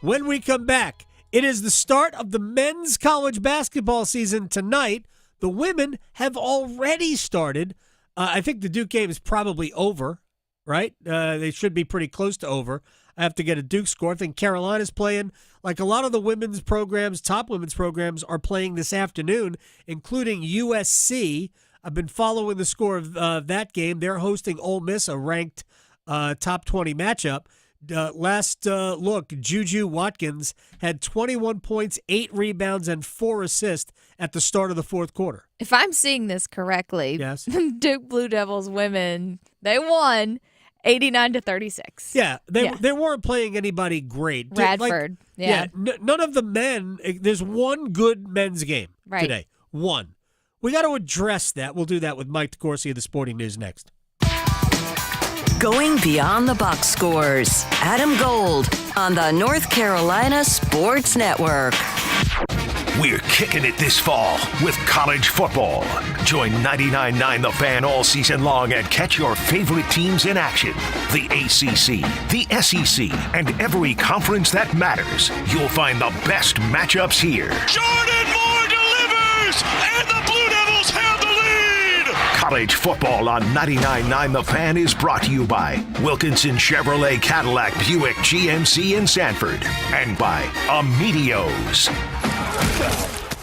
When we come back, it is the start of the men's college basketball season tonight. The women have already started. I think the Duke game is probably over, right? They should be pretty close to over. I have to get a Duke score. I think Carolina's playing. Like a lot of the women's programs, top women's programs, are playing this afternoon, including USC. I've been following the score of that game. They're hosting Ole Miss, a ranked top 20 matchup. Last look, Juju Watkins had 21 points, 8 rebounds, and 4 assists at the start of the fourth quarter. If I'm seeing this correctly, yes, Duke Blue Devils women, they won 89-36. Yeah, they weren't playing anybody great. Radford, none of the men. There's one good men's game today. One. We got to address that. We'll do that with Mike DeCourcy of the Sporting News next. Going beyond the box scores. Adam Gold on the North Carolina Sports Network. We're kicking it this fall with college football. Join 99.9 The Fan all season long and catch your favorite teams in action. The ACC, the SEC, and every conference that matters. You'll find the best matchups here. Jordan Moore delivers, and the Blue Devils have the lead. College football on 99.9 The Fan is brought to you by Wilkinson Chevrolet Cadillac Buick GMC in Sanford and by Amedios.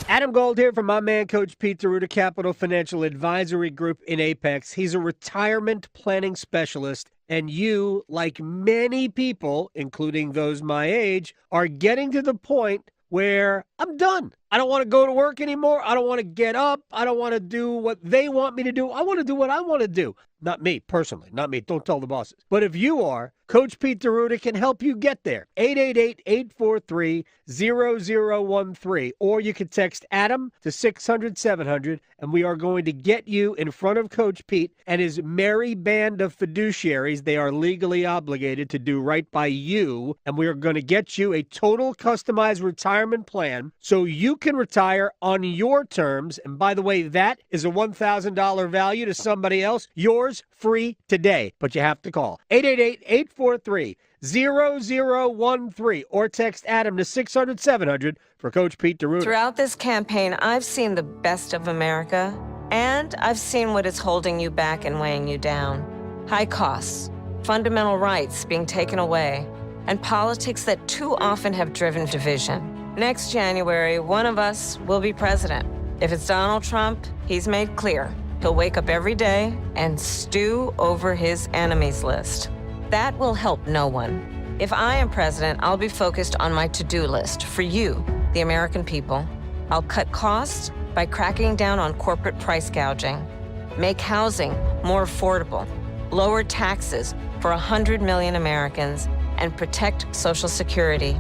Adam Gold here from my man, Coach Pete DeRuta, Capital Financial Advisory Group in Apex. He's a retirement planning specialist, and you, like many people, including those my age, are getting to the point where I'm done. I don't want to go to work anymore. I don't want to get up. I don't want to do what they want me to do. I want to do what I want to do. Not me, personally. Not me. Don't tell the bosses. But if you are, Coach Pete DeRuta can help you get there. 888-843-0013. Or you can text Adam to 600-700, and we are going to get you in front of Coach Pete and his merry band of fiduciaries. They are legally obligated to do right by you, and we are going to get you a total customized retirement plan so you can retire on your terms. And by the way, that is a $1,000 value to somebody else. Yours free today, but you have to call 888-843-0013 or text Adam to 600-700 for Coach Pete DeRuta. Throughout this campaign, I've seen the best of America, and I've seen what is holding you back and weighing you down. High costs, fundamental rights being taken away, and politics that too often have driven division. Next January, one of us will be president. If it's Donald Trump, he's made clear he'll wake up every day and stew over his enemies list. That will help no one. If I am president, I'll be focused on my to-do list for you, the American people. I'll cut costs by cracking down on corporate price gouging, make housing more affordable, lower taxes for 100 million Americans, and protect Social Security.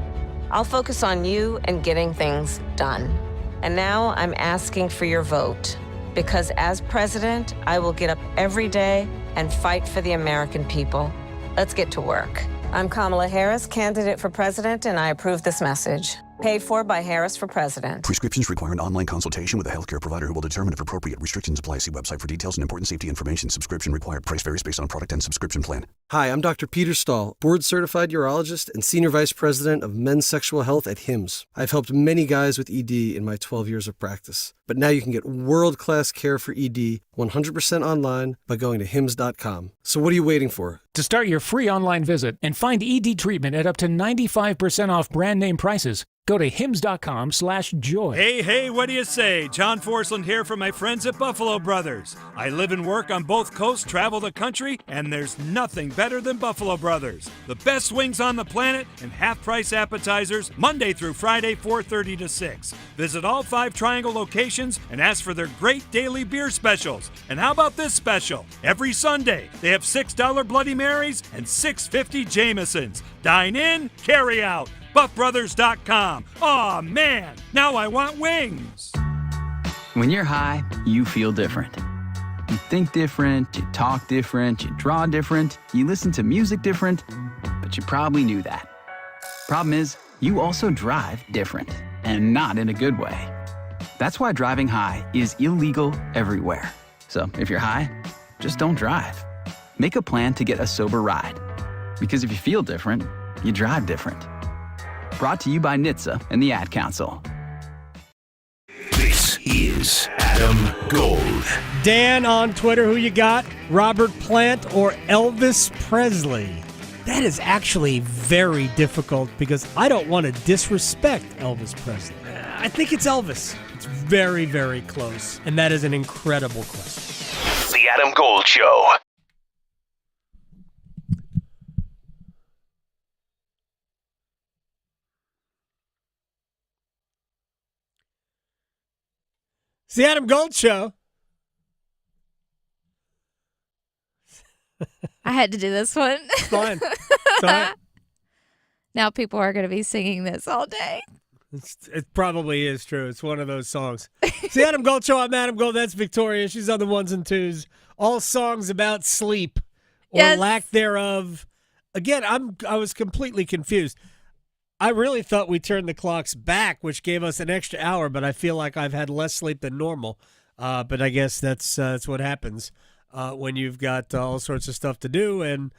I'll focus on you and getting things done. And now I'm asking for your vote. Because as president, I will get up every day and fight for the American people. Let's get to work. I'm Kamala Harris, candidate for president, and I approve this message. Paid for by Harris for President. Prescriptions require an online consultation with a healthcare provider who will determine if appropriate. Restrictions apply. See website for details and important safety information. Subscription required. Price varies based on product and subscription plan. Hi, I'm Dr. Peter Stahl, board-certified urologist and senior vice president of men's sexual health at HIMSS. I've helped many guys with ED in my 12 years of practice. But now you can get world-class care for ED 100% online by going to hims.com. So what are you waiting for? To start your free online visit and find ED treatment at up to 95% off brand name prices, go to hims.com/joy. Hey, what do you say? John Forsland here from my friends at Buffalo Brothers. I live and work on both coasts, travel the country, and there's nothing better than Buffalo Brothers. The best wings on the planet and half-price appetizers Monday through Friday, 4:30 to 6. Visit all 5 Triangle locations and ask for their great daily beer specials. And how about this special? Every Sunday, they have $6 Bloody Marys and $6.50 Jamesons. Dine in, carry out. BuffBrothers.com. Aw, man, now I want wings. When you're high, you feel different. You think different, you talk different, you draw different, you listen to music different, but you probably knew that. Problem is, you also drive different, and not in a good way. That's why driving high is illegal everywhere. So if you're high, just don't drive. Make a plan to get a sober ride. Because if you feel different, you drive different. Brought to you by NHTSA and the Ad Council. This is Adam Gold. Dan on Twitter, who you got? Robert Plant or Elvis Presley? That is actually very difficult because I don't want to disrespect Elvis Presley. I think it's Elvis. It's very, very close, and that is an incredible question. The Adam Gold Show. It's the Adam Gold Show. I had to do this one. Fine. Fine. Now people are going to be singing this all day. It probably is true. It's one of those songs. It's the Adam Gold Show. I'm Adam Gold. That's Victoria. She's on the ones and twos. All songs about sleep or lack thereof. Again, I was completely confused. I really thought we turned the clocks back, which gave us an extra hour, but I feel like I've had less sleep than normal. But I guess that's what happens when you've got all sorts of stuff to do. And,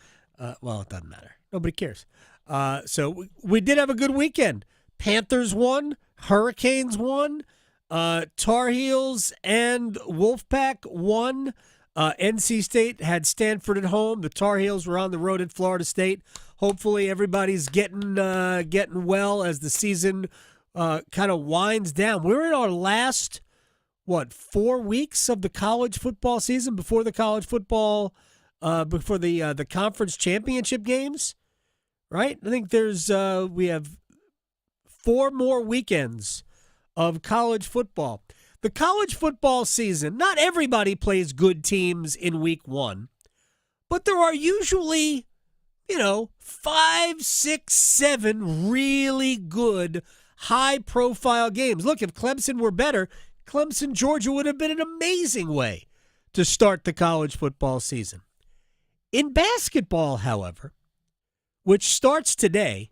well, it doesn't matter. Nobody cares. So we did have a good weekend. Panthers won. Hurricanes won. Tar Heels and Wolfpack won. NC State had Stanford at home. The Tar Heels were on the road at Florida State. Hopefully everybody's getting well as the season kind of winds down. We're in our last, 4 weeks of the college football season before the college football, before the conference championship games, right? I think we have 4 more weekends of college football. The college football season, not everybody plays good teams in week 1, but there are usually, 5, 6, 7 really good, high-profile games. Look, if Clemson were better, Clemson, Georgia would have been an amazing way to start the college football season. In basketball, however, which starts today,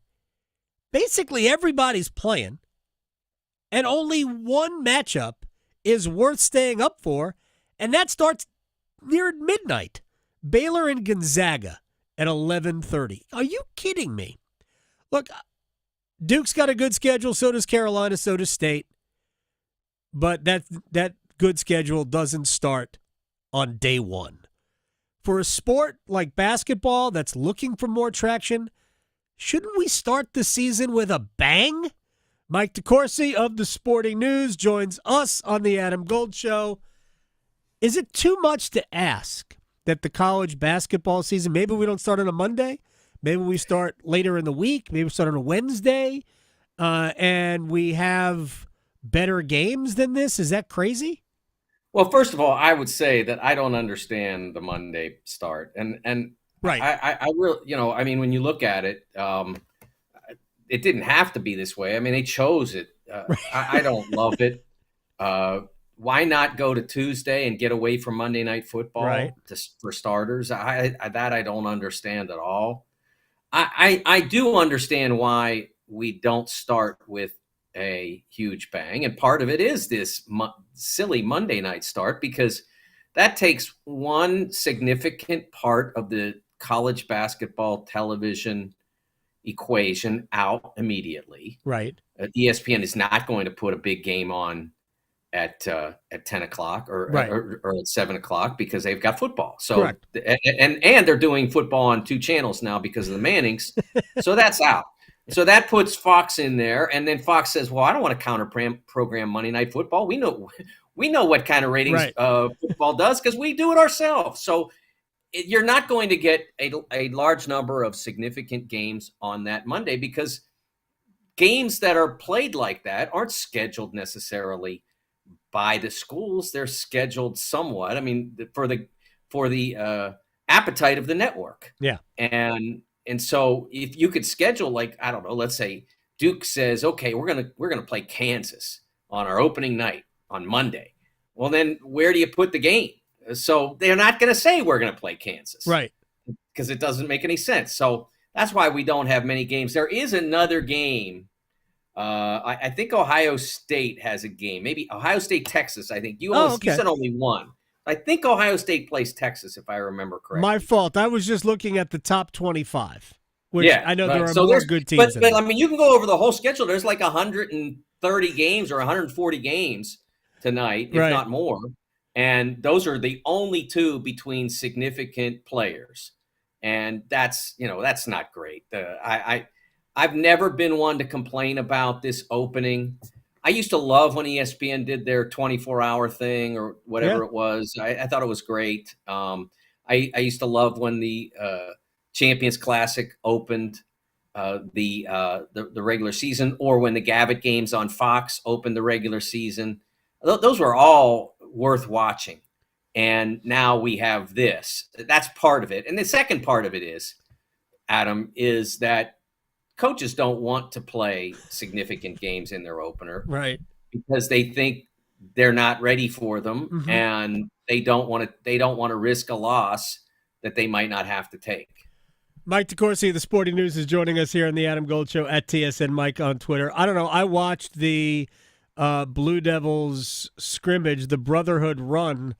basically everybody's playing, and only one matchup is worth staying up for, and that starts near midnight. Baylor and Gonzaga at 11:30. Are you kidding me? Look, Duke's got a good schedule, so does Carolina, so does State. But that good schedule doesn't start on day one. For a sport like basketball that's looking for more traction, shouldn't we start the season with a bang? Mike DeCourcy of the Sporting News joins us on the Adam Gold Show. Is it too much to ask that the college basketball season, maybe we don't start on a Monday, maybe we start later in the week, maybe we start on a Wednesday, and we have better games than this? Is that crazy? Well, first of all, I would say that I don't understand the Monday start. And right. I really, I mean, when you look at it, it didn't have to be this way. I mean, they chose it. I don't love it. Why not go to Tuesday and get away from Monday Night Football for starters? I don't understand at all. I do understand why we don't start with a huge bang, and part of it is this silly Monday night start, because that takes one significant part of the college basketball television equation out immediately. Right. ESPN is not going to put a big game on at 10 o'clock or at 7 o'clock because they've got football. So correct. And they're doing football on 2 channels now because of the Mannings. So that's out. So that puts Fox in there, and then Fox says, "Well, I don't want to counter program Monday Night Football. We know what kind of ratings football does because we do it ourselves." So you're not going to get a large number of significant games on that Monday, because games that are played like that aren't scheduled necessarily by the schools. They're scheduled somewhat. I mean, for the appetite of the network. Yeah. And so if you could schedule, like, I don't know, let's say Duke says, okay, we're gonna play Kansas on our opening night on Monday. Well, then where do you put the game? So they're not going to say we're going to play Kansas. Right. Because it doesn't make any sense. So that's why we don't have many games. There is another game. I think Ohio State has a game. Maybe Ohio State, Texas, I think. You said only one. I think Ohio State plays Texas, if I remember correctly. My fault. I was just looking at the top 25. which I know there are more good teams. But I mean, you can go over the whole schedule. There's like 130 games or 140 games tonight, if not more. And those are the only two between significant players. And that's not great. I've never been one to complain about this opening. I used to love when ESPN did their 24-hour thing or whatever it was. I thought it was great. I used to love when the Champions Classic opened the regular season, or when the Gavitt games on Fox opened the regular season. Those were all worth watching. And now we have this. That's part of it. And the second part of it is, Adam, is that coaches don't want to play significant games in their opener. Right. Because they think they're not ready for them, and they don't want to risk a loss that they might not have to take. Mike DeCourcy of the Sporting News is joining us here on the Adam Gold Show at TSN Mike on Twitter. I don't know. I watched the Blue Devils scrimmage, the Brotherhood run,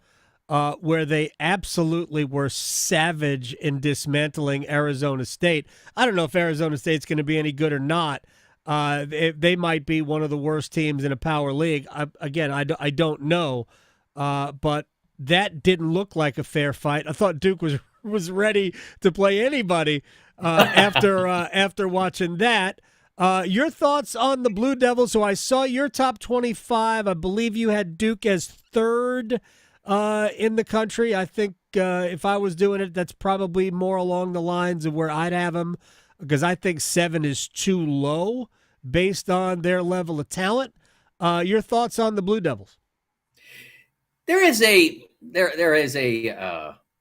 where they absolutely were savage in dismantling Arizona State. I don't know if Arizona State's going to be any good or not. They might be one of the worst teams in a power league. I don't know, but that didn't look like a fair fight. I thought Duke was ready to play anybody after watching that. Your thoughts on the Blue Devils? So I saw your top 25. I believe you had Duke as third in the country. I think if I was doing it, that's probably more along the lines of where I'd have them, because I think 7 is too low based on their level of talent. Your thoughts on the Blue Devils? There is a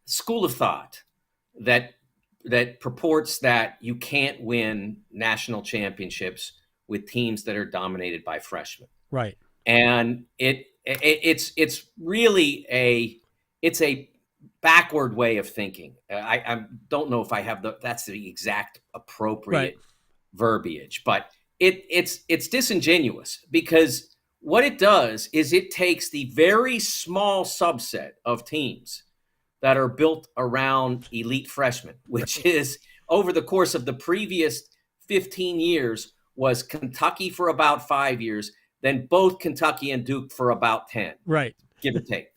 school of thought that purports that you can't win national championships with teams that are dominated by freshmen. Right. And it's really a backward way of thinking. I don't know if I have that's the exact appropriate verbiage, but it's disingenuous, because what it does is it takes the very small subset of teams that are built around elite freshmen, which is over the course of the previous 15 years was Kentucky for about 5 years, then both Kentucky and Duke for about 10. Right. Give or take.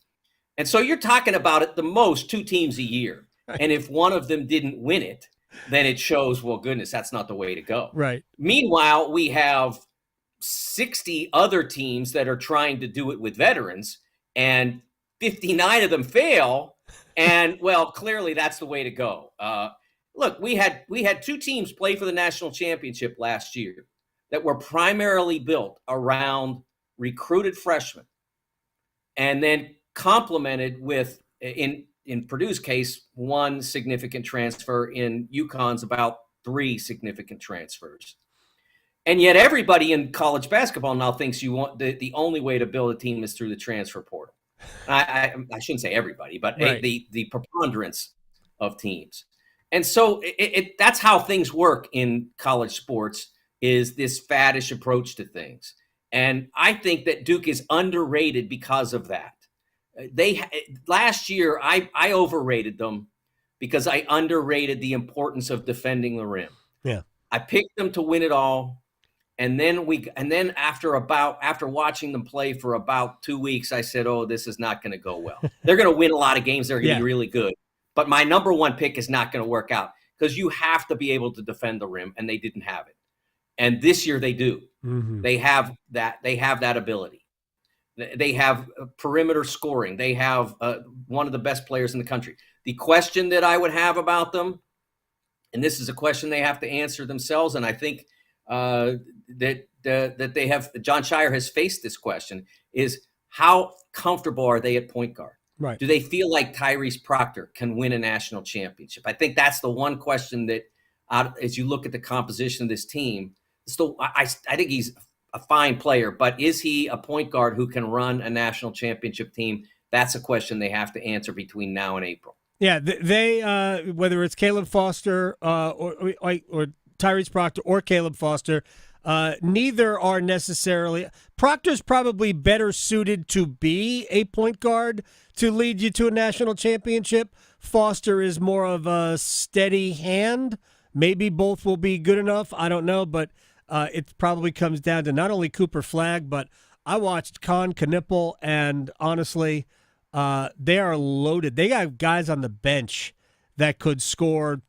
And so you're talking about at the most 2 teams a year. Right. And if one of them didn't win it, then it shows, well, goodness, that's not the way to go. Right. Meanwhile, we have 60 other teams that are trying to do it with veterans, and 59 of them fail. And, well, clearly that's the way to go. Look, we had 2 teams play for the national championship last year that were primarily built around recruited freshmen, and then complemented with, in Purdue's case, 1 significant transfer. In UConn's about 3 significant transfers. And yet everybody in college basketball now thinks you want the only way to build a team is through the transfer portal. I shouldn't say everybody, but right. the preponderance of teams. And so that's how things work in college sports, is this faddish approach to things. And I think that Duke is underrated because of that. Last year, I overrated them because I underrated the importance of defending the rim. Yeah. I picked them to win it all. And then after watching them play for about 2 weeks, I said, oh, this is not going to go well. They're going to win a lot of games. They're going to be really good. But my number 1 pick is not going to work out, because you have to be able to defend the rim, and they didn't have it. And this year they do. Mm-hmm. They have that ability. They have perimeter scoring. They have one of the best players in the country. The question that I would have about them, and this is a question they have to answer themselves, and I think that they have, John Shire has faced this question, is how comfortable are they at point guard? Right. Do they feel like Tyrese Proctor can win a national championship? I think that's the one question that, as you look at the composition of this team, I think he's a fine player, but is he a point guard who can run a national championship team? That's a question they have to answer between now and April. Yeah, they whether it's Caleb Foster or Tyrese Proctor or Caleb Foster, neither are necessarily. Proctor's probably better suited to be a point guard to lead you to a national championship. Foster is more of a steady hand, Maybe both will be good enough. I don't know, but it probably comes down to not only Cooper Flagg, but I watched Con Knipple, and honestly, they are loaded. They got guys on the bench that could score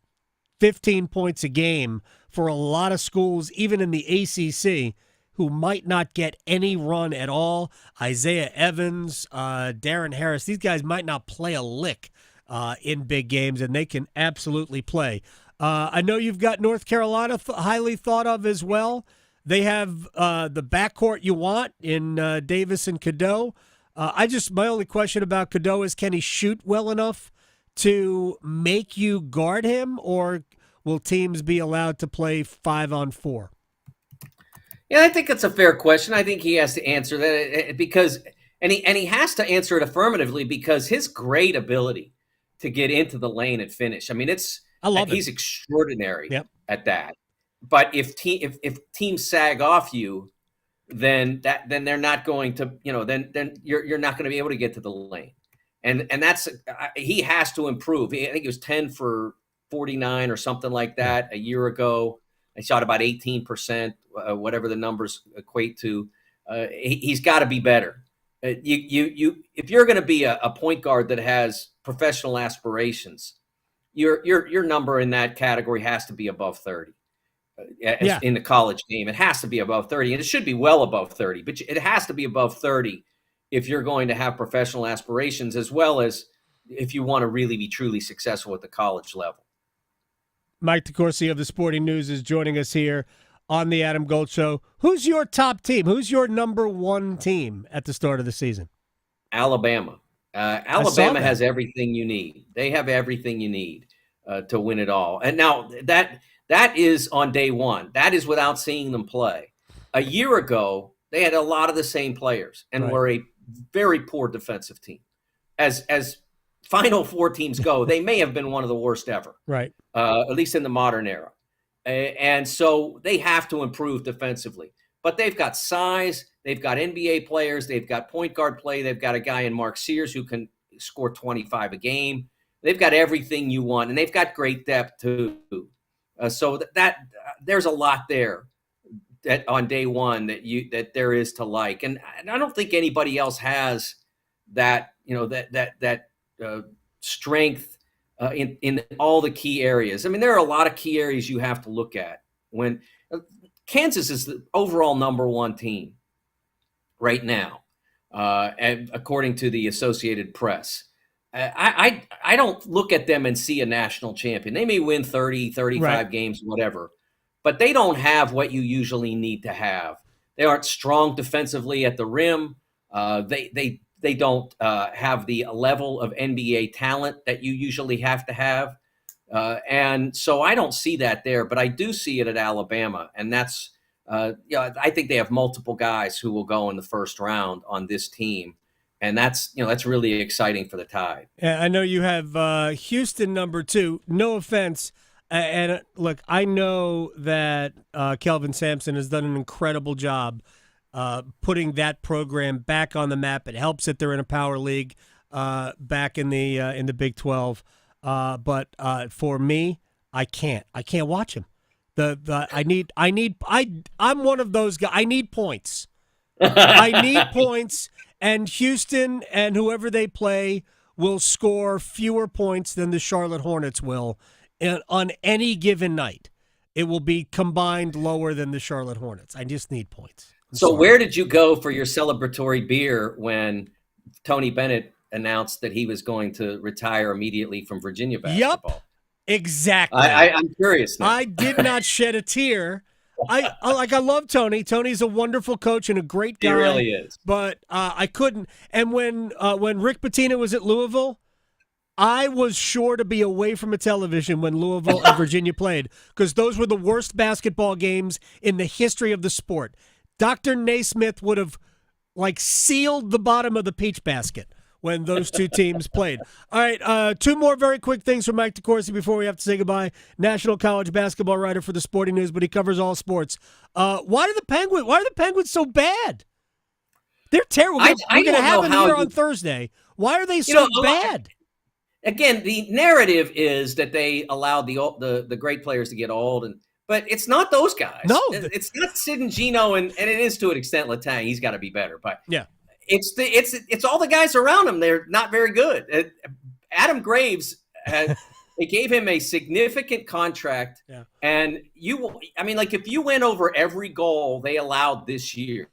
15 points a game for a lot of schools, even in the ACC, who might not get any run at all. Isaiah Evans, Darren Harris, these guys might not play a lick in big games, and they can absolutely play. I know you've got North Carolina highly thought of as well. They have the backcourt you want in Davis and Cadeau. My only question about Cadeau is, can he shoot well enough to make you guard him, or will teams be allowed to play 5-on-4? Yeah, I think it's a fair question. I think he has to answer that because he has to answer it affirmatively because his great ability to get into the lane and finish. I mean, he's extraordinary at that. But if teams sag off you, then they're not going to, then you're not going to be able to get to the lane. And that's he has to improve. I think he was 10 for 49 or something like that a year ago. He shot about 18%, whatever the numbers equate to. He's got to be better. If you're going to be a point guard that has professional aspirations, your number in that category has to be above 30. In the college game, it has to be above 30, and it should be well above 30. But it has to be above 30 if you're going to have professional aspirations, as well as if you want to really be truly successful at the college level. Mike DeCourcy of the Sporting News is joining us here on the Adam Gold Show. Who's your top team? Who's your number one team at the start of the season? Alabama. Alabama has everything you need. They have everything you need to win it all. And now that is on day one. That is without seeing them play. A year ago, they had a lot of the same players and were a very poor defensive team. As Final Four teams go, they may have been one of the worst ever. Right. At least in the modern era. And so they have to improve defensively. But they've got size. They've got NBA players. They've got point guard play. They've got a guy in Mark Sears who can score 25 a game. They've got everything you want, and they've got great depth too. So that there's a lot there that on day one that there is to like, and I don't think anybody else has that strength in all the key areas. I mean, there are a lot of key areas you have to look at. When Kansas is the overall number one team right now, and according to the Associated Press. I don't look at them and see a national champion. They may win 30, 35 games, whatever, but they don't have what you usually need to have. They aren't strong defensively at the rim. They don't have the level of NBA talent that you usually have to have. And so I don't see that there, but I do see it at Alabama. And that's, I think they have multiple guys who will go in the first round on this team. And that's really exciting for the Tide. I know you have Houston number 2. No offense. And look, I know that Kelvin Sampson has done an incredible job putting that program back on the map. It helps that they're in a power league back in the Big 12. But for me, I can't watch him. I'm one of those guys. I need points. I need points. And Houston and whoever they play will score fewer points than the Charlotte Hornets will on any given night. It will be combined lower than the Charlotte Hornets. I just need points. So where did you go for your celebratory beer when Tony Bennett announced that he was going to retire immediately from Virginia basketball? Yep, exactly. I'm curious now. I did not shed a tear. I love Tony. Tony's a wonderful coach and a great guy. He really is. But I couldn't. And when Rick Pitino was at Louisville, I was sure to be away from a television when Louisville and Virginia played, because those were the worst basketball games in the history of the sport. Dr. Naismith would have sealed the bottom of the peach basket when those two teams played. All right, 2 more very quick things from Mike DeCourcy before we have to say goodbye. National college basketball writer for the Sporting News, but he covers all sports. Why are the Penguins so bad? They're terrible. We're going to have them here on Thursday. Why are they so bad? again, the narrative is that they allowed the great players to get old, but it's not those guys. No, it's not Sid and Gino, and it is to an extent Letang. He's got to be better, but yeah, it's all the guys around him. They're not very good. Adam Graves, they gave him a significant contract, and if you went over every goal they allowed this year,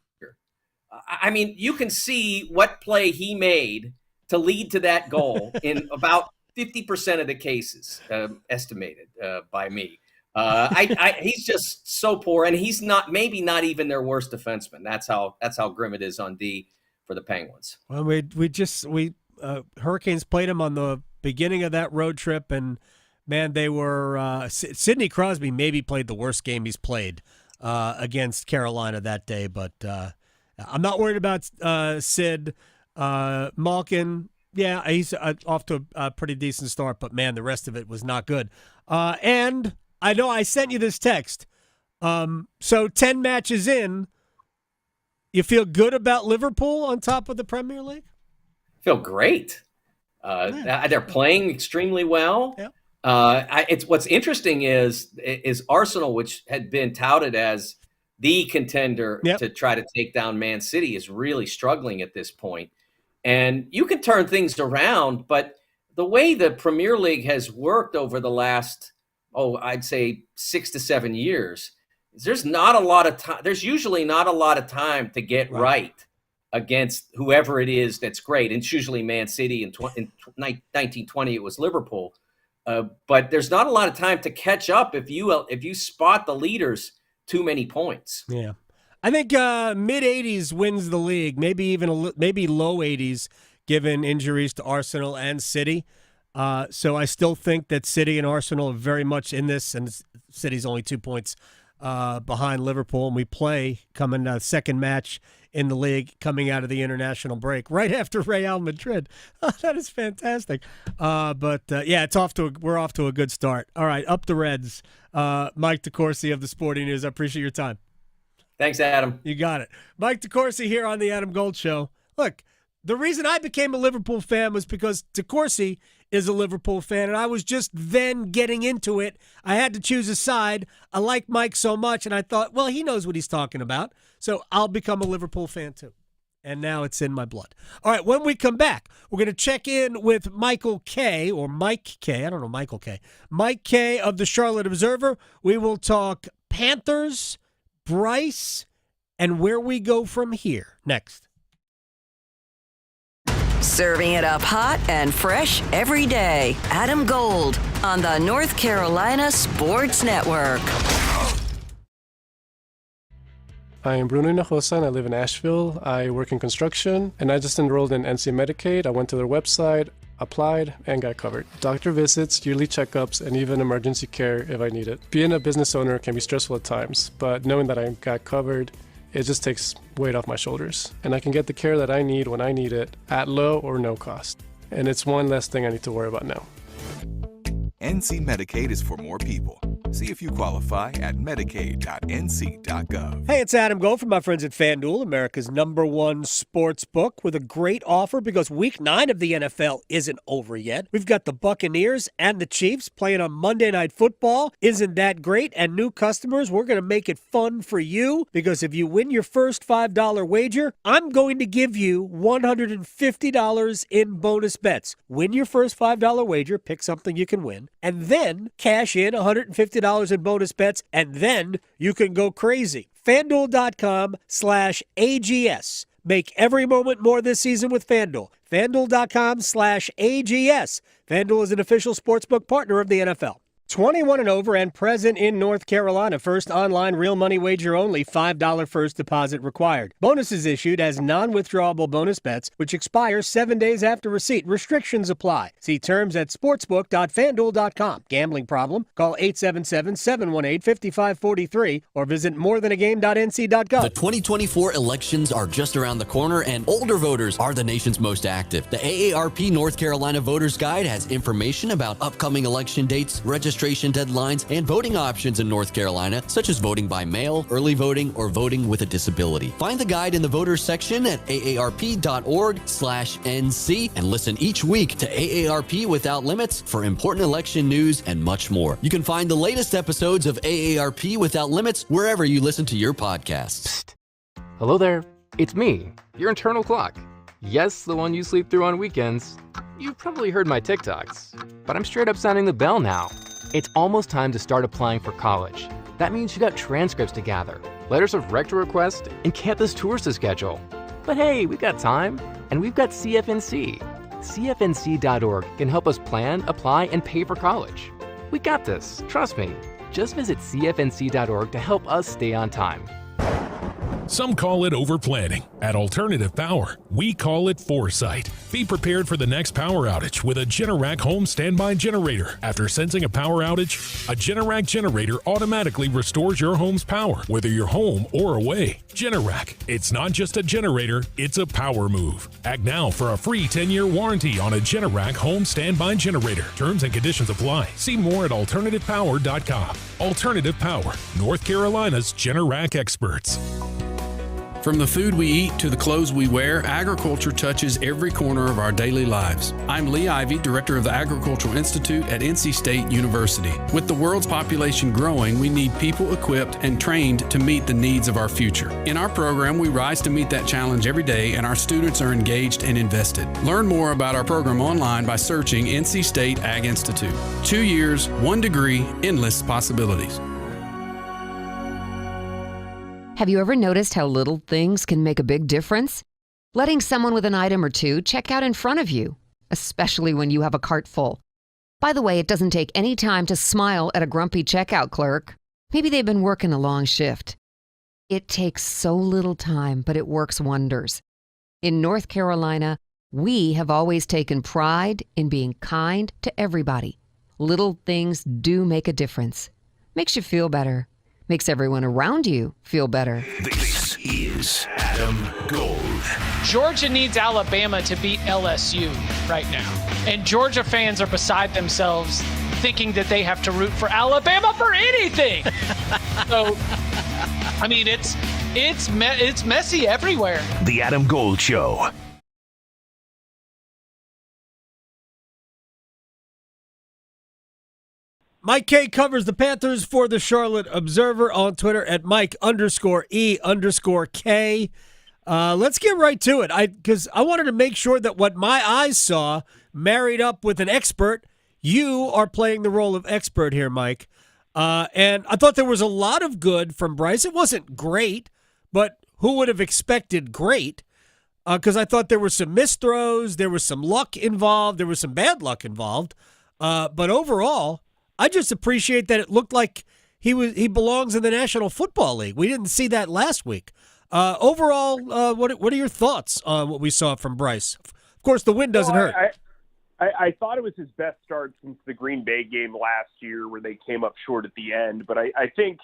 you can see what play he made to lead to that goal in about 50% of the cases, estimated by me. He's just so poor, and he's maybe not even their worst defenseman. That's how grim it is on D for the Penguins. Well, we Hurricanes played him on the beginning of that road trip, and man, they were Sidney Crosby maybe played the worst game he's played against Carolina that day, but I'm not worried about Sid. Malkin, yeah, he's off to a pretty decent start, but man, the rest of it was not good. And I know I sent you this text. So 10 matches in, you feel good about Liverpool on top of the Premier League? Feel great. They're playing extremely well. Yeah. It's what's interesting is Arsenal, which had been touted as the contender to try to take down Man City, is really struggling at this point. And you can turn things around, but the way the Premier League has worked over the last, I'd say 6 to 7 years, there's not a lot of time. There's usually not a lot of time to get right against whoever it is that's great. And it's usually Man City. In 1920, it was Liverpool. But there's not a lot of time to catch up if you spot the leaders too many points. Yeah. I think mid-80s wins the league, maybe even maybe low 80s, given injuries to Arsenal and City. So I still think that City and Arsenal are very much in this, and City's only 2 points behind Liverpool, and we play coming second match in the league coming out of the international break right after Real Madrid. That is fantastic. It's we're off to a good start. All right, up the Reds. Mike DeCourcy of the Sporting News. I appreciate your time. Thanks, Adam. You got it. Mike DeCourcy here on the Adam Gold Show. Look, the reason I became a Liverpool fan was because DeCourcy is a Liverpool fan, and I was just then getting into it. I had to choose a side. I like Mike so much, and I thought, well, he knows what he's talking about, so I'll become a Liverpool fan too. And now it's in my blood. All right, when we come back, we're going to check in with Michael Kaye, or Mike Kaye. I don't know, Michael Kaye. Mike Kaye of the Charlotte Observer. We will talk Panthers, Bryce, and where we go from here. Next. Serving it up hot and fresh every day. Adam Gold on the North Carolina Sports Network. I am Bruno Hinojosa and I live in Asheville. I work in construction and I just enrolled in NC Medicaid. I went to their website, applied, and got covered. Doctor visits, yearly checkups, and even emergency care if I need it. Being a business owner can be stressful at times, but knowing that I got covered, it just takes weight off my shoulders. And I can get the care that I need when I need it at low or no cost. And it's one less thing I need to worry about now. NC Medicaid is for more people. See if you qualify at medicaid.nc.gov. Hey, it's Adam Gold from my friends at FanDuel, America's #1 sports book, with a great offer because Week 9 of the NFL isn't over yet. We've got the Buccaneers and the Chiefs playing on Monday Night Football. Isn't that great? And new customers, we're going to make it fun for you because if you win your first $5 wager, I'm going to give you $150 in bonus bets. Win your first $5 wager, pick something you can win, and then cash in $150 in bonus bets, and then you can go crazy. FanDuel.com/AGS. Make every moment more this season with FanDuel. FanDuel.com/AGS. FanDuel is an official sportsbook partner of the NFL. 21 and over and present in North Carolina. First online real money wager only. $5 first deposit required. Bonuses issued as non-withdrawable bonus bets, which expire 7 days after receipt. Restrictions apply. See terms at sportsbook.fanduel.com. Gambling problem? Call 877-718-5543 or visit morethanagame.nc.gov. The 2024 elections are just around the corner, and older voters are the nation's most active. The AARP North Carolina Voters Guide has information about upcoming election dates, registration registration deadlines, and voting options in North Carolina, such as voting by mail, early voting, or voting with a disability. Find the guide in the voters section at aarp.org/NC and listen each week to AARP Without Limits for important election news and much more. You can find the latest episodes of AARP Without Limits wherever you listen to your podcasts. Hello there, it's me, your internal clock. Yes, the one you sleep through on weekends. You've probably heard my TikToks, but I'm straight up sounding the bell now. It's almost time to start applying for college. That means you got transcripts to gather, letters of rec to request, and campus tours to schedule. But hey, we got time, and we've got CFNC. CFNC.org can help us plan, apply, and pay for college. We got this, trust me. Just visit CFNC.org to help us stay on time. Some call it overplanning. At Alternative Power, we call it foresight. Be prepared for the next power outage with a Generac home standby generator. After sensing a power outage, a Generac generator automatically restores your home's power, whether you're home or away. Generac, it's not just a generator, it's a power move. Act now for a free 10-year warranty on a Generac home standby generator. Terms and conditions apply. See more at alternativepower.com. Alternative Power, North Carolina's Generac experts. From the food we eat to the clothes we wear, agriculture touches every corner of our daily lives. I'm Lee Ivey, Director of the Agricultural Institute at NC State University. With the world's population growing, we need people equipped and trained to meet the needs of our future. In our program, we rise to meet that challenge every day, and our students are engaged and invested. Learn more about our program online by searching NC State Ag Institute. 2 years, 1 degree, endless possibilities. Have you ever noticed how little things can make a big difference? Letting someone with an item or two check out in front of you, especially when you have a cart full. By the way, it doesn't take any time to smile at a grumpy checkout clerk. Maybe they've been working a long shift. It takes so little time, but it works wonders. In North Carolina, we have always taken pride in being kind to everybody. Little things do make a difference. Makes you feel better. Makes everyone around you feel better. This is Adam Gold. Georgia needs Alabama to beat LSU right now. And Georgia fans are beside themselves thinking that they have to root for Alabama for anything. So, I mean, it's messy everywhere. The Adam Gold Show. Mike Kaye covers the Panthers for the Charlotte Observer on Twitter at Mike_E_K. Let's get right to it. Because I wanted to make sure that what my eyes saw married up with an expert. You are playing the role of expert here, Mike. And I thought there was a lot of good from Bryce. It wasn't great, but who would have expected great? Because I thought there were some missed throws, there was some luck involved, there was some bad luck involved. But overall, I just appreciate that it looked like he belongs in the National Football League. We didn't see that last week. Overall, what are your thoughts on what we saw from Bryce? Of course, the win doesn't hurt. I thought it was his best start since the Green Bay game last year where they came up short at the end. But I think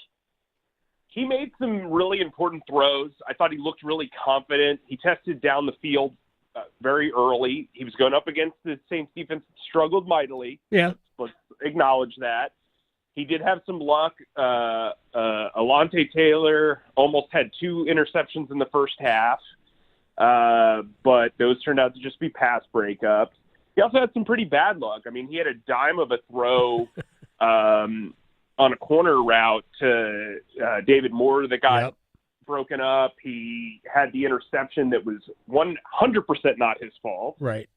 he made some really important throws. I thought he looked really confident. He tested down the field very early. He was going up against the Saints defense that struggled mightily. Yeah. Let's acknowledge that. He did have some luck. Alontae Taylor almost had 2 interceptions in the first half, but those turned out to just be pass breakups. He also had some pretty bad luck. I mean, he had a dime of a throw on a corner route to David Moore that got broken up. He had the interception that was 100% not his fault. Right.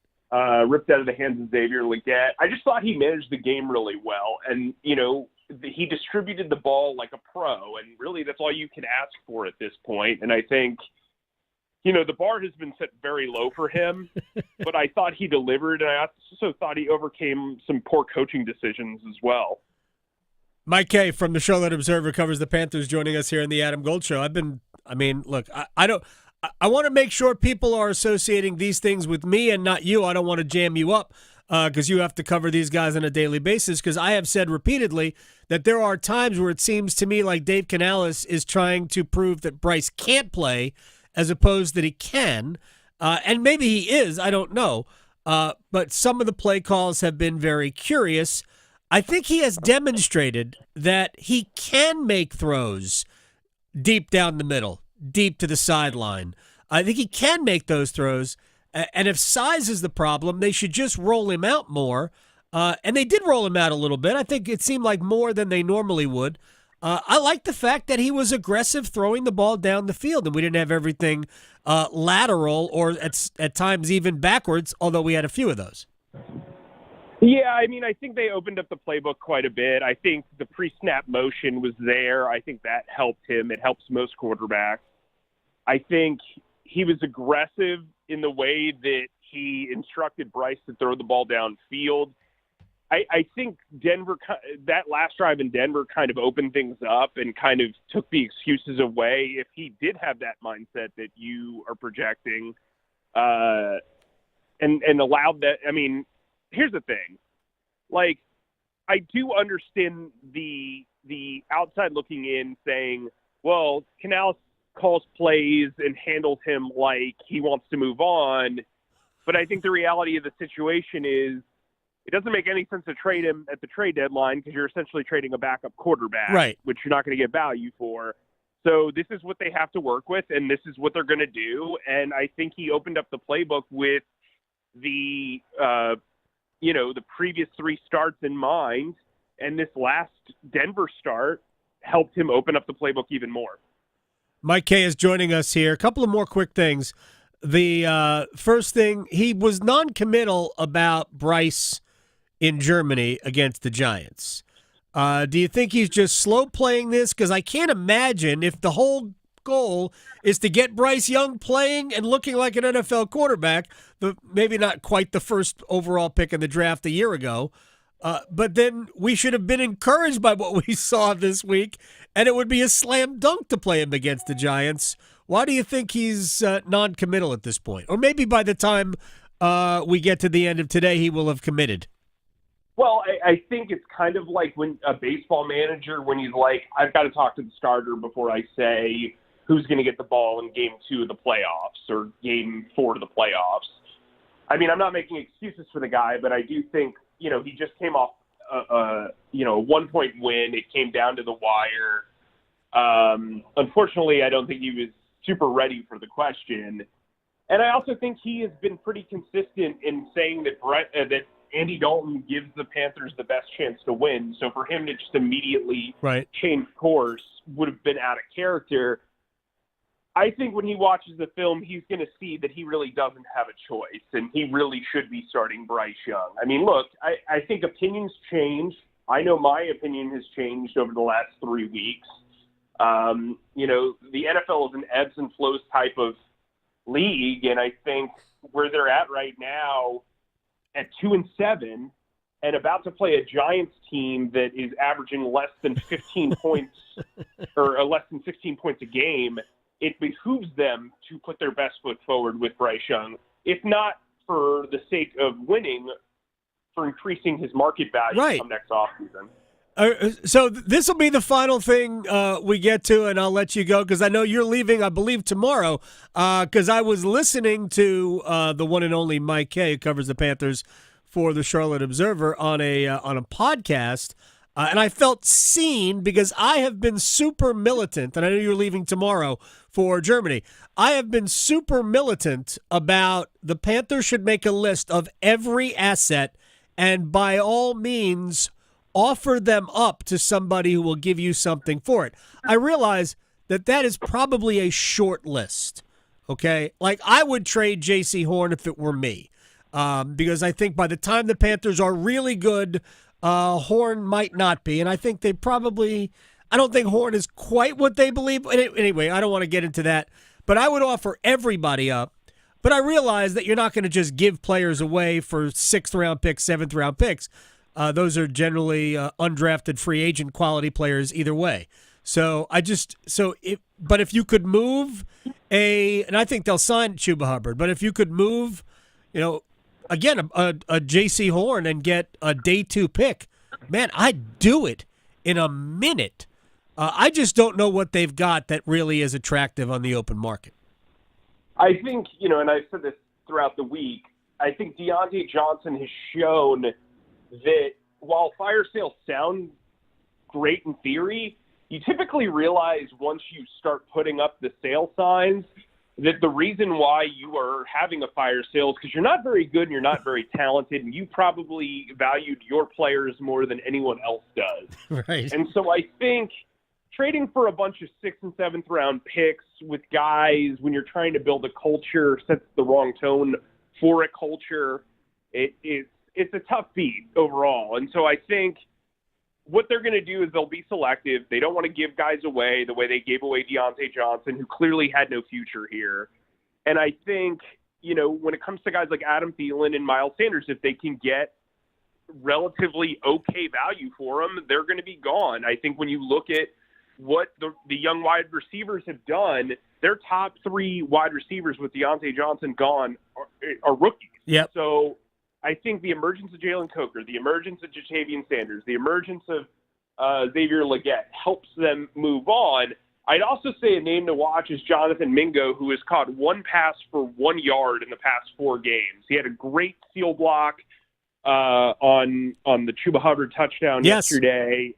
Ripped out of the hands of Xavier Legette. I just thought he managed the game really well. And, you know, he distributed the ball like a pro. And really that's all you can ask for at this point. And I think, you know, the bar has been set very low for him, but I thought he delivered. And I also thought he overcame some poor coaching decisions as well. Mike Kaye from the Charlotte Observer covers the Panthers, joining us here in the Adam Gold Show. I want to make sure people are associating these things with me and not you. I don't want to jam you up because you have to cover these guys on a daily basis, because I have said repeatedly that there are times where it seems to me like Dave Canales is trying to prove that Bryce can't play as opposed that he can. And maybe he is, I don't know. But some of the play calls have been very curious. I think he has demonstrated that he can make throws deep down the middle, deep to the sideline. I think he can make those throws. And if size is the problem, they should just roll him out more. And they did roll him out a little bit. I think it seemed like more than they normally would. I like the fact that he was aggressive throwing the ball down the field, and we didn't have everything lateral or at times even backwards, although we had a few of those. Yeah, I mean, I think they opened up the playbook quite a bit. I think the pre-snap motion was there. I think that helped him. It helps most quarterbacks. I think he was aggressive in the way that he instructed Bryce to throw the ball downfield. I think Denver, that last drive in Denver kind of opened things up and kind of took the excuses away. If he did have that mindset that you are projecting and allowed that, I mean, here's the thing. Like, I do understand the outside looking in saying, well, Canales calls plays and handles him like he wants to move on. But I think the reality of the situation is it doesn't make any sense to trade him at the trade deadline because you're essentially trading a backup quarterback, right, which you're not going to get value for. So this is what they have to work with, and this is what they're going to do. And I think he opened up the playbook with the the previous three starts in mind, and this last Denver start helped him open up the playbook even more. Mike Kaye is joining us here. A couple of more quick things. The first thing, he was non-committal about Bryce in Germany against the Giants. Do you think he's just slow playing this? Because I can't imagine if the whole goal is to get Bryce Young playing and looking like an NFL quarterback, maybe not quite the first overall pick in the draft a year ago, but then we should have been encouraged by what we saw this week, and it would be a slam dunk to play him against the Giants. Why do you think he's non-committal at this point? Or maybe by the time we get to the end of today, he will have committed. Well, I think it's kind of like when a baseball manager, when he's like, I've got to talk to the starter before I say who's going to get the ball in game 2 of the playoffs or game 4 of the playoffs. I mean, I'm not making excuses for the guy, but I do think, he just came off a 1-point win. It came down to the wire. Unfortunately, I don't think he was super ready for the question. And I also think he has been pretty consistent in saying that Andy Dalton gives the Panthers the best chance to win. So for him to just immediately change course would have been out of character. I think when he watches the film, he's going to see that he really doesn't have a choice, and he really should be starting Bryce Young. I mean, look, I think opinions change. I know my opinion has changed over the last 3 weeks. The NFL is an ebbs and flows type of league, and I think where they're at right now at 2-7 and about to play a Giants team that is averaging less than 15 points or less than 16 points a game, it behooves them to put their best foot forward with Bryce Young, if not for the sake of winning, for increasing his market value come next offseason. So this will be the final thing we get to, and I'll let you go because I know you're leaving, I believe, tomorrow. Because I was listening to the one and only Mike Kaye, who covers the Panthers for the Charlotte Observer, on a podcast, and I felt seen because I have been super militant, and I know you're leaving tomorrow for Germany. I have been super militant about the Panthers should make a list of every asset and by all means offer them up to somebody who will give you something for it. I realize that is probably a short list, okay? Like, I would trade J.C. Horn if it were me, because I think by the time the Panthers are really good, Horn might not be, and I think they probably – I don't think Horn is quite what they believe. Anyway, I don't want to get into that, but I would offer everybody up. But I realize that you're not going to just give players away for 6th-round picks, 7th-round picks. Those are generally undrafted free agent quality players either way. But if you could move and I think they'll sign Chuba Hubbard, but if you could move, again, a J.C. Horn and get a day 2 pick, man, I'd do it in a minute. I just don't know what they've got that really is attractive on the open market. I think, and I've said this throughout the week, I think Deontay Johnson has shown that while fire sales sound great in theory, you typically realize once you start putting up the sale signs that the reason why you are having a fire sale is because you're not very good and you're not very talented, and you probably valued your players more than anyone else does. Right. And so I think trading for a bunch of 6th and 7th round picks with guys when you're trying to build a culture sets the wrong tone for a culture. It's a tough beat overall. And so I think what they're going to do is they'll be selective. They don't want to give guys away the way they gave away Deontay Johnson, who clearly had no future here. And I think, when it comes to guys like Adam Thielen and Miles Sanders, if they can get relatively okay value for them, they're going to be gone. I think when you look at what the young wide receivers have done, their top 3 wide receivers with Deontay Johnson gone are rookies. Yep. So I think the emergence of Jalen Coker, the emergence of Jatavian Sanders, the emergence of Xavier Legette helps them move on. I'd also say a name to watch is Jonathan Mingo, who has caught 1 pass for 1 yard in the past 4 games. He had a great seal block on the Chuba Hubbard touchdown yesterday,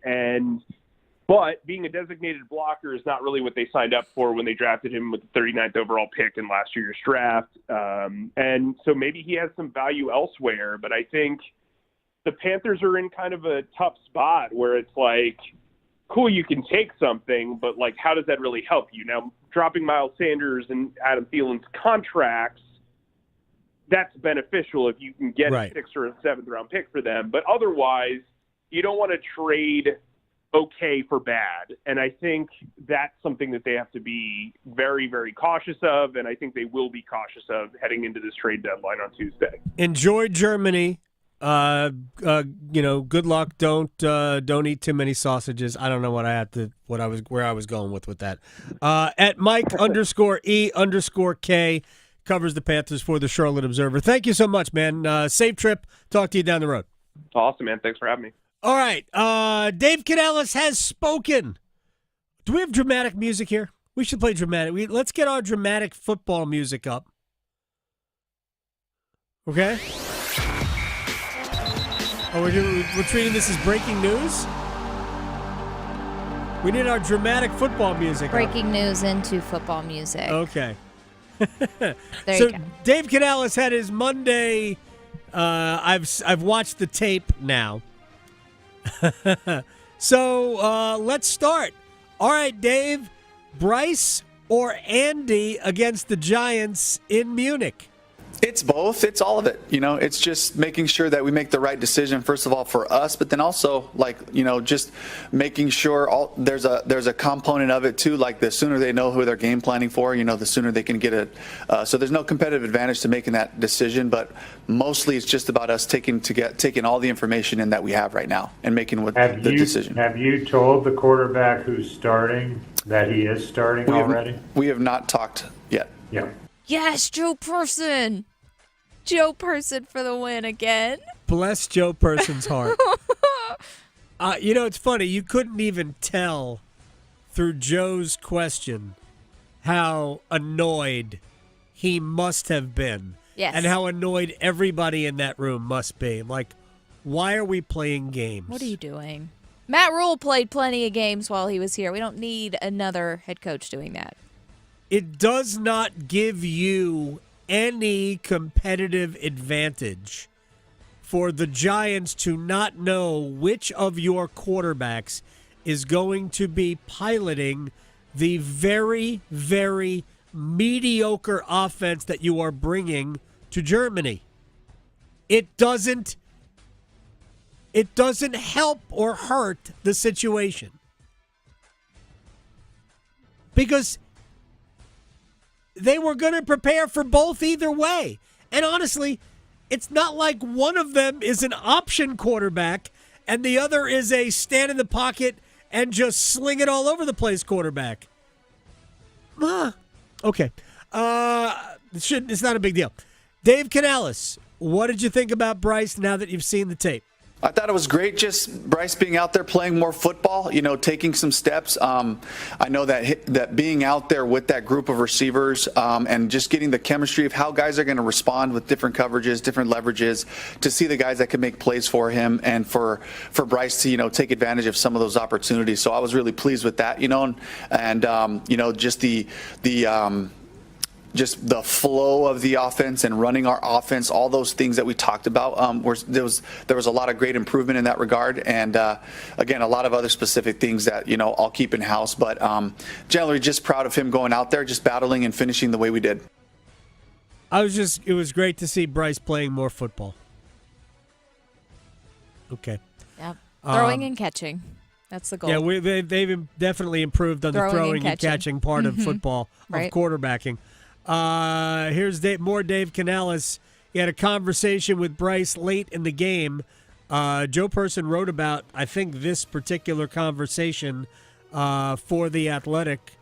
but being a designated blocker is not really what they signed up for when they drafted him with the 39th overall pick in last year's draft. And so maybe he has some value elsewhere, but I think the Panthers are in kind of a tough spot where it's like, cool, you can take something, but like, how does that really help you? Now, dropping Miles Sanders and Adam Thielen's contracts, that's beneficial if you can get a 6th or a 7th round pick for them. But otherwise, you don't want to trade okay for bad. And I think that's something that they have to be very, very cautious of, and I think they will be cautious of heading into this trade deadline on Tuesday. Enjoy Germany. Good luck. Don't eat too many sausages. I don't know where I was going with that. At Mike _E_K covers the Panthers for the Charlotte Observer. Thank you so much, man. Safe trip. Talk to you down the road. Awesome, man. Thanks for having me. All right. Dave Canales has spoken. Do we have dramatic music here? We should play dramatic. Let's get our dramatic football music up. Okay? Oh, we're treating this as breaking news? We need our dramatic football music. Breaking news into football music. Okay. There so you go. Dave Canales had his Monday. I've watched the tape now. So let's start. All right, Dave. Bryce or Andy against the Giants in Munich? It's both. It's all of it. It's just making sure that we make the right decision, first of all, for us, but then also, just making sure there's a component of it, too. Like, the sooner they know who they're game planning for, the sooner they can get it. So there's no competitive advantage to making that decision, but mostly it's just about us taking all the information in that we have right now and making the decision. Have you told the quarterback who's starting that he is starting already? We have not talked yet. Yeah. Yes, Joe Person. Joe Person for the win again. Bless Joe Person's heart. It's funny. You couldn't even tell through Joe's question how annoyed he must have been. Yes. And how annoyed everybody in that room must be. Like, why are we playing games? What are you doing? Matt Rule played plenty of games while he was here. We don't need another head coach doing that. It does not give you any competitive advantage for the Giants to not know which of your quarterbacks is going to be piloting the very, very mediocre offense that you are bringing to Germany. It doesn't help or hurt the situation. Because they were going to prepare for both either way. And honestly, it's not like one of them is an option quarterback and the other is a stand in the pocket and just sling it all over the place quarterback. Okay. It's not a big deal. Dave Canales, what did you think about Bryce now that you've seen the tape? I thought it was great just Bryce being out there playing more football, taking some steps. I know that being out there with that group of receivers and just getting the chemistry of how guys are going to respond with different coverages, different leverages, to see the guys that can make plays for him and for Bryce to, take advantage of some of those opportunities. So I was really pleased with that, and just the flow of the offense and running our offense, all those things that we talked about, there was a lot of great improvement in that regard. And again, a lot of other specific things that, I'll keep in house. But generally just proud of him going out there, just battling and finishing the way we did. It was great to see Bryce playing more football. Okay. Yep. Throwing and catching. That's the goal. Yeah, they've definitely improved on the throwing and catching part of football, right. of quarterbacking. Here's more Dave Canales. He had a conversation with Bryce late in the game. Joe Person wrote about, I think, this particular conversation for The Athletic.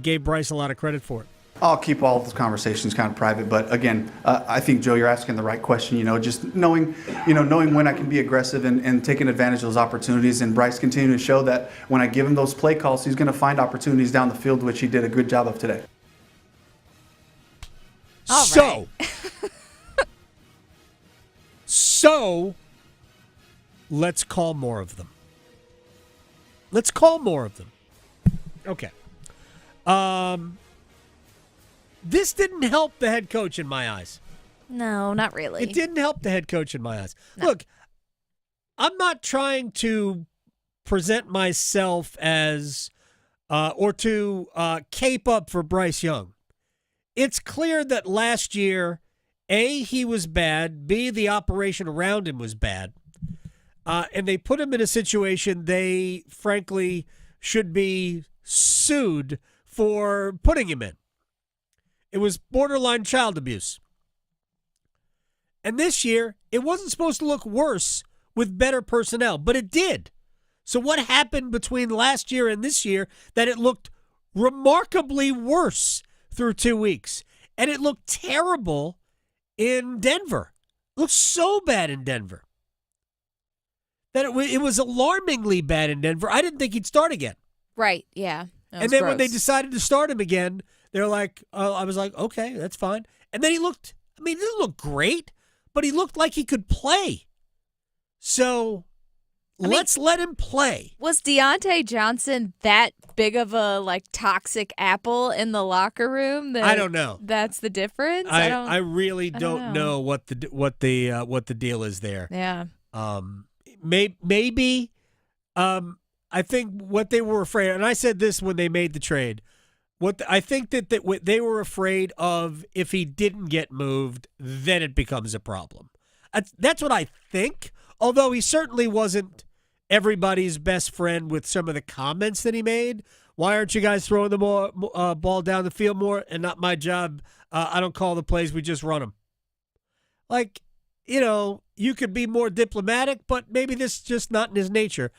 Gave Bryce a lot of credit for it. I'll keep all of those conversations kind of private, but again, I think, Joe, you're asking the right question. Just knowing when I can be aggressive and taking advantage of those opportunities. And Bryce continuing to show that when I give him those play calls, he's going to find opportunities down the field, which he did a good job of today. All so, right. so let's call more of them. Okay. This didn't help the head coach in my eyes. No, not really. It didn't help the head coach in my eyes. No. Look, I'm not trying to present myself as or to cape up for Bryce Young. It's clear that last year, A, he was bad, B, the operation around him was bad, and they put him in a situation they, frankly, should be sued for putting him in. It was borderline child abuse. And this year, it wasn't supposed to look worse with better personnel, but it did. So what happened between last year and this year that it looked remarkably worse through 2 weeks? And it looked terrible in Denver. It looked so bad in Denver that it was alarmingly bad in Denver. I didn't think he'd start again. Right, yeah. And then when they decided to start him again, they're like, I was like, okay, that's fine. And then he didn't look great, but he looked like he could play. So let's let him play. Was Deontay Johnson that big of a toxic apple in the locker room? I don't know. That's the difference. I really don't know what the deal is there. Yeah. Maybe. I think what they were afraid, and I said this when they made the trade. I think that what they were afraid of, if he didn't get moved, then it becomes a problem. That's what I think. Although he certainly wasn't everybody's best friend with some of the comments that he made. Why aren't you guys throwing the ball down the field more? And not my job. I don't call the plays. We just run them. You could be more diplomatic, but maybe this is just not in his nature.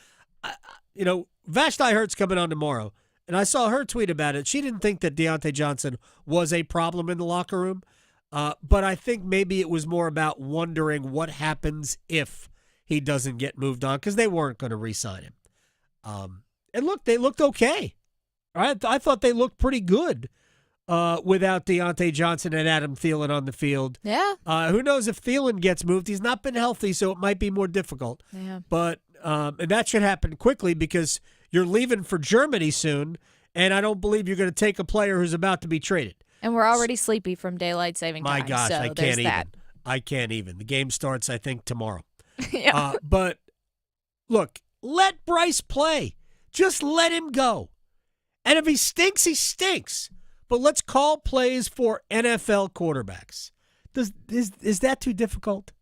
Vashti Hurt's coming on tomorrow, and I saw her tweet about it. She didn't think that Deontay Johnson was a problem in the locker room, but I think maybe it was more about wondering what happens if he doesn't get moved on, because they weren't going to re-sign him. And look, they looked okay. I thought they looked pretty good without Deontay Johnson and Adam Thielen on the field. Yeah. Who knows if Thielen gets moved? He's not been healthy, so it might be more difficult. Yeah. But and that should happen quickly, because you're leaving for Germany soon, and I don't believe you're going to take a player who's about to be traded. And we're already sleepy from daylight saving time. My gosh, so I can't even. that. I can't even. The game starts, I think, tomorrow. Yeah. But look, let Bryce play. Just let him go. And if he stinks, he stinks. But let's call plays for NFL quarterbacks. Is that too difficult?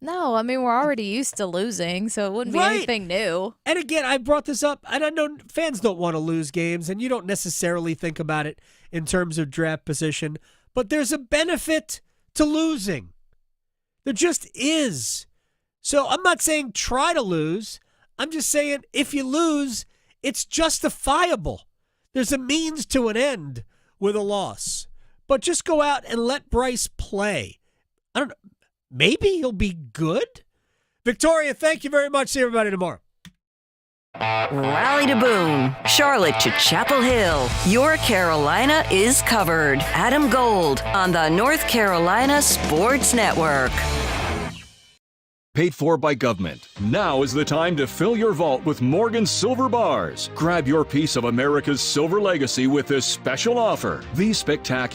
No, we're already used to losing, so it wouldn't be Right. anything new. And again, I brought this up, and I know fans don't want to lose games, and you don't necessarily think about it in terms of draft position, but there's a benefit to losing. There just is. So I'm not saying try to lose. I'm just saying if you lose, it's justifiable. There's a means to an end with a loss. But just go out and let Bryce play. I don't know. Maybe he'll be good. Victoria, thank you very much. See everybody tomorrow. Raleigh to Boone, Charlotte to Chapel Hill. Your Carolina is covered. Adam Gold on the North Carolina Sports Network. Paid for by government. Now is the time to fill your vault with Morgan Silver Bars. Grab your piece of America's silver legacy with this special offer. These spectacular